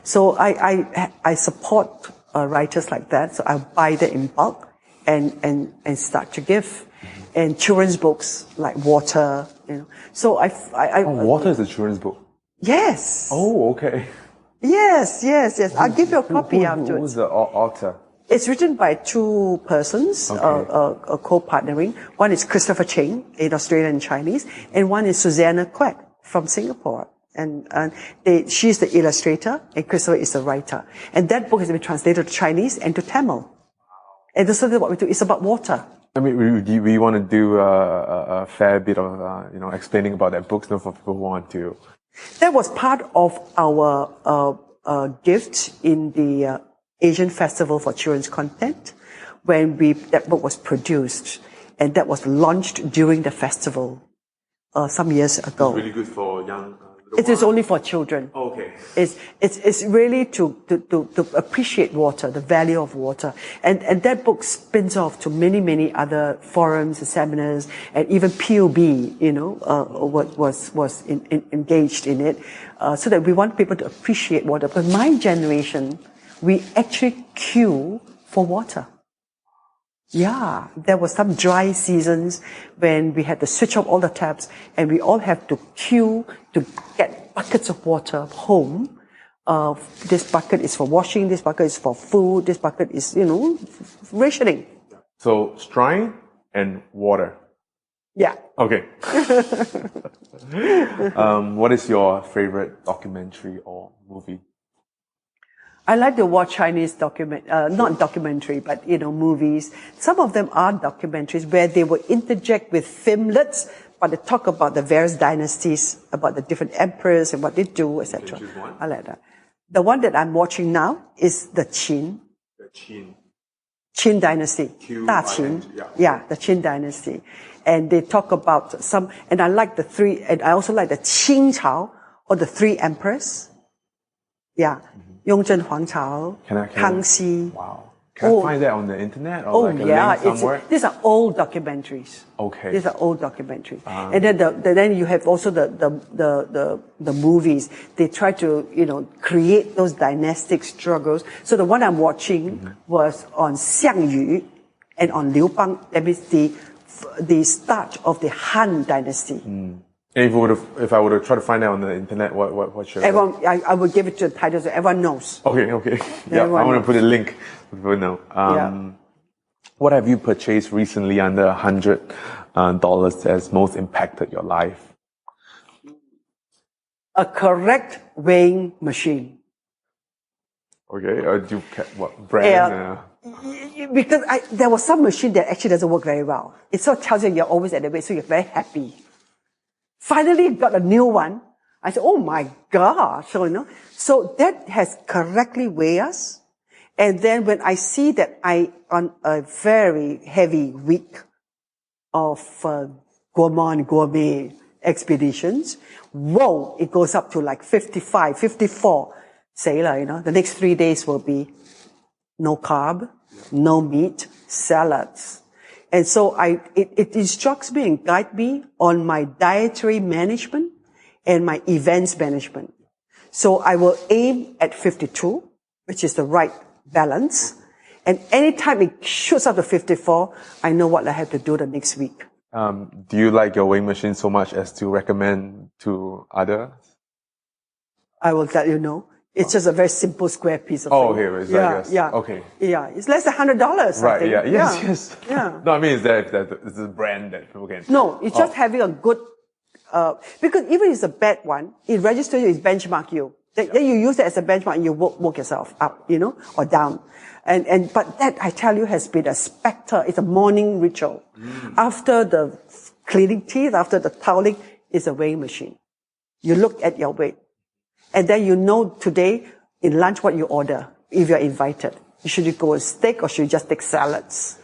So I support writers like that. So I buy that in bulk and start to give. And children's books like Water, So Water is a children's book. Yes. Oh, okay. Yes. I'll give you a copy afterwards. Who's the author? It's written by two persons, co-partnering. One is Christopher Cheng, in Australian and Chinese, and one is Susanna Quek from Singapore. And she's the illustrator, and Christopher is the writer. And that book has been translated to Chinese and to Tamil. And this is what we do. It's about water. I mean, we want to do a fair bit of explaining about that book, for people who want to. That was part of our gift in the Asian Festival for Children's Content, when that book was produced, and that was launched during the festival some years ago. It's really good for young. It is only for children. Oh, okay. It's really to appreciate water, the value of water, and that book spins off to many other forums and seminars, and even PUB, was engaged in it, so that we want people to appreciate water. But my generation, we actually queue for water. Yeah, there were some dry seasons when we had to switch off all the taps and we all have to queue to get buckets of water home. This bucket is for washing, this bucket is for food, this bucket is, rationing. So, strine and water. Yeah. Okay. What is your favorite documentary or movie? I like to watch Chinese not documentary, but, movies. Some of them are documentaries where they will interject with filmlets, but they talk about the various dynasties, about the different emperors and what they do, etc. I like that. The one that I'm watching now is the Qin. The Qin. Qin dynasty. Da Qin. Yeah, the Qin dynasty. And they talk about and I like and I also like the Qing Chao, or the three emperors. Yeah. Yongzheng Huangchao, Kangxi. Wow. Can I find that on the internet or link somewhere? These are old documentaries. Okay. These are old documentaries. And then you have also the movies. They try to, create those dynastic struggles. So the one I'm watching was on Xiang Yu and on Liu Bang. That means the start of the Han dynasty. If I would have tried to find out on the internet, what should I would give it to the title so everyone knows. Okay. Yeah, I want to put a link so people know. What have you purchased recently under $100 that's most impacted your life? A correct weighing machine. Okay, what brand? Because there was some machine that actually doesn't work very well. It sort of tells you you're always at the weight, so you're very happy. Finally got a new one. I said, oh my gosh, So that has correctly weighed us. And then when I see that on a very heavy week of gourmet expeditions, whoa, it goes up to like 55, 54. Say, the next 3 days will be no carb, no meat, salads. And so it instructs me and guides me on my dietary management and my events management. So I will aim at 52, which is the right balance. And anytime it shoots up to 54, I know what I have to do the next week. Do you like your weighing machine so much as to recommend to others? I will let you know. It's just a very simple square piece of thing. Yeah. Okay. Yeah, it's less than $100. Right. I think. Yeah. Yes. Yeah. No, I mean, is a brand that people can? No, it's just having a good. Because even if it's a bad one, it registers you, it benchmark you. Then you use it as a benchmark and you work yourself up, or down. But that, I tell you, has been a specter. It's a morning ritual. After the cleaning teeth, after the toweling, it's a weighing machine. You look at your weight. And then you know today, in lunch, what you order, if you're invited. Should you go with steak or should you just take salads?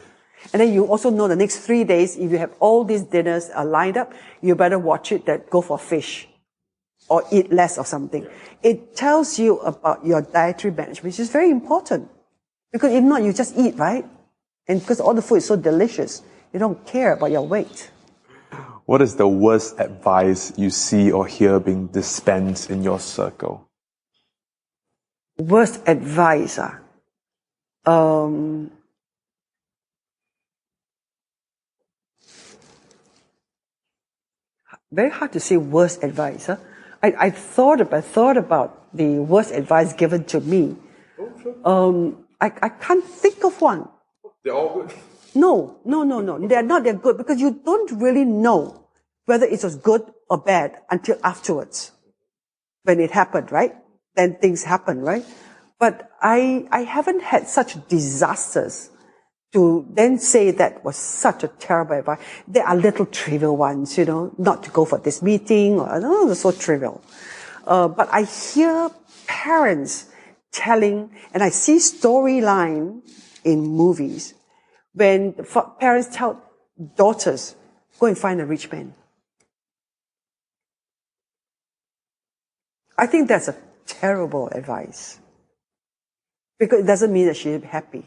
And then you also know the next 3 days, if you have all these dinners lined up, you better watch it that go for fish or eat less of something. It tells you about your dietary management, which is very important. Because if not, you just eat, right? And because all the food is so delicious, you don't care about your weight. What is the worst advice you see or hear being dispensed in your circle? Worst advice? Very hard to say worst advice. Huh? I thought about the worst advice given to me. I can't think of one. They're all good. No. They're not that good because you don't really know whether it was good or bad until afterwards. When it happened, right? Then things happen, right? But I haven't had such disasters to then say that was such a terrible advice. There are little trivial ones, not to go for this meeting, or no, they're so trivial. But I hear parents telling, and I see storyline in movies, when parents tell daughters, go and find a rich man. I think that's a terrible advice. Because it doesn't mean that she'll be happy.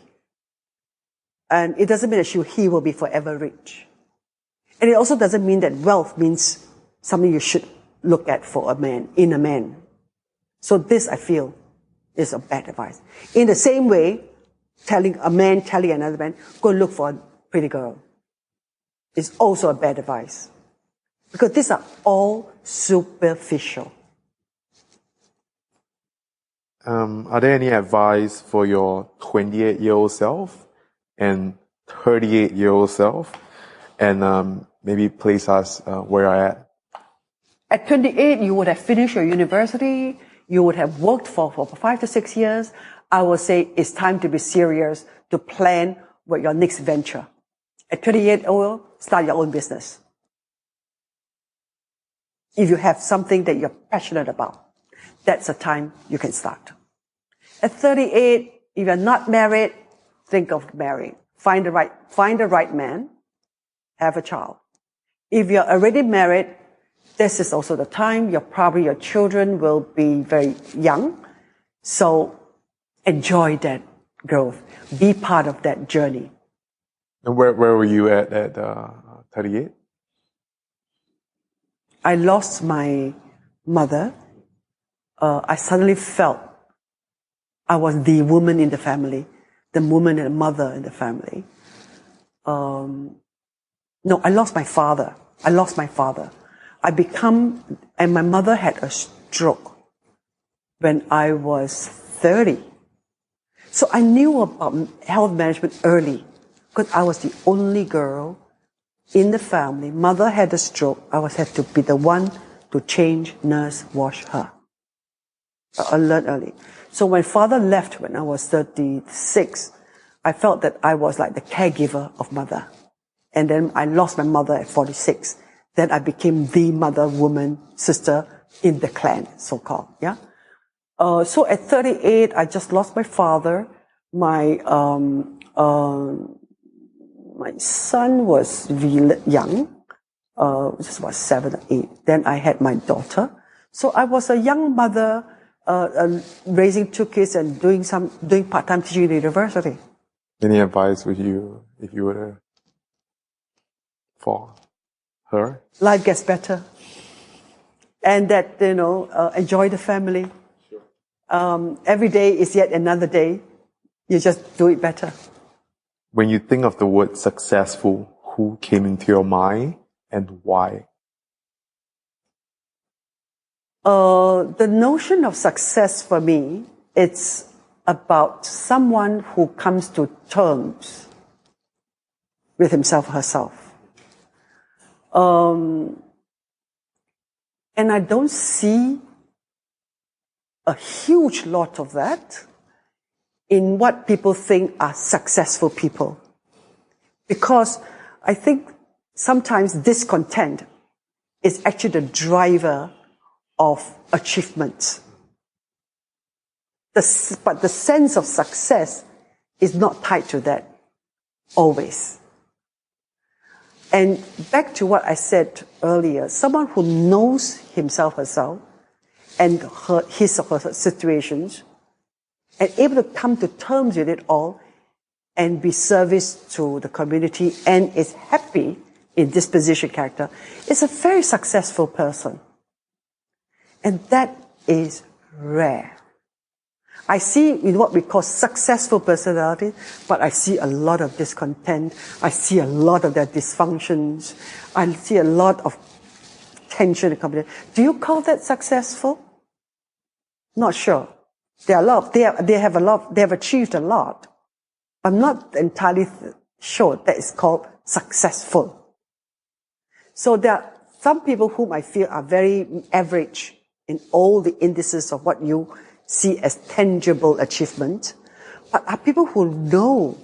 And it doesn't mean that he will be forever rich. And it also doesn't mean that wealth means something you should look at for in a man. So this, I feel, is a bad advice. In the same way, telling another man, go look for a pretty girl, is also a bad advice. Because these are all superficial. Are there any advice for your 28-year-old self and 38-year-old self? And maybe place us where you're at. At 28, you would have finished your university. You would have worked for 5 to 6 years. I would say it's time to be serious, to plan what your next venture. At 28 years old, start your own business. If you have something that you're passionate about, that's the time you can start. At 38, if you're not married, think of marrying. Find the right man, have a child. If you're already married, this is also the time. Your children will be very young. So enjoy that growth. Be part of that journey. And where were you at 38? I lost my mother. I suddenly felt I was the woman in the family, the woman and the mother in the family. No, I lost my father. And my mother had a stroke when I was 30. So I knew about health management early because I was the only girl in the family. Mother had a stroke. I had to be the one to change, nurse, wash her. I learned early. So when father left when I was 36, I felt that I was like the caregiver of mother. And then I lost my mother at 46. Then I became the mother, woman, sister in the clan, so-called, yeah? So at 38, I just lost my father. My son was really young, just about 7 or 8. Then I had my daughter. So I was a young mother, raising 2 kids and doing part-time teaching at university. Any advice would you, if you were to, for her? Life gets better. And that, enjoy the family. Sure. Every day is yet another day. You just do it better. When you think of the word successful, who came into your mind and why? The notion of success for me, it's about someone who comes to terms with himself or herself. And I don't see a huge lot of that in what people think are successful people. Because I think sometimes discontent is actually the driver of achievement. But the sense of success is not tied to that, always. And back to what I said earlier, someone who knows himself, herself, and his or her situations, and able to come to terms with it all, and be service to the community, and is happy in disposition character, is a very successful person. And that is rare. I see in what we call successful personality, but I see a lot of discontent. I see a lot of their dysfunctions. I see a lot of tension in company. Do you call that successful? Not sure. They have achieved a lot. I'm not entirely sure that is called successful. So there are some people whom I feel are very average in all the indices of what you see as tangible achievement, but are people who know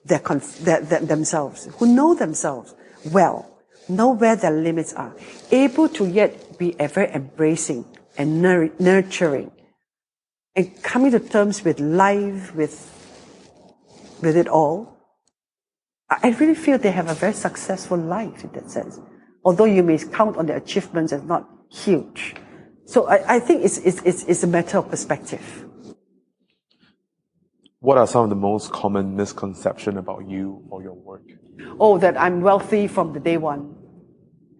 themselves, who know themselves well, know where their limits are, able to yet be very embracing and nurturing, and coming to terms with life, with it all. I really feel they have a very successful life in that sense, although you may count on their achievements as not huge. So I think it's a matter of perspective. What are some of the most common misconceptions about you or your work? Oh, that I'm wealthy from the day one.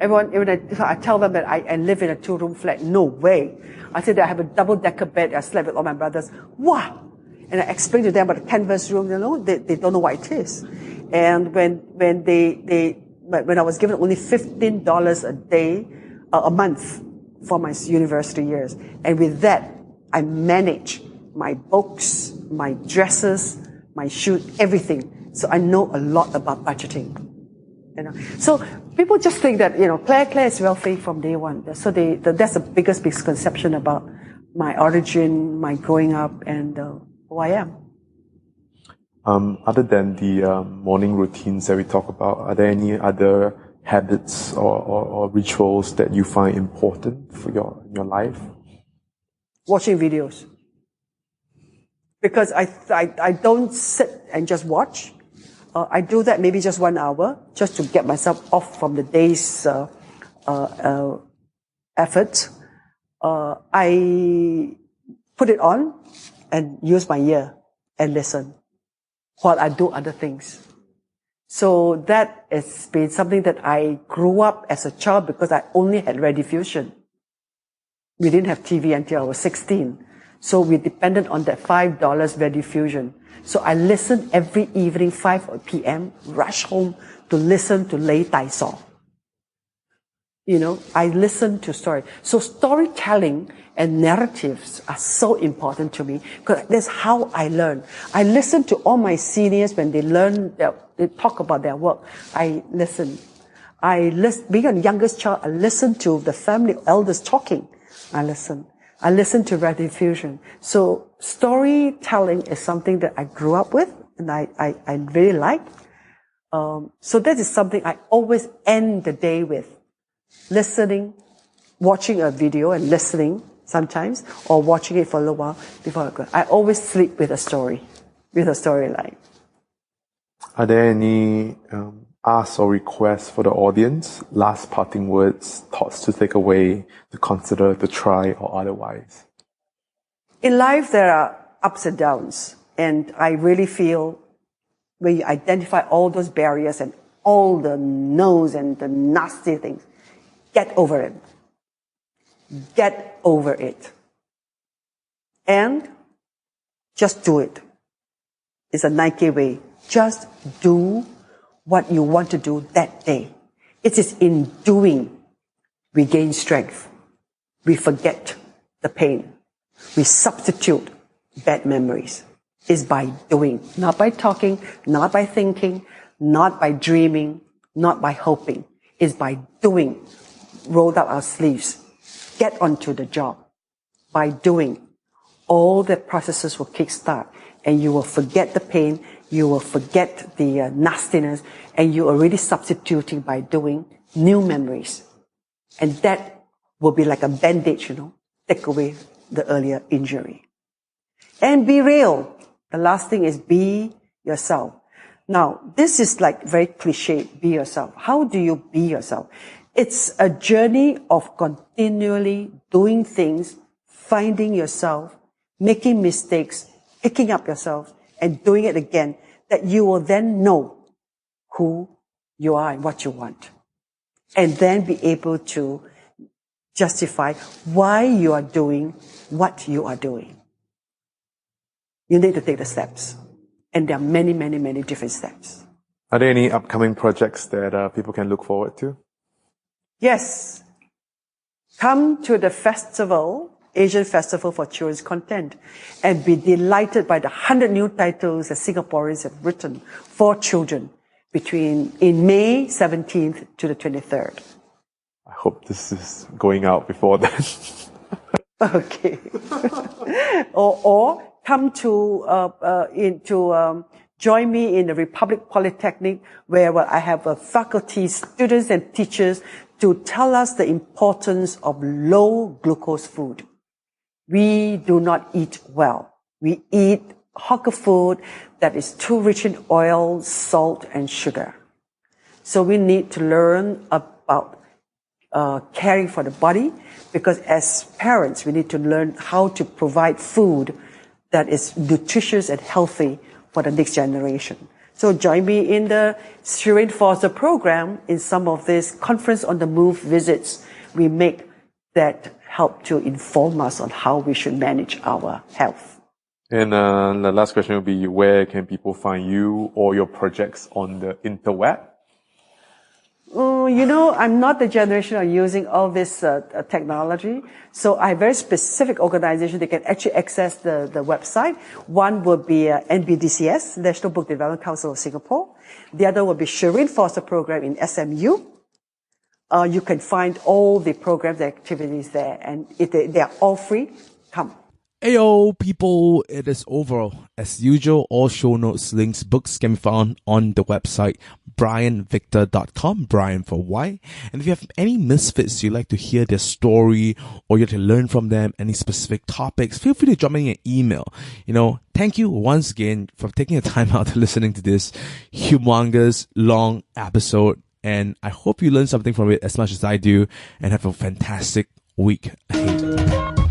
Everyone, even I tell them that I live in a 2-room flat. No way. I say that I have a double-decker bed. I slept with all my brothers. Wow! And I explain to them about the canvas room. You know, they don't know what it is. And when I was given only $15 a day, a month for my university years, and with that, I manage my books, my dresses, my shoes, everything. So I know a lot about budgeting. You know, so people just think that Claire is wealthy from day one. So that's the biggest misconception about my origin, my growing up, and who I am. Other than the morning routines that we talk about, are there any other habits or rituals that you find important for your life? Watching videos. Because I don't sit and just watch. I do that maybe just 1 hour, just to get myself off from the day's effort. I put it on and use my ear and listen while I do other things. So that has been something that I grew up as a child because I only had Rediffusion. We didn't have TV until I was 16. So we depended on that $5 Rediffusion. So I listened every evening, 5 p.m., rush home to listen to Lei Tai Saw. I listen to story. So storytelling and narratives are so important to me because that's how I learn. I listen to all my seniors when they talk about their work. I listen. Being a youngest child, I listen to the family elders talking. I listen. I listen to Rediffusion. So storytelling is something that I grew up with and I really like. So that is something I always end the day with. Listening, watching a video and listening sometimes, or watching it for a little while before I go. I always sleep with a story, with a storyline. Are there any asks or requests for the audience? Last parting words, thoughts to take away, to consider, to try, or otherwise? In life, there are ups and downs. And I really feel when you identify all those barriers and all the no's and the nasty things, get over it. Get over it. And just do it. It's a Nike way. Just do what you want to do that day. It is in doing we gain strength. We forget the pain. We substitute bad memories. It's by doing, not by talking, not by thinking, not by dreaming, not by hoping. It's by doing. Roll up our sleeves. Get onto the job. By doing, all the processes will kickstart and you will forget the pain, you will forget the nastiness, and you're already substituting by doing new memories. And that will be like a bandage, take away the earlier injury. And be real. The last thing is be yourself. Now, this is like very cliche, be yourself. How do you be yourself? It's a journey of continually doing things, finding yourself, making mistakes, picking up yourself, and doing it again, that you will then know who you are and what you want. And then be able to justify why you are doing what you are doing. You need to take the steps. And there are many, many, many different steps. Are there any upcoming projects that people can look forward to? Yes. Come to the festival, Asian Festival for Children's Content, and be delighted by the 100 new titles that Singaporeans have written for children in May 17th to the 23rd. I hope this is going out before then. Okay. or come to join me in the Republic Polytechnic, where I have faculty, students, and teachers to tell us the importance of low glucose food. We do not eat well. We eat hawker food that is too rich in oil, salt, and sugar. So we need to learn about caring for the body, because as parents, we need to learn how to provide food that is nutritious and healthy for the next generation. So join me in the Shireen Foster program in some of these Conference on the Move visits we make that help to inform us on how we should manage our health. And the last question will be, where can people find you or your projects on the interweb? I'm not the generation of using all this technology. So I have very specific organizations that can actually access the website. One would be NBDCS, National Book Development Council of Singapore. The other would be Shireen Foster Program in SMU. You can find all the programs and activities there, and they are all free. Come. Ayo, people, it is over. As usual, all show notes, links, books can be found on the website brianvictor.com, Brian for Y. And if you have any misfits you'd like to hear their story or you'd like to learn from them, any specific topics, feel free to drop me an email. Thank you once again for taking the time out to listening to this humongous, long episode. And I hope you learned something from it as much as I do, and have a fantastic week ahead.